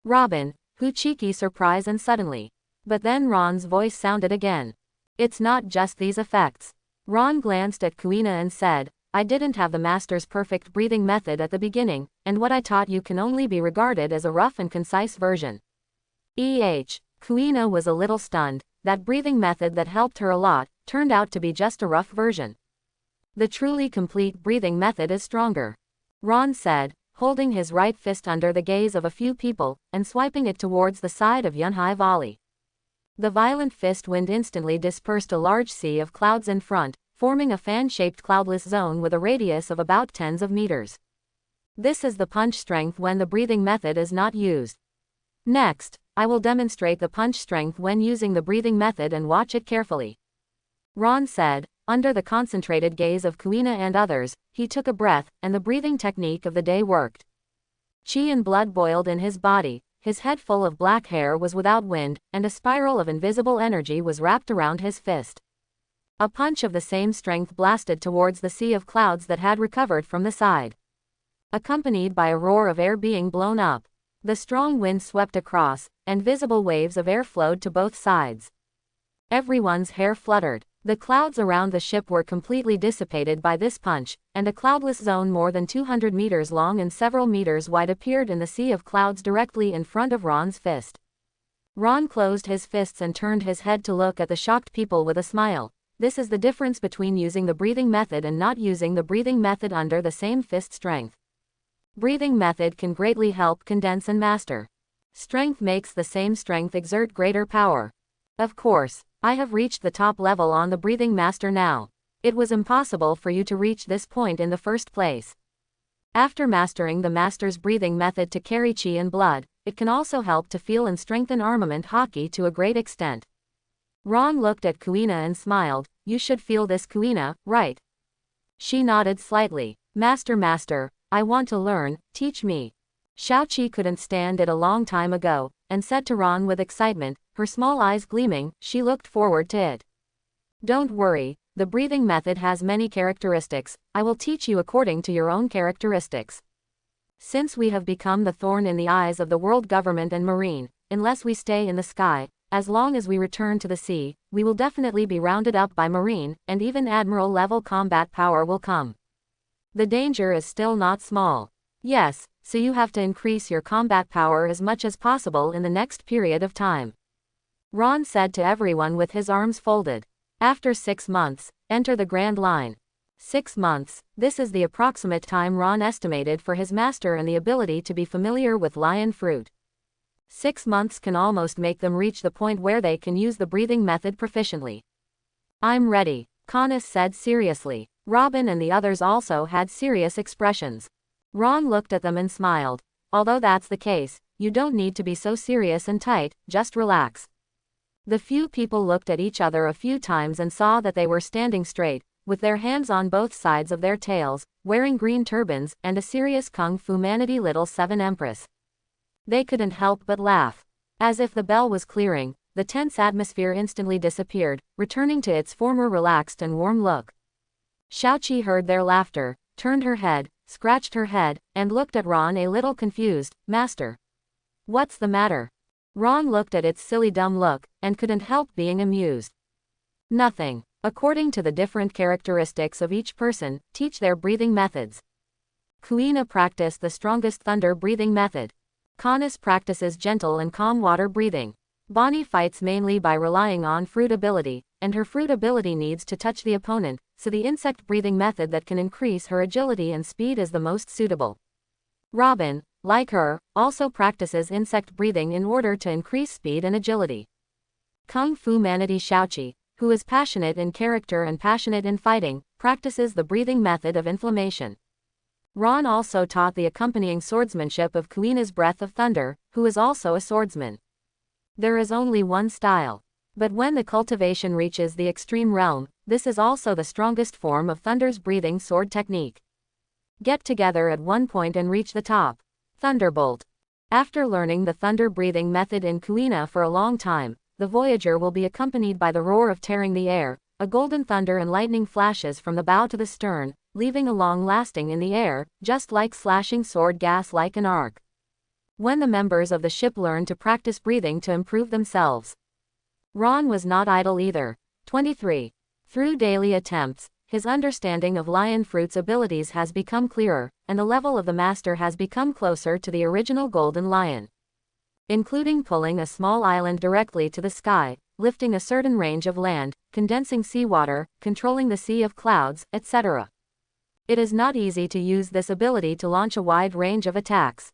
Robin, who cheeky surprise and suddenly. But then Ron's voice sounded again. It's not just these effects. Ron glanced at Kuina and said, I didn't have the master's perfect breathing method at the beginning, and what I taught you can only be regarded as a rough and concise version. Kuina was a little stunned, that breathing method that helped her a lot, turned out to be just a rough version. The truly complete breathing method is stronger. Ron said, holding his right fist under the gaze of a few people, and swiping it towards the side of Yunhai Valley. The violent fist wind instantly dispersed a large sea of clouds in front, forming a fan-shaped cloudless zone with a radius of about tens of meters. This is the punch strength when the breathing method is not used. Next, I will demonstrate the punch strength when using the breathing method and watch it carefully. Ron said, under the concentrated gaze of Kuina and others, he took a breath, and the breathing technique of the day worked. Chi and blood boiled in his body, his head full of black hair was without wind, and a spiral of invisible energy was wrapped around his fist. A punch of the same strength blasted towards the sea of clouds that had recovered from the side. Accompanied by a roar of air being blown up. The strong wind swept across, and visible waves of air flowed to both sides. Everyone's hair fluttered. The clouds around the ship were completely dissipated by this punch, and a cloudless zone more than 200 meters long and several meters wide appeared in the sea of clouds directly in front of Ron's fist. Ron closed his fists and turned his head to look at the shocked people with a smile. This is the difference between using the breathing method and not using the breathing method under the same fist strength. Breathing method can greatly help condense and master. Strength makes the same strength exert greater power. Of course, I have reached the top level on the breathing master now. It was impossible for you to reach this point in the first place. After mastering the master's breathing method to carry chi and blood, it can also help to feel and strengthen armament hockey to a great extent. Ron looked at Kuina and smiled. You should feel this, Kuina, right? She nodded slightly. Master, I want to learn, teach me. Xiaoqi couldn't stand it a long time ago, and said to Ron with excitement, her small eyes gleaming, she looked forward to it. Don't worry, the breathing method has many characteristics, I will teach you according to your own characteristics. Since we have become the thorn in the eyes of the world government and marine, unless we stay in the sky, as long as we return to the sea, we will definitely be rounded up by marine, and even admiral-level combat power will come. The danger is still not small. Yes, so you have to increase your combat power as much as possible in the next period of time. Ron said to everyone with his arms folded. After 6 months, enter the Grand Line. 6 months, this is the approximate time Ron estimated for his master and the ability to be familiar with lion fruit. 6 months can almost make them reach the point where they can use the breathing method proficiently. I'm ready, Connus said seriously. Robin and the others also had serious expressions. Ron looked at them and smiled. Although that's the case, you don't need to be so serious and tight, just relax. The few people looked at each other a few times and saw that they were standing straight, with their hands on both sides of their tails, wearing green turbans, and a serious kung fu manatee little 7 Empress. They couldn't help but laugh. As if the bell was clearing, the tense atmosphere instantly disappeared, returning to its former relaxed and warm look. Xiaoqi heard their laughter, turned her head, scratched her head, and looked at Ron a little confused. Master. What's the matter? Ron looked at its silly dumb look, and couldn't help being amused. Nothing. According to the different characteristics of each person, teach their breathing methods. Kuina practiced the strongest thunder breathing method. Connus practices gentle and calm water breathing. Bonnie fights mainly by relying on fruit ability, and her fruit ability needs to touch the opponent, so the insect breathing method that can increase her agility and speed is the most suitable. Robin, like her, also practices insect breathing in order to increase speed and agility. Kung Fu Manatee Xiaoqi, who is passionate in character and passionate in fighting, practices the breathing method of inflammation. Ron also taught the accompanying swordsmanship of Kuina's Breath of Thunder, who is also a swordsman. There is only one style. But when the cultivation reaches the extreme realm, this is also the strongest form of Thunder's breathing sword technique. Get together at one point and reach the top. Thunderbolt. After learning the thunder breathing method in Kuina for a long time, the Voyager will be accompanied by the roar of tearing the air, a golden thunder and lightning flashes from the bow to the stern, leaving a long-lasting in the air, just like slashing sword gas like an arc. When the members of the ship learn to practice breathing to improve themselves. Ron was not idle either. 23. Through daily attempts, his understanding of lion fruit's abilities has become clearer, and the level of the master has become closer to the original golden lion. Including pulling a small island directly to the sky, lifting a certain range of land, condensing seawater, controlling the sea of clouds, etc. It is not easy to use this ability to launch a wide range of attacks.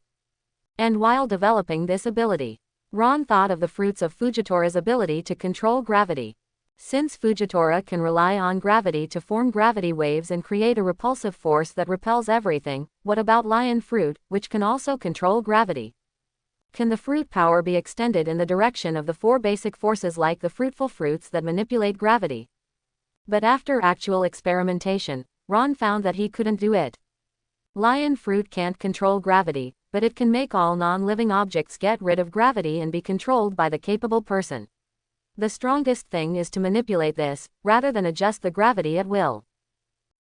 And while developing this ability, Ron thought of the fruits of Fujitora's ability to control gravity. Since Fujitora can rely on gravity to form gravity waves and create a repulsive force that repels everything, what about lion fruit, which can also control gravity? Can the fruit power be extended in the direction of the 4 basic forces like the fruitful fruits that manipulate gravity? But after actual experimentation, Ron found that he couldn't do it. Lion fruit can't control gravity, but it can make all non-living objects get rid of gravity and be controlled by the capable person. The strongest thing is to manipulate this, rather than adjust the gravity at will.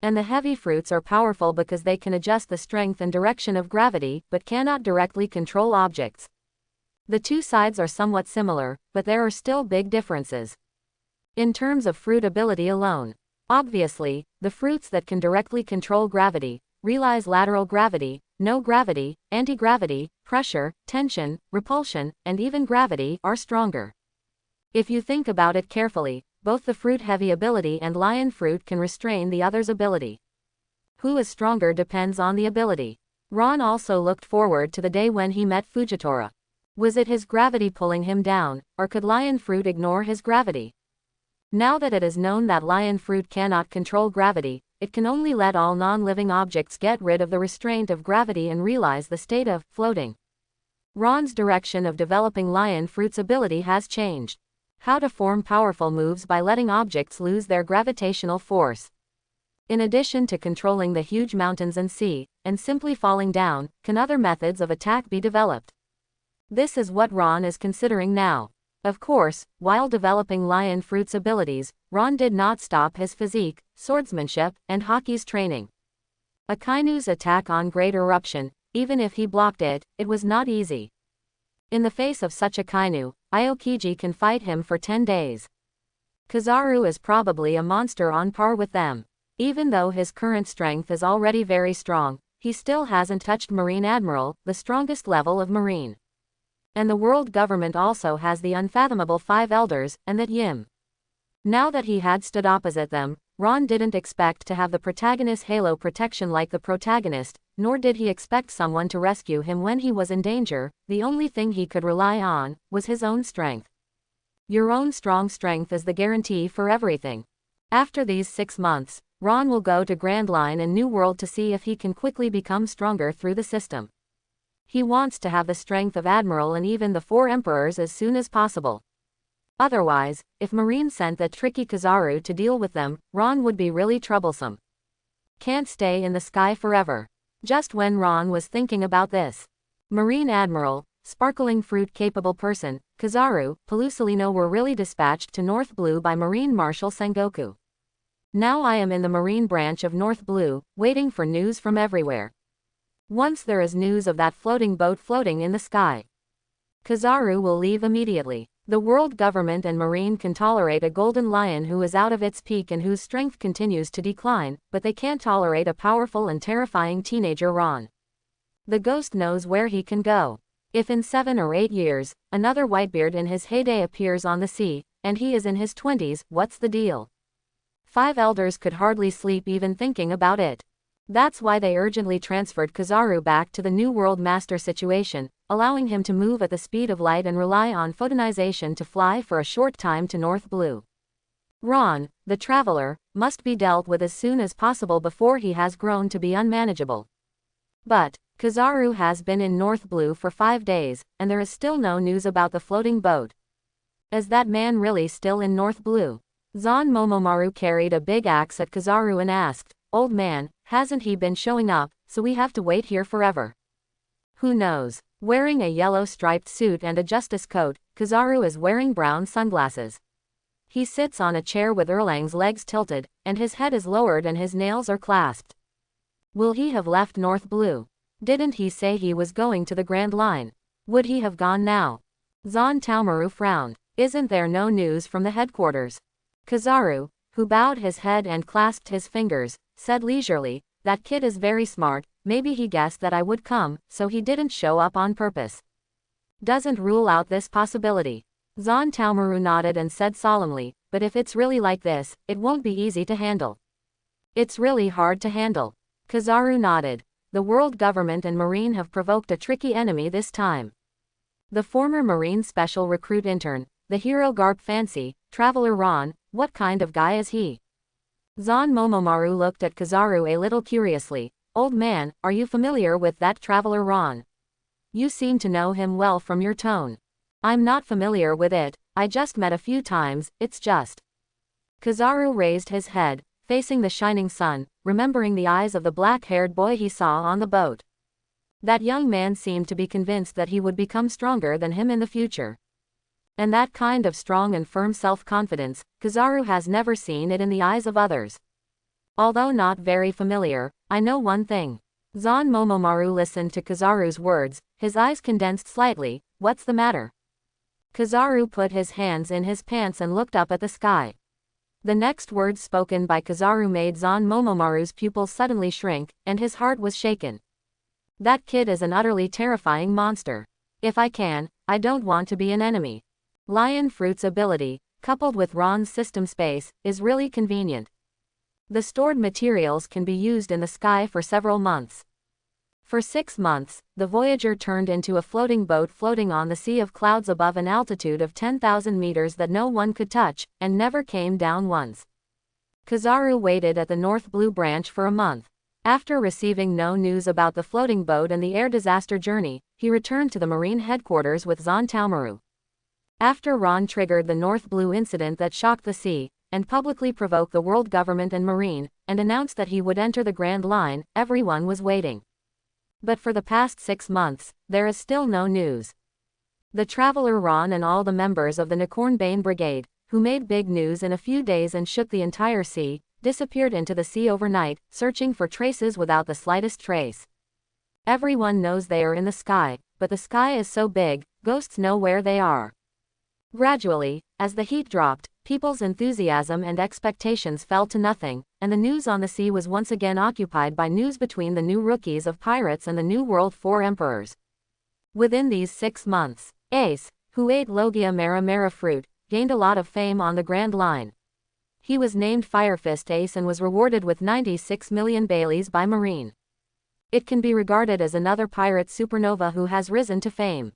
And the heavy fruits are powerful because they can adjust the strength and direction of gravity, but cannot directly control objects. The two sides are somewhat similar, but there are still big differences. In terms of fruit ability alone, obviously, the fruits that can directly control gravity, realize lateral gravity, no gravity, anti-gravity, pressure, tension, repulsion, and even gravity, are stronger. If you think about it carefully, both the fruit-heavy ability and lion fruit can restrain the other's ability. Who is stronger depends on the ability. Ron also looked forward to the day when he met Fujitora. Was it his gravity pulling him down, or could lion fruit ignore his gravity? Now that it is known that lion fruit cannot control gravity, it can only let all non-living objects get rid of the restraint of gravity and realize the state of floating. Ron's direction of developing lion fruit's ability has changed. How to form powerful moves by letting objects lose their gravitational force. In addition to controlling the huge mountains and sea, and simply falling down, can other methods of attack be developed? This is what Ron is considering now. Of course, while developing lion fruit's abilities, Ron did not stop his physique, swordsmanship, and hockey's training. Akainu's attack on Great Eruption, even if he blocked it, it was not easy. In the face of such Akainu, Aokiji can fight him for 10 days. Kizaru is probably a monster on par with them. Even though his current strength is already very strong, he still hasn't touched Marine Admiral, the strongest level of Marine. And the world government also has the unfathomable 5 elders, and that Yim. Now that he had stood opposite them, Ron didn't expect to have the protagonist's halo protection like the protagonist, nor did he expect someone to rescue him when he was in danger. The only thing he could rely on was his own strength. Your own strong strength is the guarantee for everything. After these 6 months, Ron will go to Grand Line and New World to see if he can quickly become stronger through the system. He wants to have the strength of Admiral and even the 4 Emperors as soon as possible. Otherwise, if Marine sent that tricky Kizaru to deal with them, Ron would be really troublesome. Can't stay in the sky forever. Just when Ron was thinking about this, Marine Admiral, sparkling fruit-capable person, Kizaru, Pelusilino were really dispatched to North Blue by Marine Marshal Sengoku. Now I am in the Marine branch of North Blue, waiting for news from everywhere. Once there is news of that floating boat floating in the sky, Kizaru will leave immediately. The world government and Marine can tolerate a golden lion who is out of its peak and whose strength continues to decline, but they can't tolerate a powerful and terrifying teenager Ron. The ghost knows where he can go. If in 7 or 8 years, another Whitebeard in his heyday appears on the sea, and he is in his 20s, what's the deal? 5 elders could hardly sleep even thinking about it. That's why they urgently transferred Kizaru back to the New World Master situation, allowing him to move at the speed of light and rely on photonization to fly for a short time to North Blue. Ron, the traveler, must be dealt with as soon as possible before he has grown to be unmanageable. But Kizaru has been in North Blue for 5 days, and there is still no news about the floating boat. Is that man really still in North Blue? Zan Momomaru carried a big axe at Kizaru and asked, "Old man, hasn't he been showing up, so we have to wait here forever?" Who knows? Wearing a yellow striped suit and a justice coat, Kizaru is wearing brown sunglasses. He sits on a chair with Erlang's legs tilted, and his head is lowered and his nails are clasped. Will he have left North Blue? Didn't he say he was going to the Grand Line? Would he have gone now? Zan Taomaru frowned. Isn't there no news from the headquarters? Kizaru, who bowed his head and clasped his fingers, said leisurely, "That kid is very smart, maybe he guessed that I would come, so he didn't show up on purpose. Doesn't rule out this possibility." Zan Taomaru nodded and said solemnly, "But if it's really like this, it won't be easy to handle." "It's really hard to handle." Kizaru nodded. The world government and Marine have provoked a tricky enemy this time. The former Marine special recruit intern, the hero garb fancy, Traveler Ron, what kind of guy is he? Zan Momomaru looked at Kizaru a little curiously. "Old man, are you familiar with that Traveler Ron? You seem to know him well from your tone." "I'm not familiar with it, I just met a few times, it's just." Kizaru raised his head, facing the shining sun, remembering the eyes of the black-haired boy he saw on the boat. That young man seemed to be convinced that he would become stronger than him in the future. And that kind of strong and firm self-confidence, Kizaru has never seen it in the eyes of others. Although not very familiar, I know one thing. Zan Momomaru listened to Kizaru's words, his eyes condensed slightly. "What's the matter?" Kizaru put his hands in his pants and looked up at the sky. The next words spoken by Kizaru made Zan Momomaru's pupils suddenly shrink, and his heart was shaken. "That kid is an utterly terrifying monster. If I can, I don't want to be an enemy." Lion Fruit's ability, coupled with Ron's system space, is really convenient. The stored materials can be used in the sky for several months. For 6 months, the Voyager turned into a floating boat floating on the sea of clouds above an altitude of 10,000 meters that no one could touch, and never came down once. Kizaru waited at the North Blue Branch for a month. After receiving no news about the floating boat and the air disaster journey, he returned to the Marine headquarters with Zon Taomaru. After Ron triggered the North Blue incident that shocked the sea, and publicly provoked the world government and Marine, and announced that he would enter the Grand Line, everyone was waiting. But for the past 6 months, there is still no news. The Traveler Ron and all the members of the Nikornbane Brigade, who made big news in a few days and shook the entire sea, disappeared into the sea overnight, searching for traces without the slightest trace. Everyone knows they are in the sky, but the sky is so big, ghosts know where they are. Gradually, as the heat dropped, people's enthusiasm and expectations fell to nothing, and the news on the sea was once again occupied by news between the new rookies of pirates and the New World 4 emperors. Within these 6 months, Ace, who ate Logia Mara Mara fruit, gained a lot of fame on the Grand Line. He was named Firefist Ace and was rewarded with 96 million Baileys by Marine. It can be regarded as another pirate supernova who has risen to fame.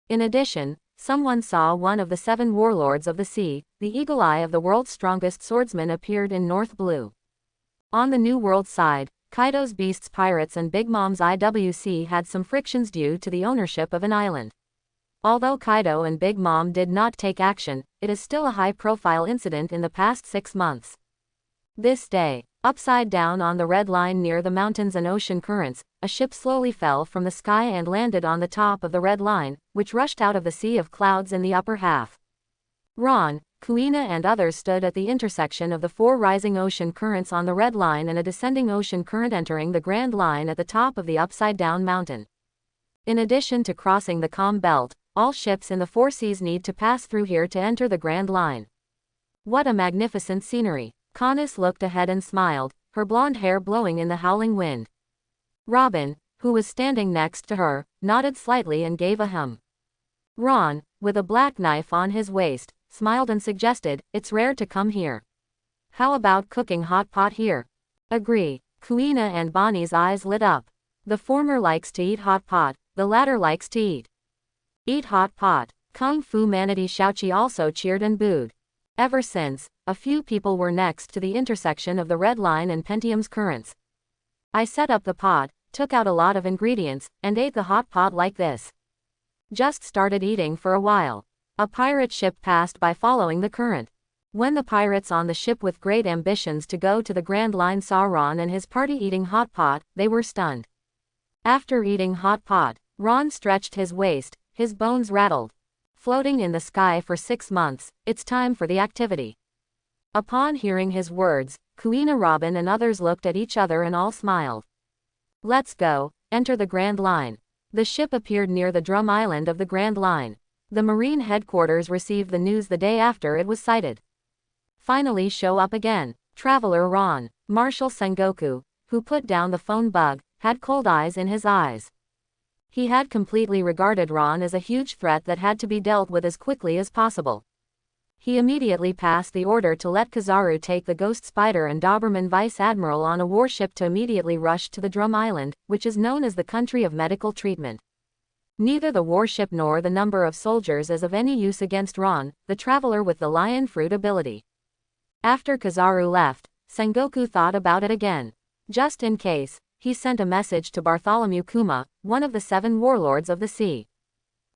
In addition, someone saw one of the 7 warlords of the sea, the eagle eye of the world's strongest swordsman, appeared in North Blue. On the New World side, Kaido's Beasts Pirates and Big Mom's IWC had some frictions due to the ownership of an island. Although Kaido and Big Mom did not take action, it is still a high-profile incident in the past 6 months. This day, upside down on the Red Line near the mountains and ocean currents, a ship slowly fell from the sky and landed on the top of the Red Line, which rushed out of the sea of clouds in the upper half. Ron, Kuina and others stood at the intersection of the 4 rising ocean currents on the Red Line and a descending ocean current entering the Grand Line at the top of the upside-down mountain. In addition to crossing the Calm Belt, all ships in the 4 seas need to pass through here to enter the Grand Line. What a magnificent scenery! Canis looked ahead and smiled, her blonde hair blowing in the howling wind. Robin, who was standing next to her, nodded slightly and gave a hum. Ron, with a black knife on his waist, smiled and suggested, "It's rare to come here. How about cooking hot pot here?" "Agree." Kuina and Bonnie's eyes lit up. The former likes to eat hot pot, the latter likes to eat hot pot. Kung Fu Manatee Xiaoqi also cheered and booed. Ever since, a few people were next to the intersection of the Red Line and Pentium's currents. I set up the pot, took out a lot of ingredients, and ate the hot pot like this. Just started eating for a while. A pirate ship passed by following the current. When the pirates on the ship with great ambitions to go to the Grand Line saw Ron and his party eating hot pot, they were stunned. After eating hot pot, Ron stretched his waist, his bones rattled. Floating in the sky for 6 months, it's time for the activity. Upon hearing his words, Kuina, Robin and others looked at each other and all smiled. Let's go, enter the Grand Line. The ship appeared near the drum island of the Grand Line. The Marine headquarters received the news the day after it was sighted. Finally show up again. Traveler Ron, Marshal Sengoku, who put down the phone bug, had cold eyes in his eyes. He had completely regarded Ron as a huge threat that had to be dealt with as quickly as possible. He immediately passed the order to let Kizaru take the Ghost Spider and Doberman Vice Admiral on a warship to immediately rush to the Drum Island, which is known as the country of medical treatment. Neither the warship nor the number of soldiers is of any use against Ron, the traveler with the lion fruit ability. After Kizaru left, Sengoku thought about it again. Just in case, he sent a message to Bartholomew Kuma, one of the 7 warlords of the sea.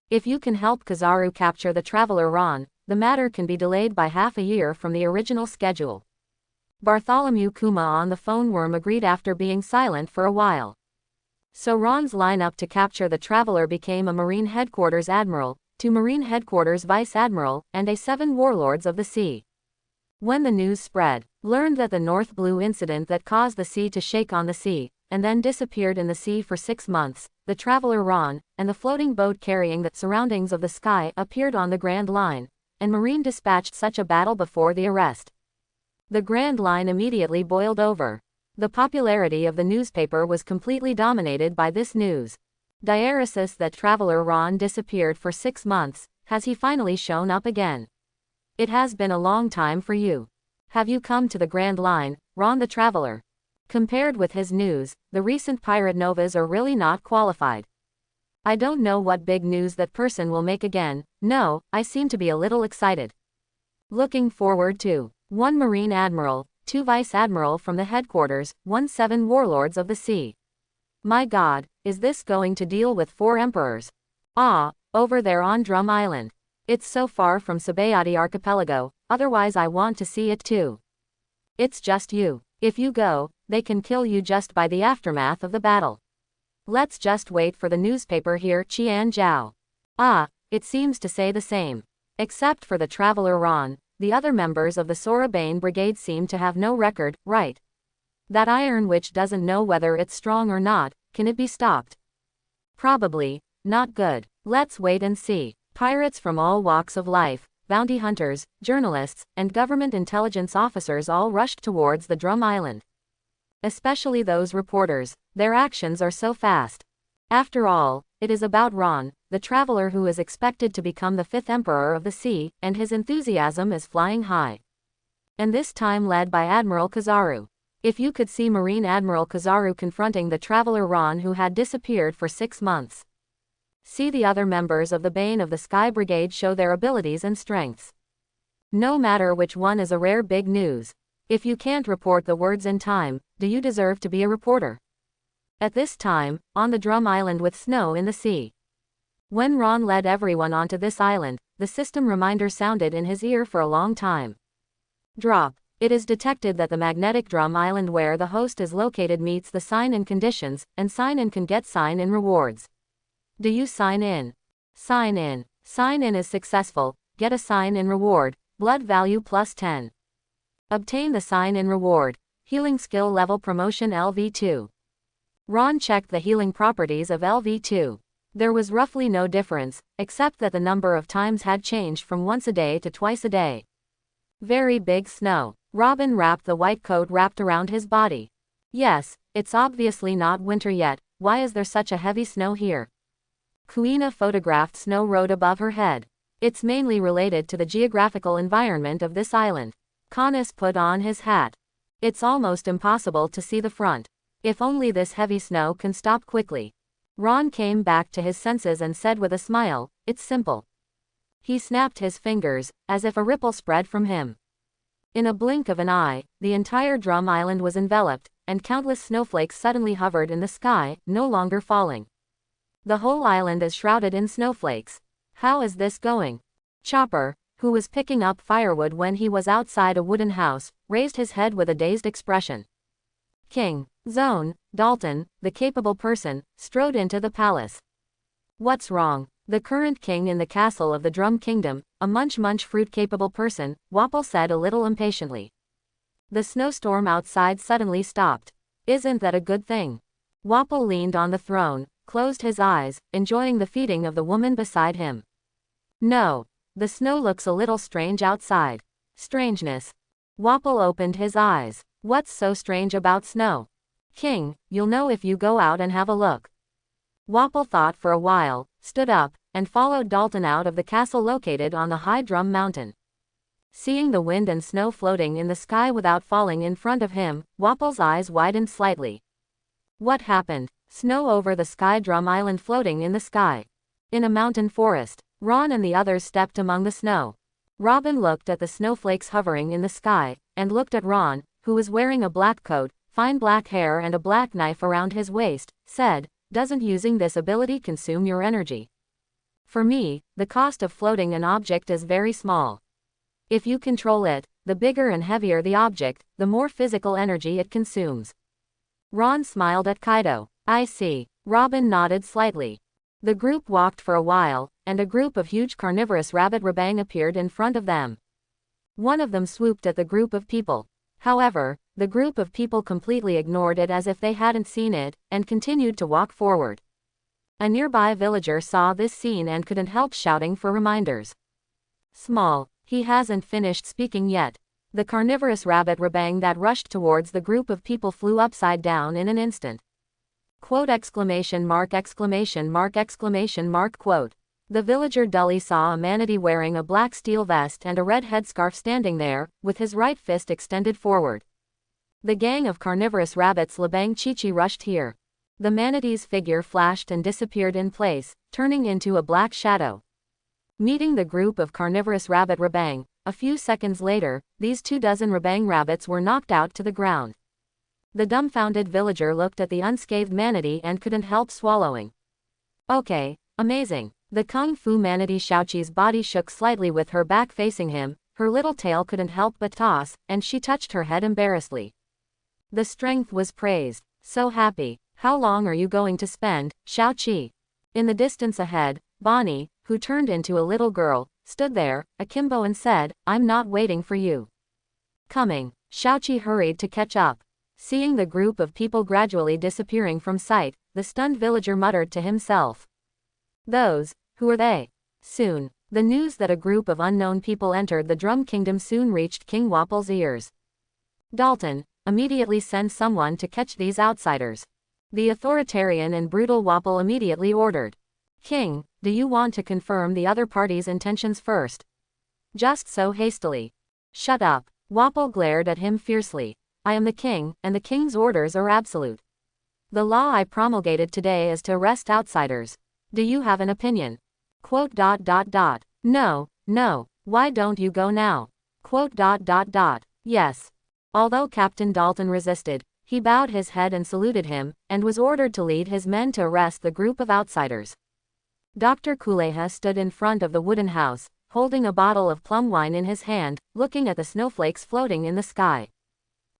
If you can help Kizaru capture the traveler Ron, the matter can be delayed by half a year from the original schedule. Bartholomew Kuma on the phone worm agreed after being silent for a while. So Ron's lineup to capture the traveler became a Marine Headquarters Admiral, 2 Marine Headquarters Vice Admiral, and a 7 warlords of the sea. When the news spread, learned that the North Blue incident that caused the sea to shake on the sea, and then disappeared in the sea for 6 months, the traveler Ron, and the floating boat carrying the surroundings of the sky appeared on the Grand Line, and Marine dispatched such a battle before the arrest. The Grand Line immediately boiled over. The popularity of the newspaper was completely dominated by this news. Diaresis that traveler Ron disappeared for 6 months, has he finally shown up again? It has been a long time for you. Have you come to the Grand Line, Ron the Traveler? Compared with his news, the recent pirate novas are really not qualified. I don't know what big news that person will make again. No, I seem to be a little excited. Looking forward to 1 Marine Admiral, 2 Vice Admiral from the headquarters, 1 7 Warlords of the Sea. My God, is this going to deal with 4 emperors? Ah, over there on Drum Island. It's so far from Sabayati Archipelago, otherwise I want to see it too. It's just you. If you go, they can kill you just by the aftermath of the battle. Let's just wait for the newspaper here, Qian Zhao. Ah, it seems to say the same. Except for the Traveler Ron, the other members of the Sorabane Brigade seem to have no record, right? That Iron Witch doesn't know whether it's strong or not. Can it be stopped? Probably. Not good. Let's wait and see. Pirates from all walks of life, bounty hunters, journalists, and government intelligence officers all rushed towards the Drum Island. Especially those reporters, their actions are so fast. After all, it is about Ron, the traveler who is expected to become the 5th Emperor of the Sea, and his enthusiasm is flying high. And this time led by Admiral Kizaru. If you could see Marine Admiral Kizaru confronting the traveler Ron who had disappeared for 6 months. See the other members of the Bane of the Sky Brigade show their abilities and strengths. No matter which one is a rare big news. If you can't report the words in time, do you deserve to be a reporter? At this time, on the Drum Island with snow in the sea. When Ron led everyone onto this island, the system reminder sounded in his ear for a long time. Drop. It is detected that the magnetic Drum Island where the host is located meets the sign-in conditions, and sign-in can get sign-in rewards. Do you sign in? Sign in. Sign-in is successful, get a sign-in reward, blood value plus 10. Obtain the sign-in reward, healing skill level promotion LV2. Ron checked the healing properties of LV2. There was roughly no difference, except that the number of times had changed from once a day to twice a day. Very big snow. Robin wrapped the white coat wrapped around his body. Yes, it's obviously not winter yet, why is there such a heavy snow here? Kuina photographed snow road above her head. It's mainly related to the geographical environment of this island. Canis put on his hat. It's almost impossible to see the front. If only this heavy snow can stop quickly. Ron came back to his senses and said with a smile, it's simple. He snapped his fingers, as if a ripple spread from him. In a blink of an eye, the entire Drum Island was enveloped, and countless snowflakes suddenly hovered in the sky, no longer falling. The whole island is shrouded in snowflakes. How is this going? Chopper, who was picking up firewood when he was outside a wooden house, raised his head with a dazed expression. King Zone Dalton, the capable person, strode into the palace. What's wrong? The current king in the castle of the Drum Kingdom, a munch fruit-capable person, Wapple said a little impatiently. The snowstorm outside suddenly stopped. Isn't that a good thing? Wapple leaned on the throne, closed his eyes, enjoying the feeding of the woman beside him. No. The snow looks a little strange outside. Strangeness. Wapple opened his eyes. What's so strange about snow? King, you'll know if you go out and have a look. Wapple thought for a while, stood up, and followed Dalton out of the castle located on the high Drum Mountain. Seeing the wind and snow floating in the sky without falling in front of him, Wapple's eyes widened slightly. What happened? Snow over the sky, Drum Island floating in the sky. In a mountain forest. Ron and the others stepped among the snow. Robin looked at the snowflakes hovering in the sky, and looked at Ron, who was wearing a black coat, fine black hair and a black knife around his waist, said, doesn't using this ability consume your energy? For me, the cost of floating an object is very small. If you control it, the bigger and heavier the object, the more physical energy it consumes. Ron smiled at Kaido. I see. Robin nodded slightly. The group walked for a while, and a group of huge carnivorous rabbit rabang appeared in front of them. One of them swooped at the group of people. However, the group of people completely ignored it as if they hadn't seen it, and continued to walk forward. A nearby villager saw this scene and couldn't help shouting for reminders. Small, he hasn't finished speaking yet. The carnivorous rabbit rabang that rushed towards the group of people flew upside down in an instant. Quote exclamation mark quote. The villager dully saw a manatee wearing a black steel vest and a red headscarf standing there, with his right fist extended forward. The gang of carnivorous rabbits Labang Chichi rushed here. The manatee's figure flashed and disappeared in place, turning into a black shadow. Meeting the group of carnivorous rabbit Rabang, a few seconds later, these 24 Rabang rabbits were knocked out to the ground. The dumbfounded villager looked at the unscathed manatee and couldn't help swallowing. Okay, amazing. The Kung Fu manatee Xiaoqi's body shook slightly with her back facing him, her little tail couldn't help but toss, and she touched her head embarrassedly. The strength was praised. So happy. How long are you going to spend, Xiaoqi? In the distance ahead, Bonnie, who turned into a little girl, stood there, akimbo and said, I'm not waiting for you. Coming. Xiaoqi hurried to catch up. Seeing the group of people gradually disappearing from sight, the stunned villager muttered to himself. Who are they? Soon, the news that a group of unknown people entered the Drum Kingdom soon reached King Wapple's ears. Dalton, immediately send someone to catch these outsiders. The authoritarian and brutal Wapple immediately ordered. King, do you want to confirm the other party's intentions first? Just so hastily. Shut up. Wapple glared at him fiercely. I am the king, and the king's orders are absolute. The law I promulgated today is to arrest outsiders. Do you have an opinion? No, why don't you go now? Yes. Although Captain Dalton resisted, he bowed his head and saluted him, and was ordered to lead his men to arrest the group of outsiders. Dr. Kuleha stood in front of the wooden house, holding a bottle of plum wine in his hand, looking at the snowflakes floating in the sky.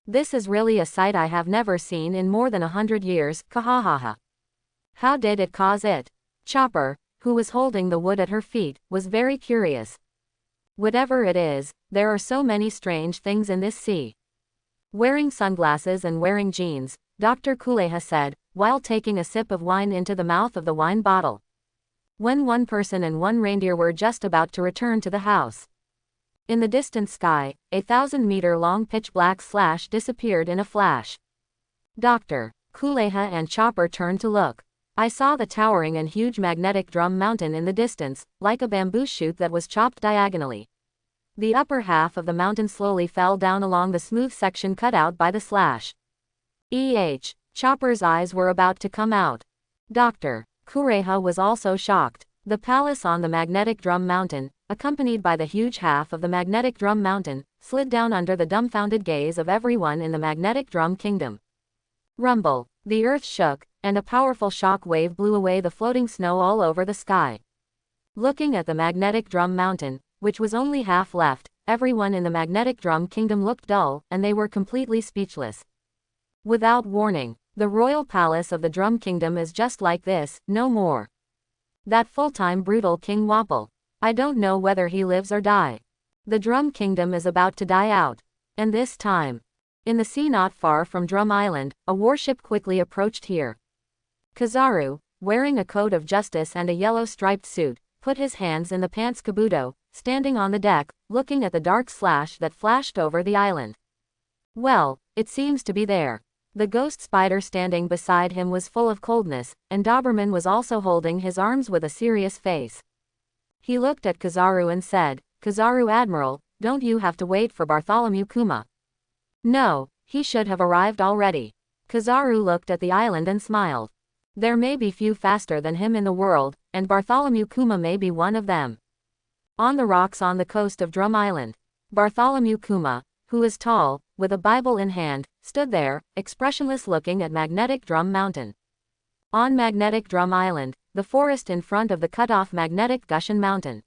This is really a sight I have never seen in more than 100 years, kahahaha. How did it cause it? Chopper, who was holding the wood at her feet, was very curious. Whatever it is, there are so many strange things in this sea. Wearing sunglasses and wearing jeans, Dr. Kuleha said, while taking a sip of wine into the mouth of the wine bottle. When one person and one reindeer were just about to return to the house. In the distant sky, a 1,000-meter-long pitch-black slash disappeared in a flash. Dr. Kuleha and Chopper turned to look. I saw the towering and huge magnetic drum mountain in the distance, like a bamboo shoot that was chopped diagonally. The upper half of the mountain slowly fell down along the smooth section cut out by the slash. Chopper's eyes were about to come out. Dr. Kuleha was also shocked. The palace on the magnetic drum mountain, accompanied by the huge half of the magnetic drum mountain, slid down under the dumbfounded gaze of everyone in the magnetic drum kingdom. Rumble. The earth shook, and a powerful shock wave blew away the floating snow all over the sky. Looking at the magnetic drum mountain, which was only half left, everyone in the magnetic drum kingdom looked dull, and they were completely speechless. Without warning, the royal palace of the drum kingdom is just like this, no more. That full-time brutal King Wapple. I don't know whether he lives or die. The drum kingdom is about to die out. And this time. In the sea not far from Drum Island, a warship quickly approached here. Kizaru, wearing a coat of justice and a yellow striped suit, put his hands in the pants kabuto, standing on the deck, looking at the dark slash that flashed over the island. Well, it seems to be there. The ghost spider standing beside him was full of coldness, and Doberman was also holding his arms with a serious face. He looked at Kizaru and said, Kizaru Admiral, don't you have to wait for Bartholomew Kuma? No, he should have arrived already. Kizaru looked at the island and smiled. There may be few faster than him in the world, and Bartholomew Kuma may be one of them. On the rocks on the coast of Drum Island, Bartholomew Kuma, who is tall, with a Bible in hand, stood there, expressionless looking at Magnetic Drum Mountain. On Magnetic Drum Island, the forest in front of the cut-off Magnetic Gushan Mountain.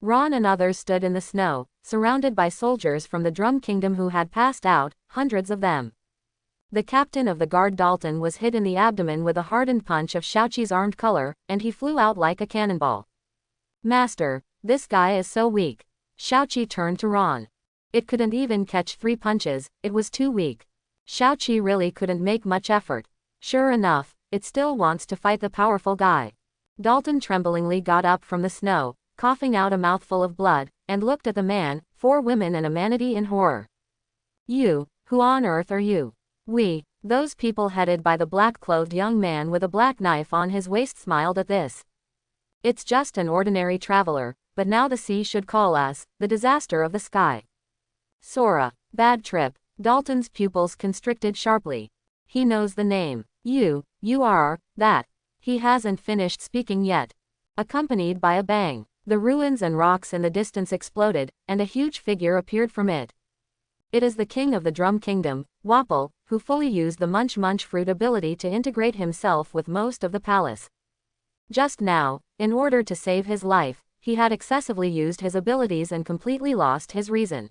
Ron and others stood in the snow, surrounded by soldiers from the Drum Kingdom who had passed out, hundreds of them. The captain of the guard Dalton was hit in the abdomen with a hardened punch of Xiaoqi's armed color, and he flew out like a cannonball. Master, this guy is so weak. Xiaoqi turned to Ron. It couldn't even catch 3 punches, it was too weak. Xiaoqi really couldn't make much effort. Sure enough, it still wants to fight the powerful guy. Dalton tremblingly got up from the snow, coughing out a mouthful of blood, and looked at the man, 4 women and a manatee in horror. You, who on earth are you? We, those people headed by the black-clothed young man with a black knife on his waist smiled at this. It's just an ordinary traveler, but now the sea should call us, the disaster of the sky. Sora. Bad trip. Dalton's pupils constricted sharply. He knows the name. You are, that. He hasn't finished speaking yet. Accompanied by a bang, the ruins and rocks in the distance exploded, and a huge figure appeared from it. It is the king of the Drum Kingdom, Wapol, who fully used the Munch Munch fruit ability to integrate himself with most of the palace. Just now, in order to save his life, he had excessively used his abilities and completely lost his reason.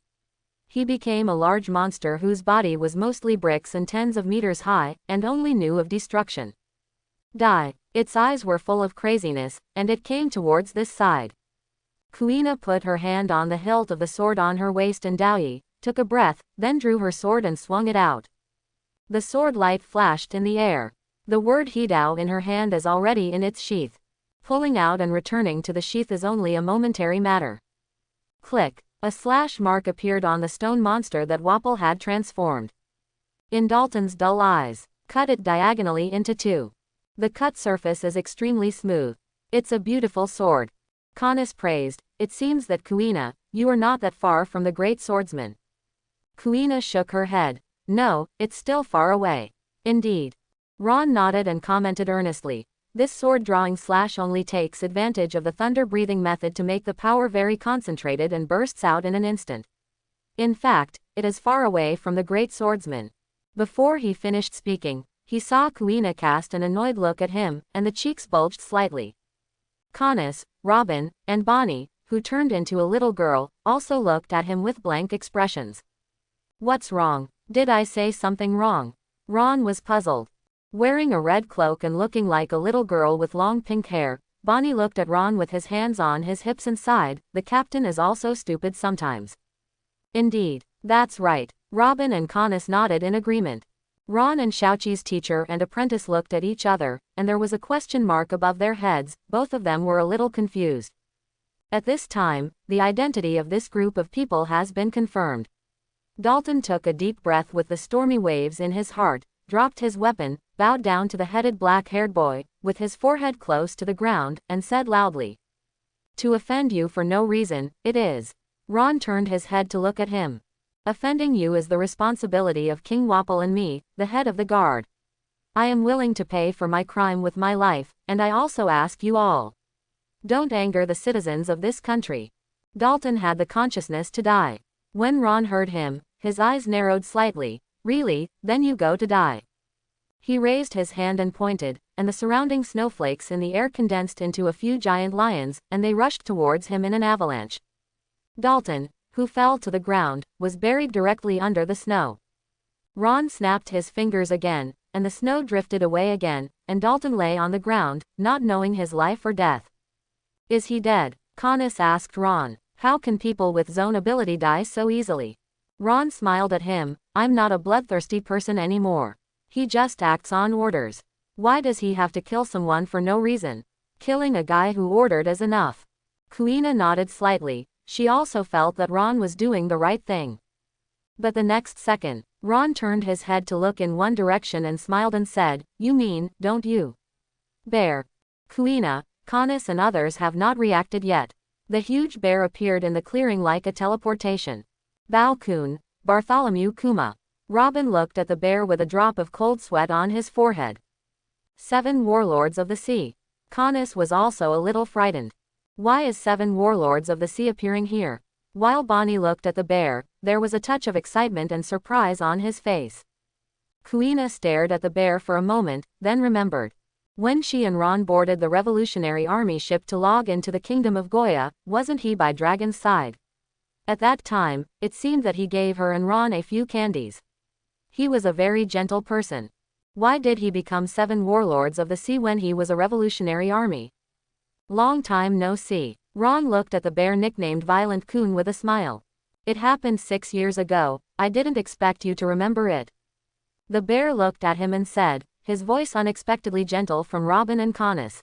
He became a large monster whose body was mostly bricks and tens of meters high, and only knew of destruction. Die. Its eyes were full of craziness, and it came towards this side. Kuina put her hand on the hilt of the sword on her waist and Daoyi took a breath, then drew her sword and swung it out. The sword light flashed in the air. The word Hidao in her hand is already in its sheath. Pulling out and returning to the sheath is only a momentary matter. Click. A slash mark appeared on the stone monster that Wapol had transformed. In Dalton's dull eyes, cut it diagonally into two. The cut surface is extremely smooth. It's a beautiful sword. Canis praised. It seems that Kuina, you are not that far from the great swordsman. Kuina shook her head. No, it's still far away. Indeed. Ron nodded and commented earnestly. This sword drawing slash only takes advantage of the thunder breathing method to make the power very concentrated and bursts out in an instant. In fact, it is far away from the great swordsman. Before he finished speaking, he saw Kuina cast an annoyed look at him, and the cheeks bulged slightly. Canis, Robin, and Bonnie, who turned into a little girl, also looked at him with blank expressions. What's wrong? Did I say something wrong? Ron was puzzled. Wearing a red cloak and looking like a little girl with long pink hair, Bonnie looked at Ron with his hands on his hips and sighed, the captain is also stupid sometimes. Indeed. That's right. Robin and Canis nodded in agreement. Ron and Xiaoqi's teacher and apprentice looked at each other, and there was a question mark above their heads, both of them were a little confused. At this time, the identity of this group of people has been confirmed. Dalton took a deep breath with the stormy waves in his heart, dropped his weapon, bowed down to the headed black-haired boy, with his forehead close to the ground, and said loudly. To offend you for no reason, it is. Ron turned his head to look at him. Offending you is the responsibility of King Wapol and me, the head of the guard. I am willing to pay for my crime with my life, and I also ask you all. Don't anger the citizens of this country. Dalton had the consciousness to die. When Ron heard him, his eyes narrowed slightly. Really, then you go to die. He raised his hand and pointed, and the surrounding snowflakes in the air condensed into a few giant lions, and they rushed towards him in an avalanche. Dalton, who fell to the ground, was buried directly under the snow. Ron snapped his fingers again, and the snow drifted away again, and Dalton lay on the ground, not knowing his life or death. Is he dead? Canis asked Ron. How can people with zone ability die so easily? Ron smiled at him. I'm not a bloodthirsty person anymore. He just acts on orders. Why does he have to kill someone for no reason? Killing a guy who ordered is enough. Kuina nodded slightly. She also felt that Ron was doing the right thing. But the next second, Ron turned his head to look in one direction and smiled and said, You mean, don't you? Bear. Kuina, Canis and others have not reacted yet. The huge bear appeared in the clearing like a teleportation. Bao Kun, Bartholomew Kuma. Robin looked at the bear with a drop of cold sweat on his forehead. 7 warlords of the sea. Canis was also a little frightened. Why is 7 warlords of the sea appearing here? While Bonnie looked at the bear, there was a touch of excitement and surprise on his face. Kuina stared at the bear for a moment, then remembered. When she and Ron boarded the Revolutionary Army ship to log into the Kingdom of Goya, wasn't he by Dragon's side? At that time, it seemed that he gave her and Ron a few candies. He was a very gentle person. Why did he become 7 warlords of the sea when he was a Revolutionary Army? Long time no see. Ron looked at the bear nicknamed Violent Kun with a smile. It happened 6 years ago, I didn't expect you to remember it. The bear looked at him and said, his voice unexpectedly gentle from Robin and Canis.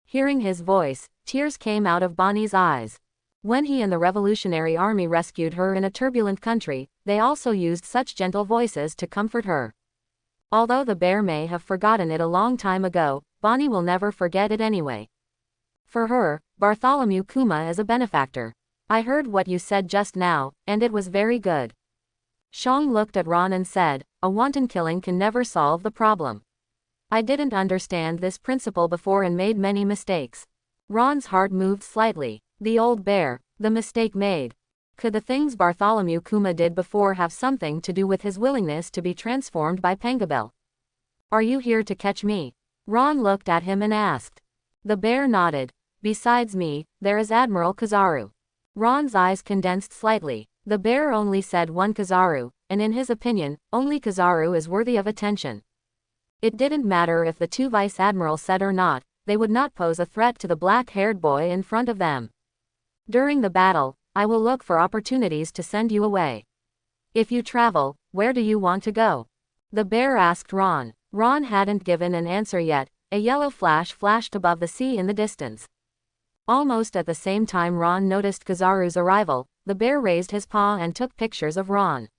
Hearing his voice, tears came out of Bonnie's eyes. When he and the Revolutionary Army rescued her in a turbulent country, they also used such gentle voices to comfort her. Although the bear may have forgotten it a long time ago, Bonnie will never forget it anyway. For her, Bartholomew Kuma is a benefactor. I heard what you said just now, and it was very good. Shang looked at Ron and said, a wanton killing can never solve the problem. I didn't understand this principle before and made many mistakes. Ron's heart moved slightly. The old bear, the mistake made. Could the things Bartholomew Kuma did before have something to do with his willingness to be transformed by Pangabel? Are you here to catch me? Ron looked at him and asked. The bear nodded. Besides me, there is Admiral Kizaru. Ron's eyes condensed slightly. The bear only said one Kizaru, and in his opinion, only Kizaru is worthy of attention. It didn't matter if the two vice admirals said or not, they would not pose a threat to the black-haired boy in front of them. During the battle, I will look for opportunities to send you away. If you travel, where do you want to go? The bear asked Ron. Ron hadn't given an answer yet. A yellow flash flashed above the sea in the distance. Almost at the same time Ron noticed Kizaru's arrival, the bear raised his paw and took pictures of Ron.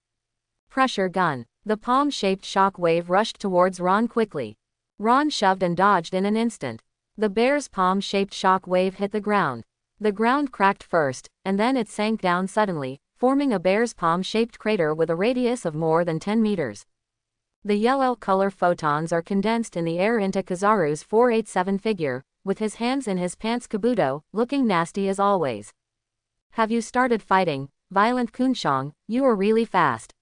Pressure gun. The palm-shaped shock wave rushed towards Ron quickly. Ron shoved and dodged in an instant. The bear's palm-shaped shock wave hit the ground. The ground cracked first, and then it sank down suddenly, forming a bear's palm-shaped crater with a radius of more than 10 meters. The yellow color photons are condensed in the air into Kizaru's 487 figure, with his hands in his pants kabuto, looking nasty as always. Have you started fighting, violent Kunshang? You are really fast.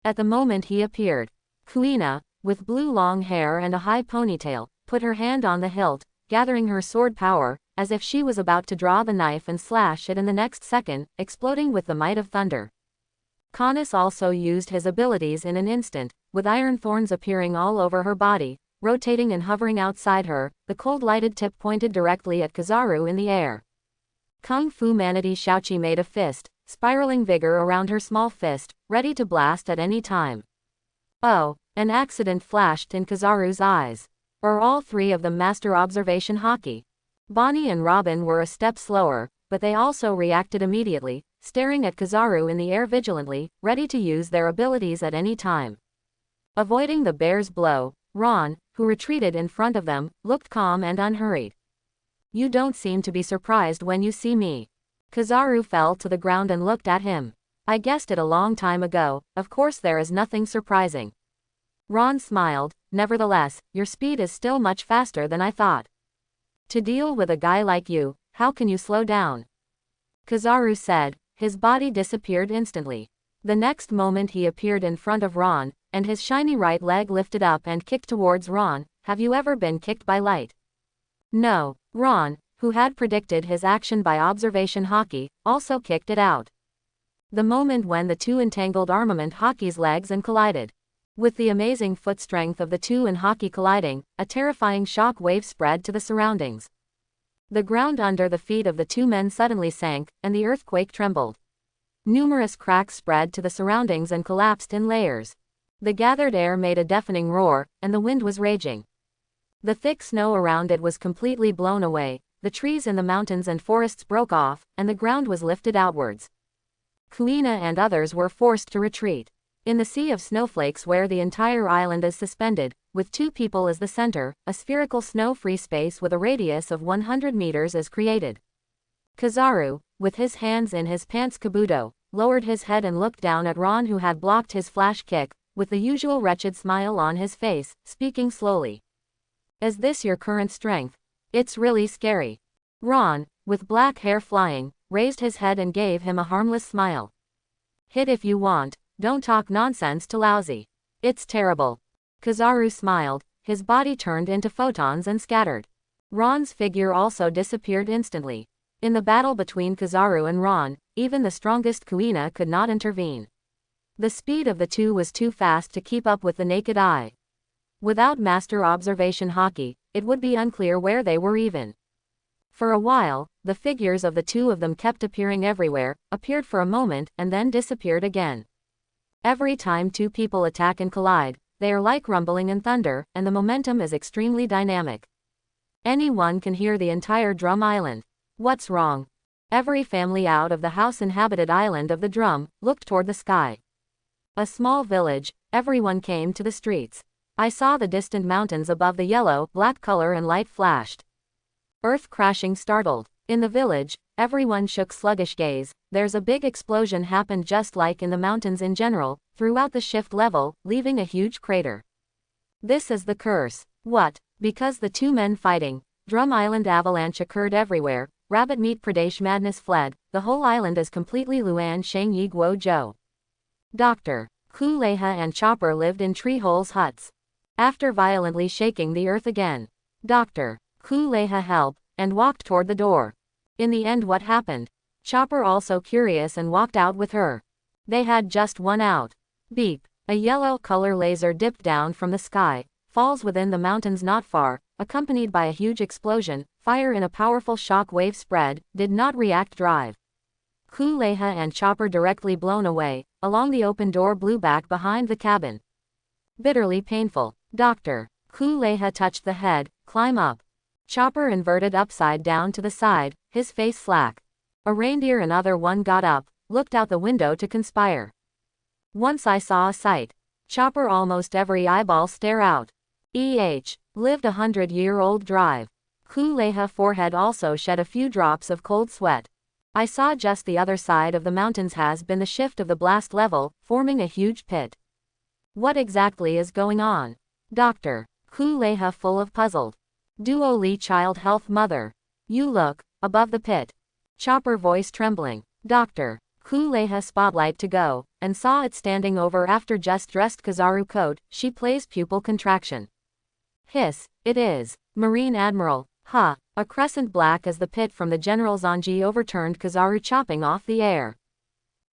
At the moment he appeared, Kuina, with blue long hair and a high ponytail, put her hand on the hilt, gathering her sword power, as if she was about to draw the knife and slash it in the next second, exploding with the might of thunder. Canis also used his abilities in an instant, with iron thorns appearing all over her body, rotating and hovering outside her, the cold-lighted tip pointed directly at Kizaru in the air. Kung Fu Manatee Shaoqi made a fist, spiraling vigor around her small fist, ready to blast at any time. Oh, an accident flashed in Kizaru's eyes. Or all three of them master observation hockey. Bonnie and Robin were a step slower, but they also reacted immediately, staring at Kizaru in the air vigilantly, ready to use their abilities at any time. Avoiding the bear's blow, Ron, who retreated in front of them, looked calm and unhurried. You don't seem to be surprised when you see me. Kizaru fell to the ground and looked at him. I guessed it a long time ago, of course there is nothing surprising. Ron smiled. Nevertheless, your speed is still much faster than I thought. To deal with a guy like you, how can you slow down? Kizaru said. His body disappeared instantly. The next moment he appeared in front of Ron, and his shiny right leg lifted up and kicked towards Ron. Have you ever been kicked by light? No. Ron, who had predicted his action by observation hockey, also kicked it out. The moment when the two entangled armament hockey's legs and collided. With the amazing foot strength of the two in hockey colliding, a terrifying shock wave spread to the surroundings. The ground under the feet of the two men suddenly sank, and the earthquake trembled. Numerous cracks spread to the surroundings and collapsed in layers. The gathered air made a deafening roar, and the wind was raging. The thick snow around it was completely blown away, the trees in the mountains and forests broke off, and the ground was lifted outwards. Kuina and others were forced to retreat. In the sea of snowflakes where the entire island is suspended, with two people as the center, a spherical snow-free space with a radius of 100 meters is created. Kizaru, with his hands in his pants kabuto, lowered his head and looked down at Ron who had blocked his flash kick, with the usual wretched smile on his face, speaking slowly. Is this your current strength? It's really scary. Ron, with black hair flying, raised his head and gave him a harmless smile. Hit if you want. Don't talk nonsense to Lousy. It's terrible. Kizaru smiled, his body turned into photons and scattered. Ron's figure also disappeared instantly. In the battle between Kizaru and Ron, even the strongest Kuina could not intervene. The speed of the two was too fast to keep up with the naked eye. Without master observation hockey, it would be unclear where they were even. For a while, the figures of the two of them kept appearing everywhere, appeared for a moment, and then disappeared again. Every time two people attack and collide, they are like rumbling and thunder, and the momentum is extremely dynamic. Anyone can hear the entire Drum Island. What's wrong? Every family out of the house-inhabited island of the Drum looked toward the sky. A small village, everyone came to the streets. I saw the distant mountains above the yellow, black color and light flashed. Earth crashing startled. In the village, everyone shook sluggish gaze. There's a big explosion happened just like in the mountains in general, throughout the shift level, leaving a huge crater. This is the curse. What? Because the two men fighting. Drum Island avalanche occurred everywhere. Rabbit meat Pradesh madness fled. The whole island is completely Luan Sheng Yi Guo Zhou. Dr. Kuleha and Chopper lived in tree holes huts. After violently shaking the earth again, Dr. Kuleha helped and walked toward the door. In the end, what happened? Chopper, also curious, and walked out with her. They had just one out. Beep. A yellow color laser dipped down from the sky, falls within the mountains not far, accompanied by a huge explosion. Fire in a powerful shock wave spread, did not react drive. Kuleha and Chopper directly blown away. Along the open door blew back behind the cabin. Bitterly painful. Dr. Kuleha touched the head. Climb up. Chopper inverted upside down to the side, his face slack. A reindeer, another one, got up, looked out the window to conspire. Once I saw a sight. Chopper, almost every eyeball stare out. Lived 100-year-old drive. Kuleha forehead also shed a few drops of cold sweat. I saw just the other side of the mountains has been the shift of the blast level, forming a huge pit. What exactly is going on? Dr. Kuleha full of puzzled. Duo Li child health mother. You look, above the pit. Chopper voice trembling. Dr. Kuleha spotlight to go, and saw it standing over after just dressed Kizaru coat, she plays pupil contraction. Hiss, it is. Marine Admiral. Ha, a crescent black as the pit from the General Zanji overturned Kizaru, chopping off the air.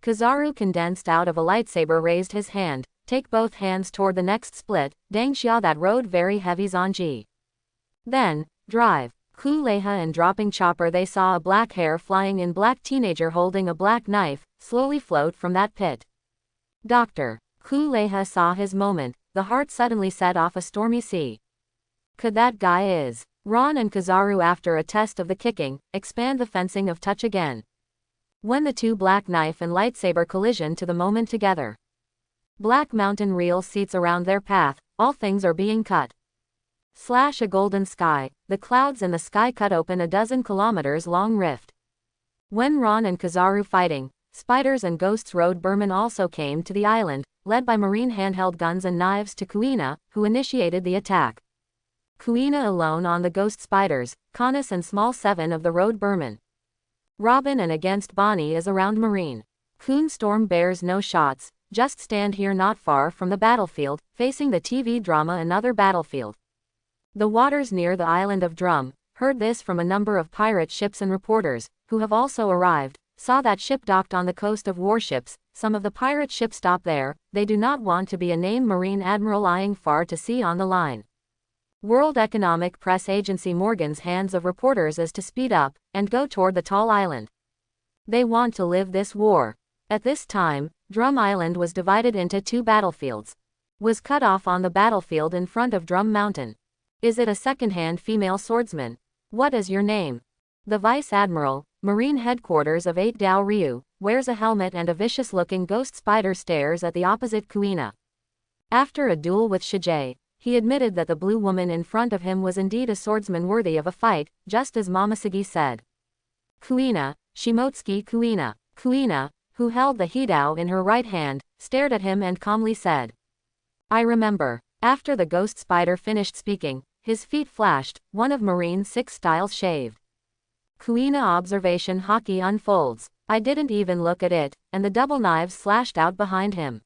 Kizaru condensed out of a lightsaber, raised his hand, take both hands toward the next split, dang xia that rode very heavy Zanji. Then, drive. Kuleha and dropping Chopper, they saw a black hair flying in black teenager holding a black knife, slowly float from that pit. Dr. Kuleha saw his moment, the heart suddenly set off a stormy sea. Could that guy is Ron and Kizaru, after a test of the kicking, expand the fencing of touch again. When the two black knife and lightsaber collision to the moment together. Black mountain reel seats around their path, all things are being cut. Slash a golden sky, the clouds in the sky cut open a 12 kilometers long rift. When Ron and Kizaru fighting, spiders and ghosts rode Berman also came to the island, led by marine handheld guns and knives to Kuina, who initiated the attack. Kuina alone on the ghost spiders, Canis and small 7 of the road Berman. Robin and against Bonnie is around marine. Coon Storm bears no shots, just stand here not far from the battlefield, facing the TV drama Another Battlefield. The waters near the island of Drum, heard this from a number of pirate ships, and reporters, who have also arrived, saw that ship docked on the coast of warships. Some of the pirate ships stop there, they do not want to be a named Marine Admiral eyeing far to sea on the line. World Economic Press Agency Morgan's hands of reporters is to speed up, and go toward the tall island. They want to live this war. At this time, Drum Island was divided into 2 battlefields. Was cut off on the battlefield in front of Drum Mountain. Is it a second-hand female swordsman? What is your name? The Vice Admiral, Marine Headquarters of 8 Dao Ryu, wears a helmet, and a vicious-looking ghost spider stares at the opposite Kuina. After a duel with Shijie, he admitted that the blue woman in front of him was indeed a swordsman worthy of a fight, just as Momosugi said. Kuina, Shimotsuki Kuina. Kuina, who held the Hidao in her right hand, stared at him and calmly said, I remember. After the ghost spider finished speaking, his feet flashed, one of Marine 6 styles shaved. Kuina observation hockey unfolds. I didn't even look at it, and the double knives slashed out behind him.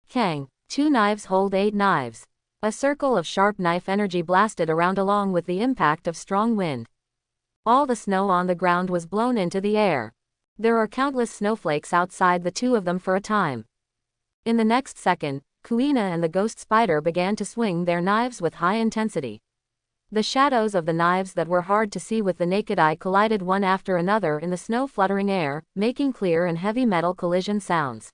Kang, 2 knives hold 8 knives. A circle of sharp knife energy blasted around along with the impact of strong wind. All the snow on the ground was blown into the air. There are countless snowflakes outside the 2 of them for a time. In the next second, Kuina and the ghost spider began to swing their knives with high intensity. The shadows of the knives that were hard to see with the naked eye collided one after another in the snow-fluttering air, making clear and heavy metal collision sounds.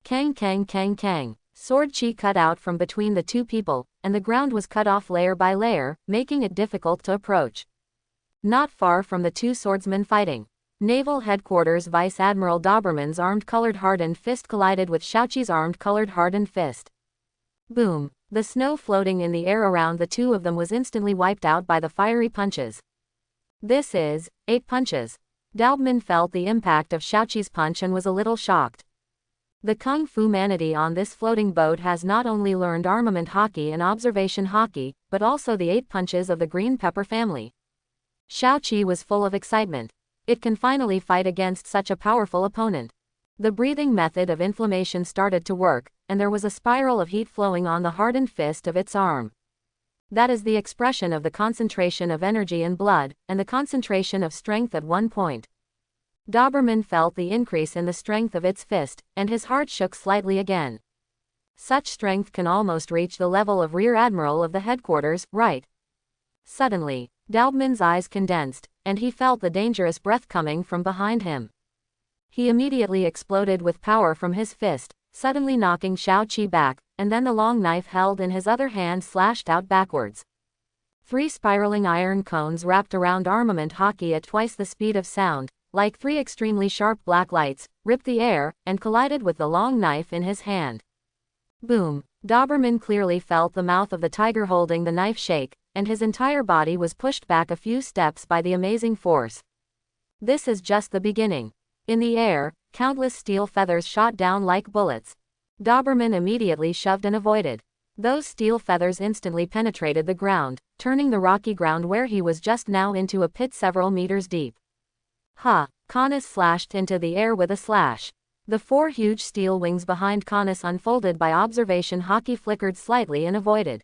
Kang kang kang kang. Sword chi cut out from between the 2 people, and the ground was cut off layer by layer, making it difficult to approach. Not far from the 2 swordsmen fighting, Naval Headquarters Vice Admiral Doberman's armed colored hardened fist collided with Shaoqi's armed colored hardened fist. Boom! The snow floating in the air around the 2 of them was instantly wiped out by the fiery punches. This is 8 punches. Doberman felt the impact of Xiaoqi's punch and was a little shocked. The Kung Fu manatee on this floating boat has not only learned armament hockey and observation hockey, but also the 8 punches of the green pepper family. Xiaoqi was full of excitement. It can finally fight against such a powerful opponent. The breathing method of inflammation started to work, and there was a spiral of heat flowing on the hardened fist of its arm. That is the expression of the concentration of energy in blood, and the concentration of strength at one point. Doberman felt the increase in the strength of its fist, and his heart shook slightly again. Such strength can almost reach the level of Rear Admiral of the headquarters, right? Suddenly, Doberman's eyes condensed, and he felt the dangerous breath coming from behind him. He immediately exploded with power from his fist, suddenly knocking Xiaoqi back, and then the long knife held in his other hand slashed out backwards. 3 spiraling iron cones wrapped around armament hockey at twice the speed of sound, like 3 extremely sharp black lights, ripped the air, and collided with the long knife in his hand. Boom! Doberman clearly felt the mouth of the tiger holding the knife shake, and his entire body was pushed back a few steps by the amazing force. This is just the beginning. In the air, countless steel feathers shot down like bullets. Doberman immediately shoved and avoided. Those steel feathers instantly penetrated the ground, turning the rocky ground where he was just now into a pit several meters deep. Ha! Canis slashed into the air with a slash. The 4 huge steel wings behind Canis unfolded by observation hockey flickered slightly and avoided.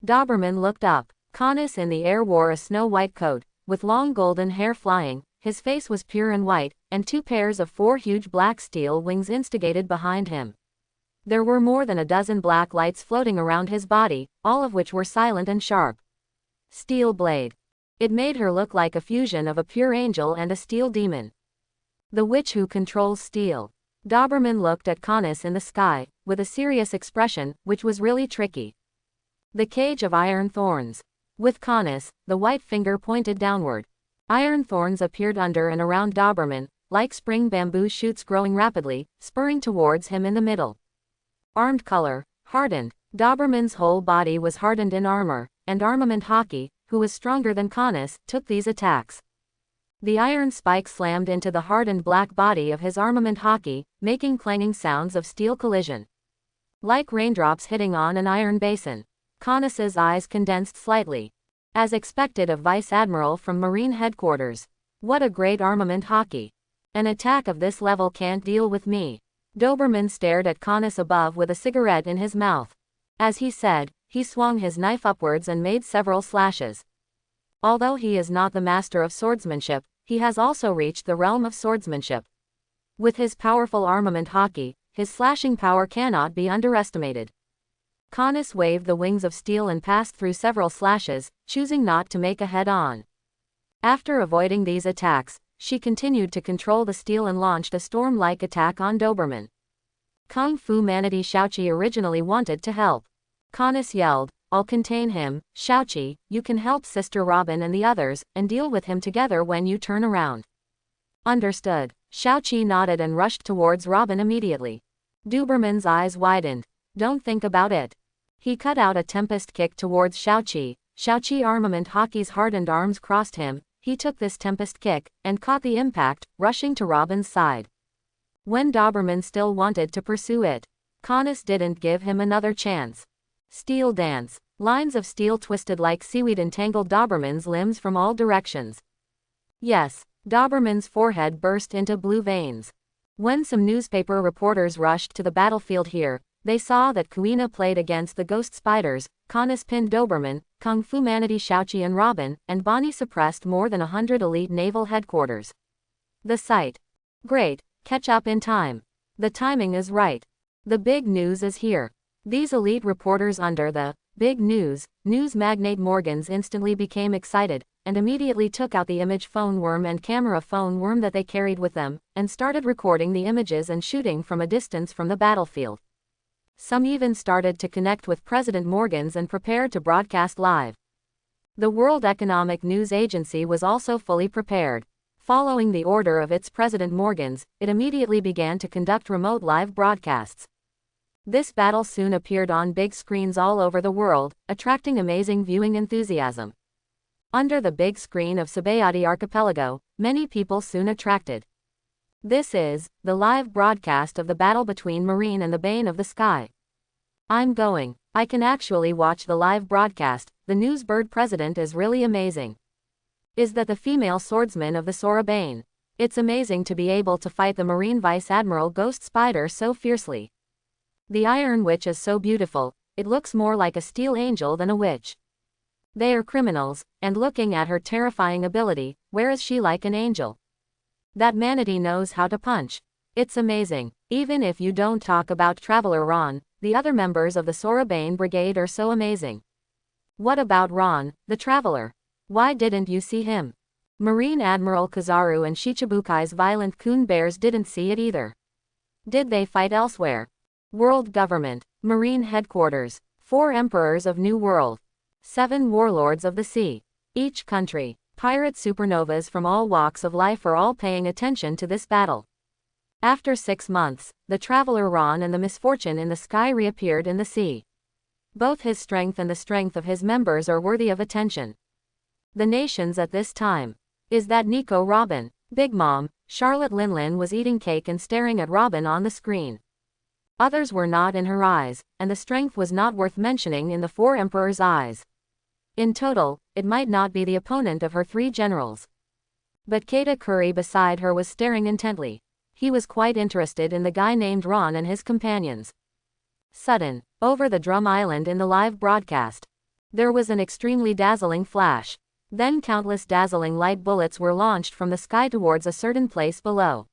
Doberman looked up. Canis in the air wore a snow-white coat, with long golden hair flying, his face was pure and white, and 2 pairs of 4 huge black steel wings instigated behind him. There were more than a dozen black lights floating around his body, all of which were silent and sharp. Steel blade. It made her look like a fusion of a pure angel and a steel demon. The witch who controls steel. Doberman looked at Canis in the sky, with a serious expression, which was really tricky. The cage of iron thorns. With Canis, the white finger pointed downward. Iron thorns appeared under and around Doberman, like spring bamboo shoots growing rapidly, spurring towards him in the middle. Armed color. Hardened. Doberman's whole body was hardened in armor, and armament hockey, who was stronger than Canis, took these attacks. The iron spike slammed into the hardened black body of his armament hockey, making clanging sounds of steel collision. Like raindrops hitting on an iron basin. Canis's eyes condensed slightly. As expected of Vice Admiral from Marine Headquarters. What a great armament hockey. An attack of this level can't deal with me. Doberman stared at Canis above with a cigarette in his mouth. As he said, he swung his knife upwards and made several slashes. Although he is not the master of swordsmanship, he has also reached the realm of swordsmanship. With his powerful armament hockey, his slashing power cannot be underestimated. Canis waved the wings of steel and passed through several slashes, choosing not to make a head-on. After avoiding these attacks, she continued to control the steel and launched a storm-like attack on Doberman. Kung Fu manatee Xiaoqi originally wanted to help. Canis yelled, "I'll contain him, Xiaoqi, you can help Sister Robin and the others, and deal with him together when you turn around." Understood. Xiaoqi nodded and rushed towards Robin immediately. Doberman's eyes widened. Don't think about it. He cut out a tempest kick towards Xiaoqi. Xiaoqi armament hockey's hardened arms crossed him. He took this tempest kick, and caught the impact, rushing to Robin's side. When Doberman still wanted to pursue it, Canis didn't give him another chance. Steel dance. Lines of steel twisted like seaweed entangled Doberman's limbs from all directions. Yes, Doberman's forehead burst into blue veins. When some newspaper reporters rushed to the battlefield here, they saw that Kuina played against the ghost spiders, Canis pinned Doberman, Kung Fu manatee Xiaoqi and Robin, and Bonnie suppressed more than 100 elite naval headquarters. The sight. Great, catch up in time. The timing is right. The big news is here. These elite reporters under the big news magnate Morgans instantly became excited, and immediately took out the image phone worm and camera phone worm that they carried with them, and started recording the images and shooting from a distance from the battlefield. Some even started to connect with President Morgans and prepared to broadcast live. The World Economic News Agency was also fully prepared. Following the order of its President Morgans, it immediately began to conduct remote live broadcasts. This battle soon appeared on big screens all over the world, attracting amazing viewing enthusiasm. Under the big screen of Sabayati Archipelago, many people soon attracted. This is the live broadcast of the battle between Marine and the Bane of the Sky. I'm going. I can actually watch the live broadcast. The news bird president is really amazing. Is that the female swordsman of the Sora Bane? It's amazing to be able to fight the Marine Vice Admiral Ghost Spider so fiercely. The Iron Witch is so beautiful, it looks more like a steel angel than a witch. They are criminals, and looking at her terrifying ability, where is she like an angel? That manatee knows how to punch. It's amazing. Even if you don't talk about Traveler Ron, the other members of the Sora Bane Brigade are so amazing. What about Ron, the Traveler? Why didn't you see him? Marine Admiral Kizaru and Shichibukai's violent coon bears didn't see it either. Did they fight elsewhere? World Government, Marine Headquarters, 4 Emperors of New World, 7 Warlords of the Sea. Each country, pirate supernovas from all walks of life are all paying attention to this battle. After 6 months, the Traveler Ron and the Misfortune in the Sky reappeared in the sea. Both his strength and the strength of his members are worthy of attention. The nations at this time. Is that Nico Robin? Big Mom, Charlotte Linlin was eating cake and staring at Robin on the screen. Others were not in her eyes, and the strength was not worth mentioning in the 4 emperors' eyes. In total, it might not be the opponent of her 3 generals. But Keita Curry beside her was staring intently. He was quite interested in the guy named Ron and his companions. Sudden, over the Drum Island in the live broadcast, there was an extremely dazzling flash. Then countless dazzling light bullets were launched from the sky towards a certain place below.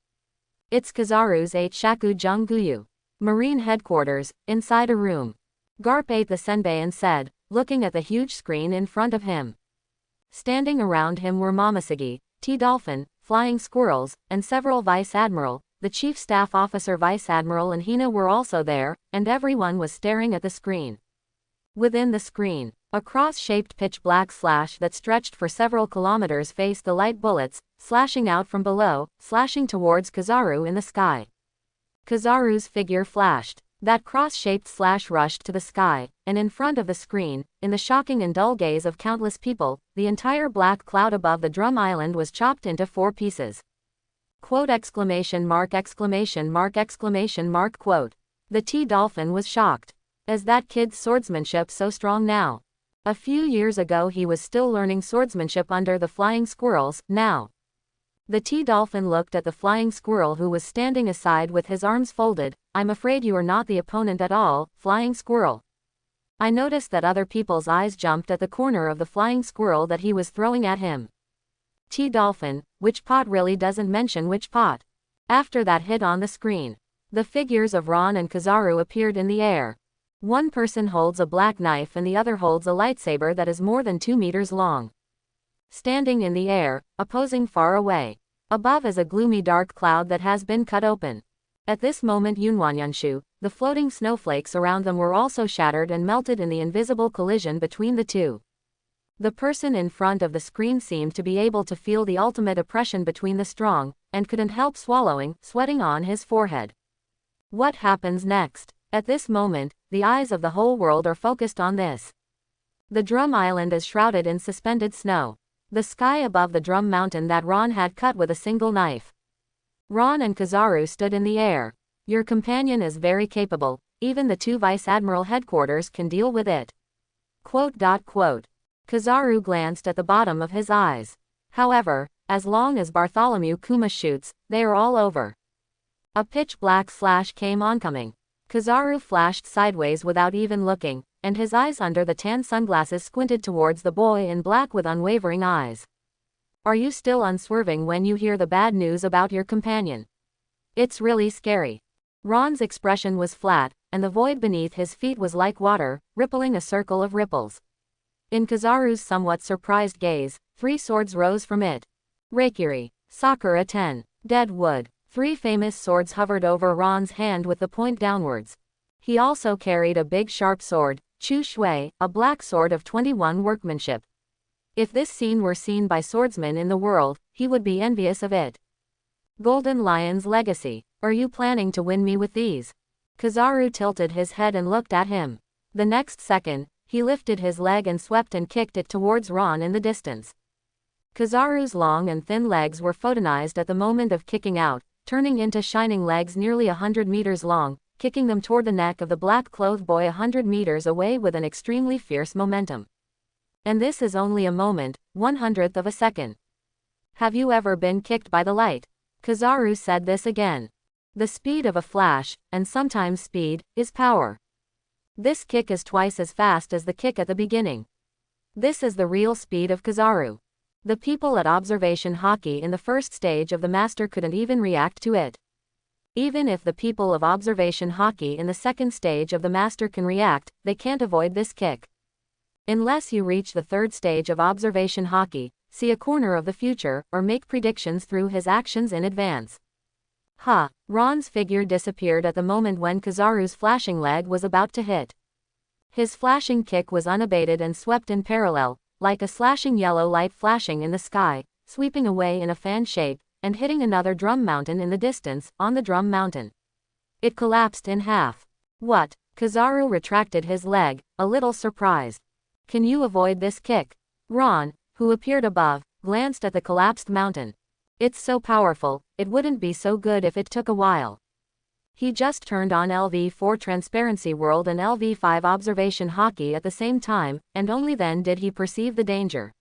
It's Kizaru's 8 Shaku Junguyu. Marine Headquarters, inside a room. Garp ate the senbei and said, looking at the huge screen in front of him. Standing around him were Momoshiki, T-Dolphin, Flying Squirrels, and several Vice Admiral. The Chief Staff Officer Vice Admiral and Hina were also there, and everyone was staring at the screen. Within the screen, a cross-shaped pitch-black slash that stretched for several kilometers faced the light bullets, slashing out from below, slashing towards Kizaru in the sky. Kizaru's figure flashed. That cross-shaped slash rushed to the sky, and in front of the screen, in the shocking and dull gaze of countless people, the entire black cloud above the Drum Island was chopped into 4 pieces. Quote exclamation mark exclamation mark exclamation mark quote. The T-Dolphin was shocked. Is that kid's swordsmanship so strong now? A few years ago he was still learning swordsmanship under the Flying Squirrels, now. The T-Dolphin looked at the Flying Squirrel who was standing aside with his arms folded. I'm afraid you are not the opponent at all, Flying Squirrel. I noticed that other people's eyes jumped at the corner of the Flying Squirrel that he was throwing at him. T-Dolphin, which pot really doesn't mention which pot. After that hit on the screen, the figures of Ron and Kizaru appeared in the air. One person holds a black knife and the other holds a lightsaber that is more than 2 meters long. Standing in the air, opposing far away. Above is a gloomy dark cloud that has been cut open. At this moment Yunwanyanshu, the floating snowflakes around them were also shattered and melted in the invisible collision between the two. The person in front of the screen seemed to be able to feel the ultimate oppression between the strong, and couldn't help sweating on his forehead. What happens next? At this moment, the eyes of the whole world are focused on this. The Drum Island is shrouded in suspended snow. The sky above the Drum Mountain that Ron had cut with a single knife. Ron and Kizaru stood in the air. Your companion is very capable, even the 2 Vice Admiral headquarters can deal with it. Quote. Kizaru glanced at the bottom of his eyes. However, as long as Bartholomew Kuma shoots, they are all over. A pitch-black slash came oncoming. Kizaru flashed sideways without even looking, and his eyes under the tan sunglasses squinted towards the boy in black with unwavering eyes. Are you still unswerving when you hear the bad news about your companion? It's really scary. Ron's expression was flat, and the void beneath his feet was like water, rippling a circle of ripples. In Kizaru's somewhat surprised gaze, 3 swords rose from it. Reikiri, Sakura 10, Dead Wood. 3 famous swords hovered over Ron's hand with the point downwards. He also carried a big sharp sword, Chu Shui, a black sword of 21 workmanship. If this scene were seen by swordsmen in the world, he would be envious of it. Golden Lion's Legacy. Are you planning to win me with these? Kizaru tilted his head and looked at him. The next second, he lifted his leg and swept and kicked it towards Ron in the distance. Kizaru's long and thin legs were photonized at the moment of kicking out, turning into shining legs nearly 100 meters long, kicking them toward the neck of the black-clothed boy 100 meters away with an extremely fierce momentum. And this is only a moment, 1/100th of a second. Have you ever been kicked by the light? Kizaru said this again. The speed of a flash, and sometimes speed, is power. This kick is twice as fast as the kick at the beginning. This is the real speed of Kizaru. The people at observation hockey in the first stage of the master couldn't even react to it. Even if the people of observation hockey in the second stage of the master can react, they can't avoid this kick. Unless you reach the third stage of observation hockey, see a corner of the future, or make predictions through his actions in advance. Ha! Ron's figure disappeared at the moment when Kizaru's flashing leg was about to hit. His flashing kick was unabated and swept in parallel, like a slashing yellow light flashing in the sky, sweeping away in a fan shape, and hitting another drum mountain in the distance, on the drum mountain. It collapsed in half. What? Kizaru retracted his leg, a little surprised. Can you avoid this kick? Ron, who appeared above, glanced at the collapsed mountain. It's so powerful, it wouldn't be so good if it took a while. He just turned on LV4 Transparency World and LV5 Observation Hockey at the same time, and only then did he perceive the danger.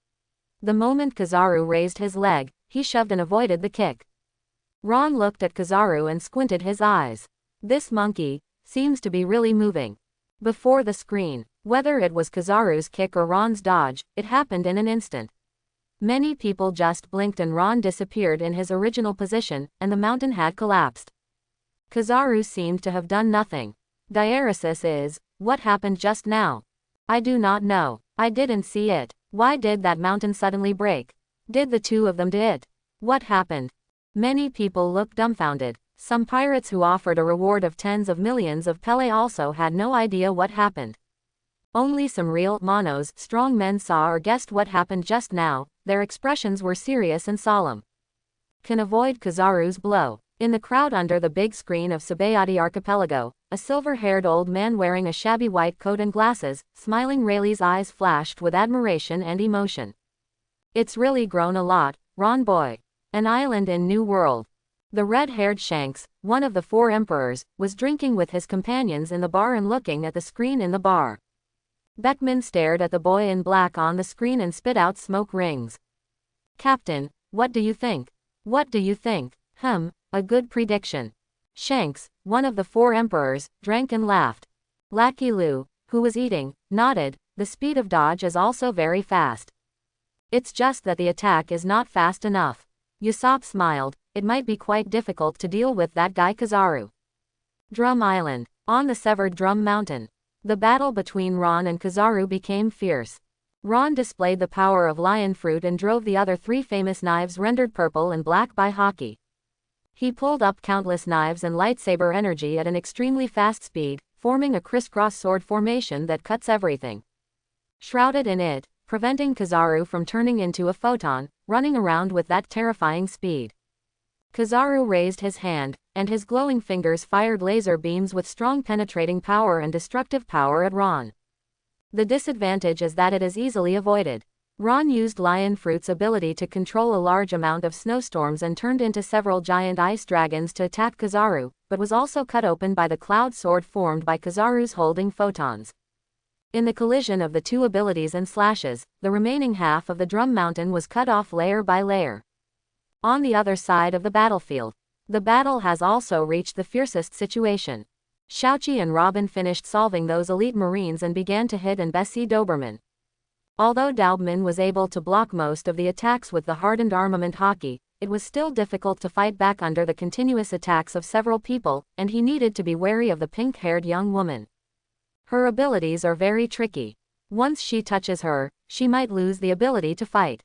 The moment Kizaru raised his leg, he shoved and avoided the kick. Ron looked at Kizaru and squinted his eyes. This monkey seems to be really moving. Before the screen, whether it was Kizaru's kick or Ron's dodge, it happened in an instant. Many people just blinked and Ron disappeared in his original position, and the mountain had collapsed. Kizaru seemed to have done nothing. Diaresis is, what happened just now? I do not know. I didn't see it. Why did that mountain suddenly break? Did the two of them do it? What happened? Many people looked dumbfounded. Some pirates who offered a reward of tens of millions of Pele also had no idea what happened. Only some real monos, strong men saw or guessed what happened just now. Their expressions were serious and solemn. Can avoid Kizaru's blow. In the crowd under the big screen of Sabayati Archipelago, a silver-haired old man wearing a shabby white coat and glasses, smiling Rayleigh's eyes flashed with admiration and emotion. It's really grown a lot, Ron boy. An island in New World. The red-haired Shanks, one of the four emperors, was drinking with his companions in the bar and looking at the screen in the bar. Beckman stared at the boy in black on the screen and spit out smoke rings. Captain, what do you think? What do you think? A good prediction. Shanks, one of the four emperors, drank and laughed. Lackey Lu, who was eating, nodded. The speed of dodge is also very fast. It's just that the attack is not fast enough. Usopp smiled. It might be quite difficult to deal with that guy Kizaru. Drum Island. On the severed Drum Mountain. The battle between Ron and Kizaru became fierce. Ron displayed the power of lion fruit and drove the other three famous knives rendered purple and black by hockey. He pulled up countless knives and lightsaber energy at an extremely fast speed, forming a crisscross sword formation that cuts everything. Shrouded in it, preventing Kizaru from turning into a photon, running around with that terrifying speed. Kizaru raised his hand, and his glowing fingers fired laser beams with strong penetrating power and destructive power at Ron. The disadvantage is that it is easily avoided. Ron used Lion Fruit's ability to control a large amount of snowstorms and turned into several giant ice dragons to attack Kizaru, but was also cut open by the cloud sword formed by Kizaru's holding photons. In the collision of the two abilities and slashes, the remaining half of the Drum Mountain was cut off layer by layer. On the other side of the battlefield, the battle has also reached the fiercest situation. Shouchi and Robin finished solving those elite marines and began to hit and Bessie Doberman. Although Daubman was able to block most of the attacks with the hardened armament hockey, it was still difficult to fight back under the continuous attacks of several people, and he needed to be wary of the pink-haired young woman. Her abilities are very tricky. Once she touches her, she might lose the ability to fight.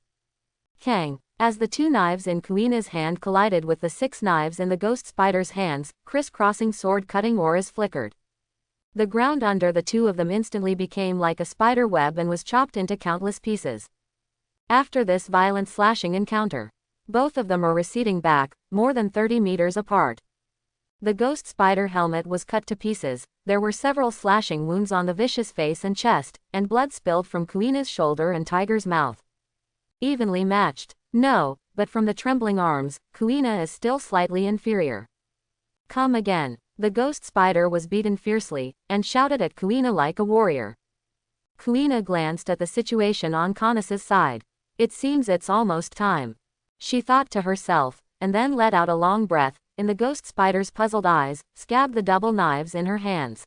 Kang. As the two knives in Kuina's hand collided with the 6 knives in the ghost spider's hands, criss-crossing sword-cutting auras flickered. The ground under the two of them instantly became like a spider web and was chopped into countless pieces. After this violent slashing encounter, both of them are receding back, more than 30 meters apart. The ghost spider helmet was cut to pieces, there were several slashing wounds on the vicious face and chest, and blood spilled from Kuina's shoulder and Tiger's mouth. Evenly matched. No, but from the trembling arms, Kuina is still slightly inferior. Come again. The ghost spider was beaten fiercely, and shouted at Kuina like a warrior. Kuina glanced at the situation on Caunus's side. It seems it's almost time. She thought to herself, and then let out a long breath. In the ghost spider's puzzled eyes, scabbed the double knives in her hands.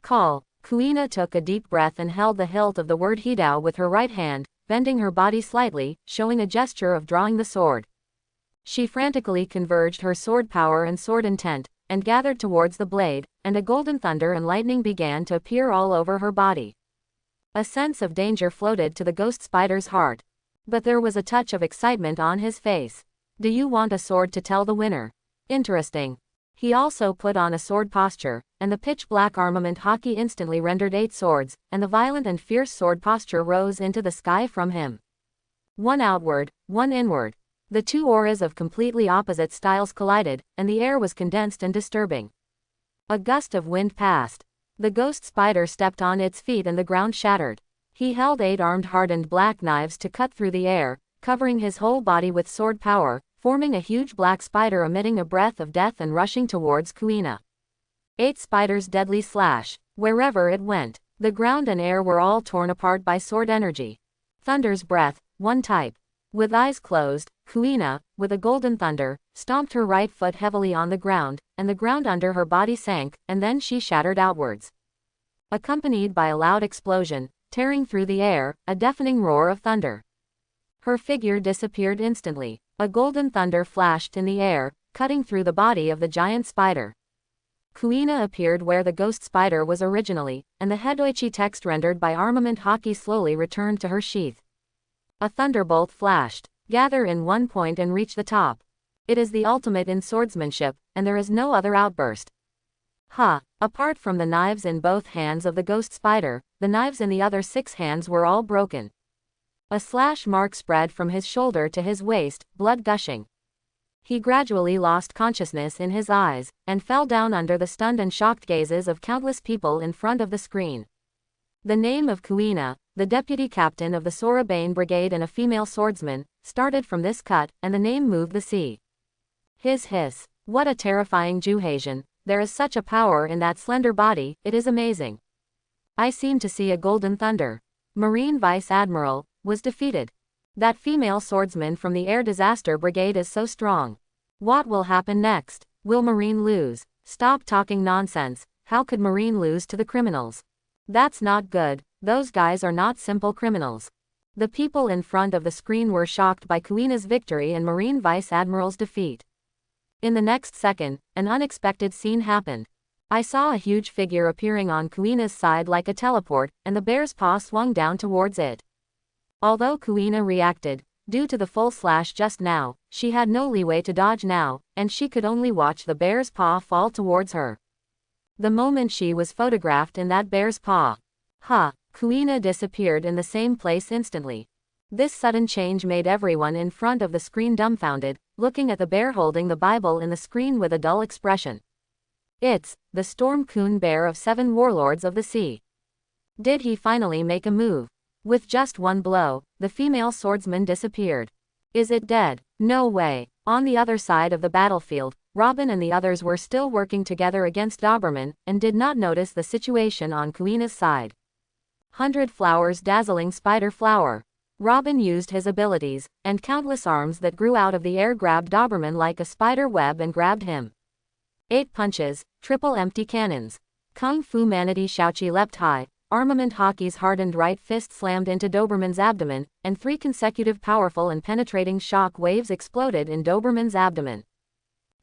Call. Kuina took a deep breath and held the hilt of the word Hidao with her right hand, bending her body slightly, showing a gesture of drawing the sword. She frantically converged her sword power and sword intent, and gathered towards the blade, and a golden thunder and lightning began to appear all over her body. A sense of danger floated to the ghost spider's heart. But there was a touch of excitement on his face. Do you want a sword to tell the winner? Interesting. He also put on a sword posture, and the pitch-black armament hockey instantly rendered 8 swords, and the violent and fierce sword posture rose into the sky from him. One outward, one inward. The two auras of completely opposite styles collided, and the air was condensed and disturbing. A gust of wind passed. The ghost spider stepped on its feet and the ground shattered. He held 8 armed hardened black knives to cut through the air, covering his whole body with sword power, forming a huge black spider emitting a breath of death and rushing towards Kuina. 8 spiders' deadly slash. Wherever it went, the ground and air were all torn apart by sword energy. Thunder's breath, one type. With eyes closed, Kuina, with a golden thunder, stomped her right foot heavily on the ground, and the ground under her body sank, and then she shattered outwards. Accompanied by a loud explosion, tearing through the air, a deafening roar of thunder. Her figure disappeared instantly. A golden thunder flashed in the air, cutting through the body of the giant spider. Kuina appeared where the ghost spider was originally, and the Hedoichi text rendered by armament hockey slowly returned to her sheath. A thunderbolt flashed. Gather in one point and reach the top. It is the ultimate in swordsmanship, and there is no other outburst. Apart from the knives in both hands of the ghost spider, the knives in the other 6 hands were all broken. A slash mark spread from his shoulder to his waist, blood gushing. He gradually lost consciousness in his eyes, and fell down under the stunned and shocked gazes of countless people in front of the screen. The name of Kuina, the deputy captain of the Sorabane Brigade and a female swordsman, started from this cut, and the name moved the sea. His hiss. What a terrifying Juhasian. There is such a power in that slender body, it is amazing. I seem to see a golden thunder. Marine Vice Admiral was defeated. That female swordsman from the Air Disaster Brigade is so strong. What will happen next? Will Marine lose? Stop talking nonsense. How could Marine lose to the criminals? That's not good. Those guys are not simple criminals. The people in front of the screen were shocked by Kuina's victory and Marine Vice Admiral's defeat. In the next second, an unexpected scene happened. I saw a huge figure appearing on Kuina's side like a teleport, and the bear's paw swung down towards it. Although Kuina reacted, due to the full slash just now, she had no leeway to dodge now, and she could only watch the bear's paw fall towards her. The moment she was photographed in that bear's paw, Kuina disappeared in the same place instantly. This sudden change made everyone in front of the screen dumbfounded, looking at the bear holding the Bible in the screen with a dull expression. It's the Storm Coon Bear of 7 Warlords of the Sea. Did he finally make a move? With just one blow, the female swordsman disappeared. Is it dead? No way. On the other side of the battlefield, Robin and the others were still working together against Doberman, and did not notice the situation on Kuina's side. 100 flowers dazzling spider flower. Robin used his abilities, and countless arms that grew out of the air grabbed Doberman like a spider web and grabbed him. 8 punches, triple empty cannons. Kung Fu Manatee Shaoqi leapt high, armament hockey's hardened right fist slammed into Doberman's abdomen, and 3 consecutive powerful and penetrating shock waves exploded in Doberman's abdomen.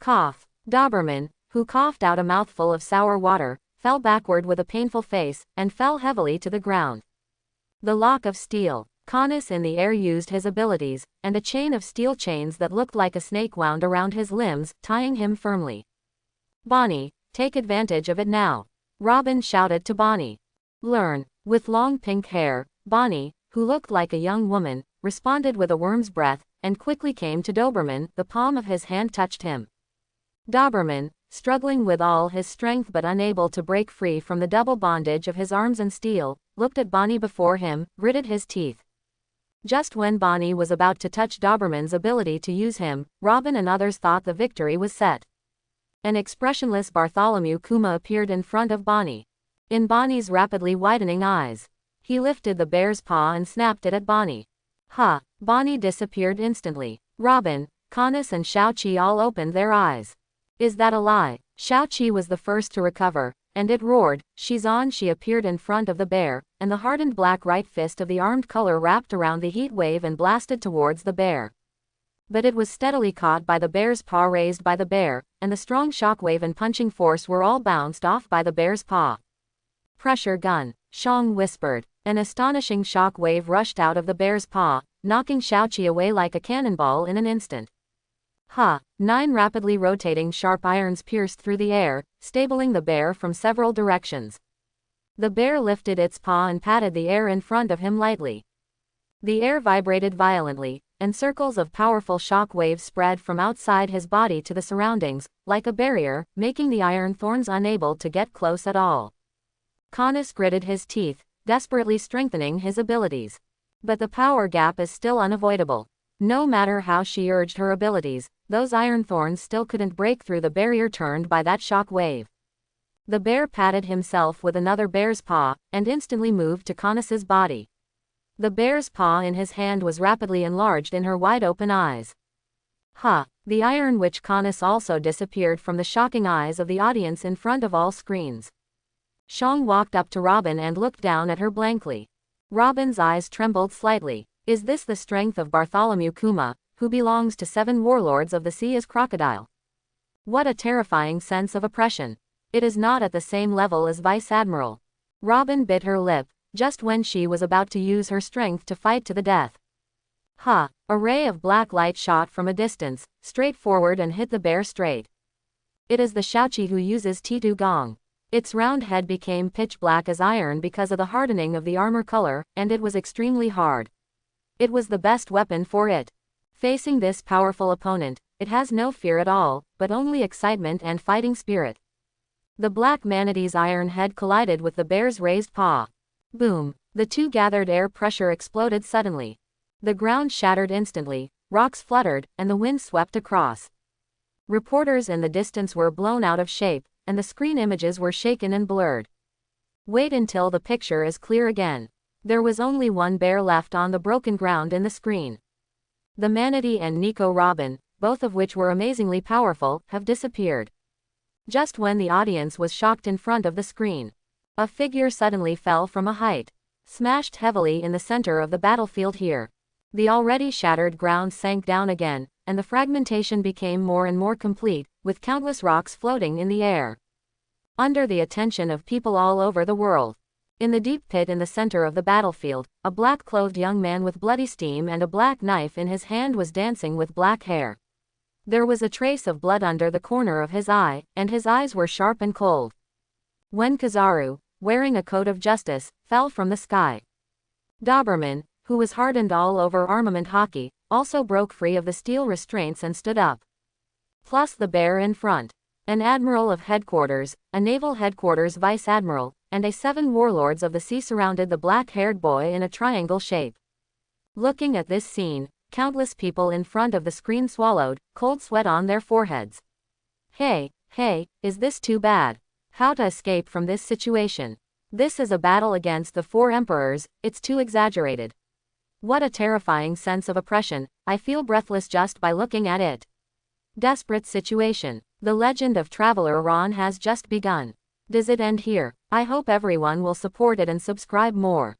Cough. Doberman, who coughed out a mouthful of sour water, fell backward with a painful face, and fell heavily to the ground. The lock of steel. Caunus in the air used his abilities, and a chain of steel chains that looked like a snake wound around his limbs, tying him firmly. Bonnie, take advantage of it now. Robin shouted to Bonnie. Learn. With long pink hair, Bonnie, who looked like a young woman, responded with a worm's breath, and quickly came to Doberman. The palm of his hand touched him. Doberman, struggling with all his strength but unable to break free from the double bondage of his arms and steel, looked at Bonnie before him, gritted his teeth. Just when Bonnie was about to touch Doberman's ability to use him, Robin and others thought the victory was set. An expressionless Bartholomew Kuma appeared in front of Bonnie. In Bonnie's rapidly widening eyes, he lifted the bear's paw and snapped it at Bonnie. Ha! Bonnie disappeared instantly. Robin, Canis and Xiaoqi all opened their eyes. Is that a lie? Xiaoqi was the first to recover, and it roared. She's on. She appeared in front of the bear, and the hardened black right fist of the armed color wrapped around the heat wave and blasted towards the bear. But it was steadily caught by the bear's paw raised by the bear, and the strong shockwave and punching force were all bounced off by the bear's paw. Pressure gun, Shang whispered. An astonishing shock wave rushed out of the bear's paw, knocking Xiaoqi away like a cannonball in an instant. Ha! 9 rapidly rotating sharp irons pierced through the air, stabling the bear from several directions. The bear lifted its paw and patted the air in front of him lightly. The air vibrated violently, and circles of powerful shock waves spread from outside his body to the surroundings, like a barrier, making the iron thorns unable to get close at all. Canis gritted his teeth, desperately strengthening his abilities. But the power gap is still unavoidable. No matter how she urged her abilities, those iron thorns still couldn't break through the barrier turned by that shock wave. The bear patted himself with another bear's paw, and instantly moved to Canis's body. The bear's paw in his hand was rapidly enlarged in her wide-open eyes. Ha! The iron witch Canis also disappeared from the shocking eyes of the audience in front of all screens. Shang walked up to Robin and looked down at her blankly. Robin's eyes trembled slightly. Is this the strength of Bartholomew Kuma, who belongs to 7 warlords of the sea as Crocodile? What a terrifying sense of oppression. It is not at the same level as Vice Admiral. Robin bit her lip, just when she was about to use her strength to fight to the death. Ha! A ray of black light shot from a distance, straight forward and hit the bear straight. It is the Xiaoqi who uses Titu Gong. Its round head became pitch black as iron because of the hardening of the armor color, and it was extremely hard. It was the best weapon for it. Facing this powerful opponent, it has no fear at all, but only excitement and fighting spirit. The black manatee's iron head collided with the bear's raised paw. Boom! The two gathered air pressure exploded suddenly. The ground shattered instantly, rocks fluttered, and the wind swept across. Reporters in the distance were blown out of shape, and the screen images were shaken and blurred. Wait until the picture is clear again. There was only one bear left on the broken ground in the screen. The manatee and Nico Robin, both of which were amazingly powerful, have disappeared. Just when the audience was shocked in front of the screen, a figure suddenly fell from a height, smashed heavily in the center of the battlefield here. The already shattered ground sank down again, and the fragmentation became more and more complete, with countless rocks floating in the air. Under the attention of people all over the world. In the deep pit in the center of the battlefield, a black-clothed young man with bloody steam and a black knife in his hand was dancing with black hair. There was a trace of blood under the corner of his eye, and his eyes were sharp and cold. When Kizaru, wearing a coat of justice, fell from the sky. Doberman, who was hardened all over armament hockey, also broke free of the steel restraints and stood up. Plus the bear in front. An admiral of headquarters, a naval headquarters vice admiral, and 7 warlords of the sea surrounded the black-haired boy in a triangle shape. Looking at this scene, countless people in front of the screen swallowed, cold sweat on their foreheads. Hey, is this too bad? How to escape from this situation? This is a battle against the 4 emperors, it's too exaggerated. What a terrifying sense of oppression, I feel breathless just by looking at it. Desperate situation. The legend of Traveler Ron has just begun. Does it end here? I hope everyone will support it and subscribe more.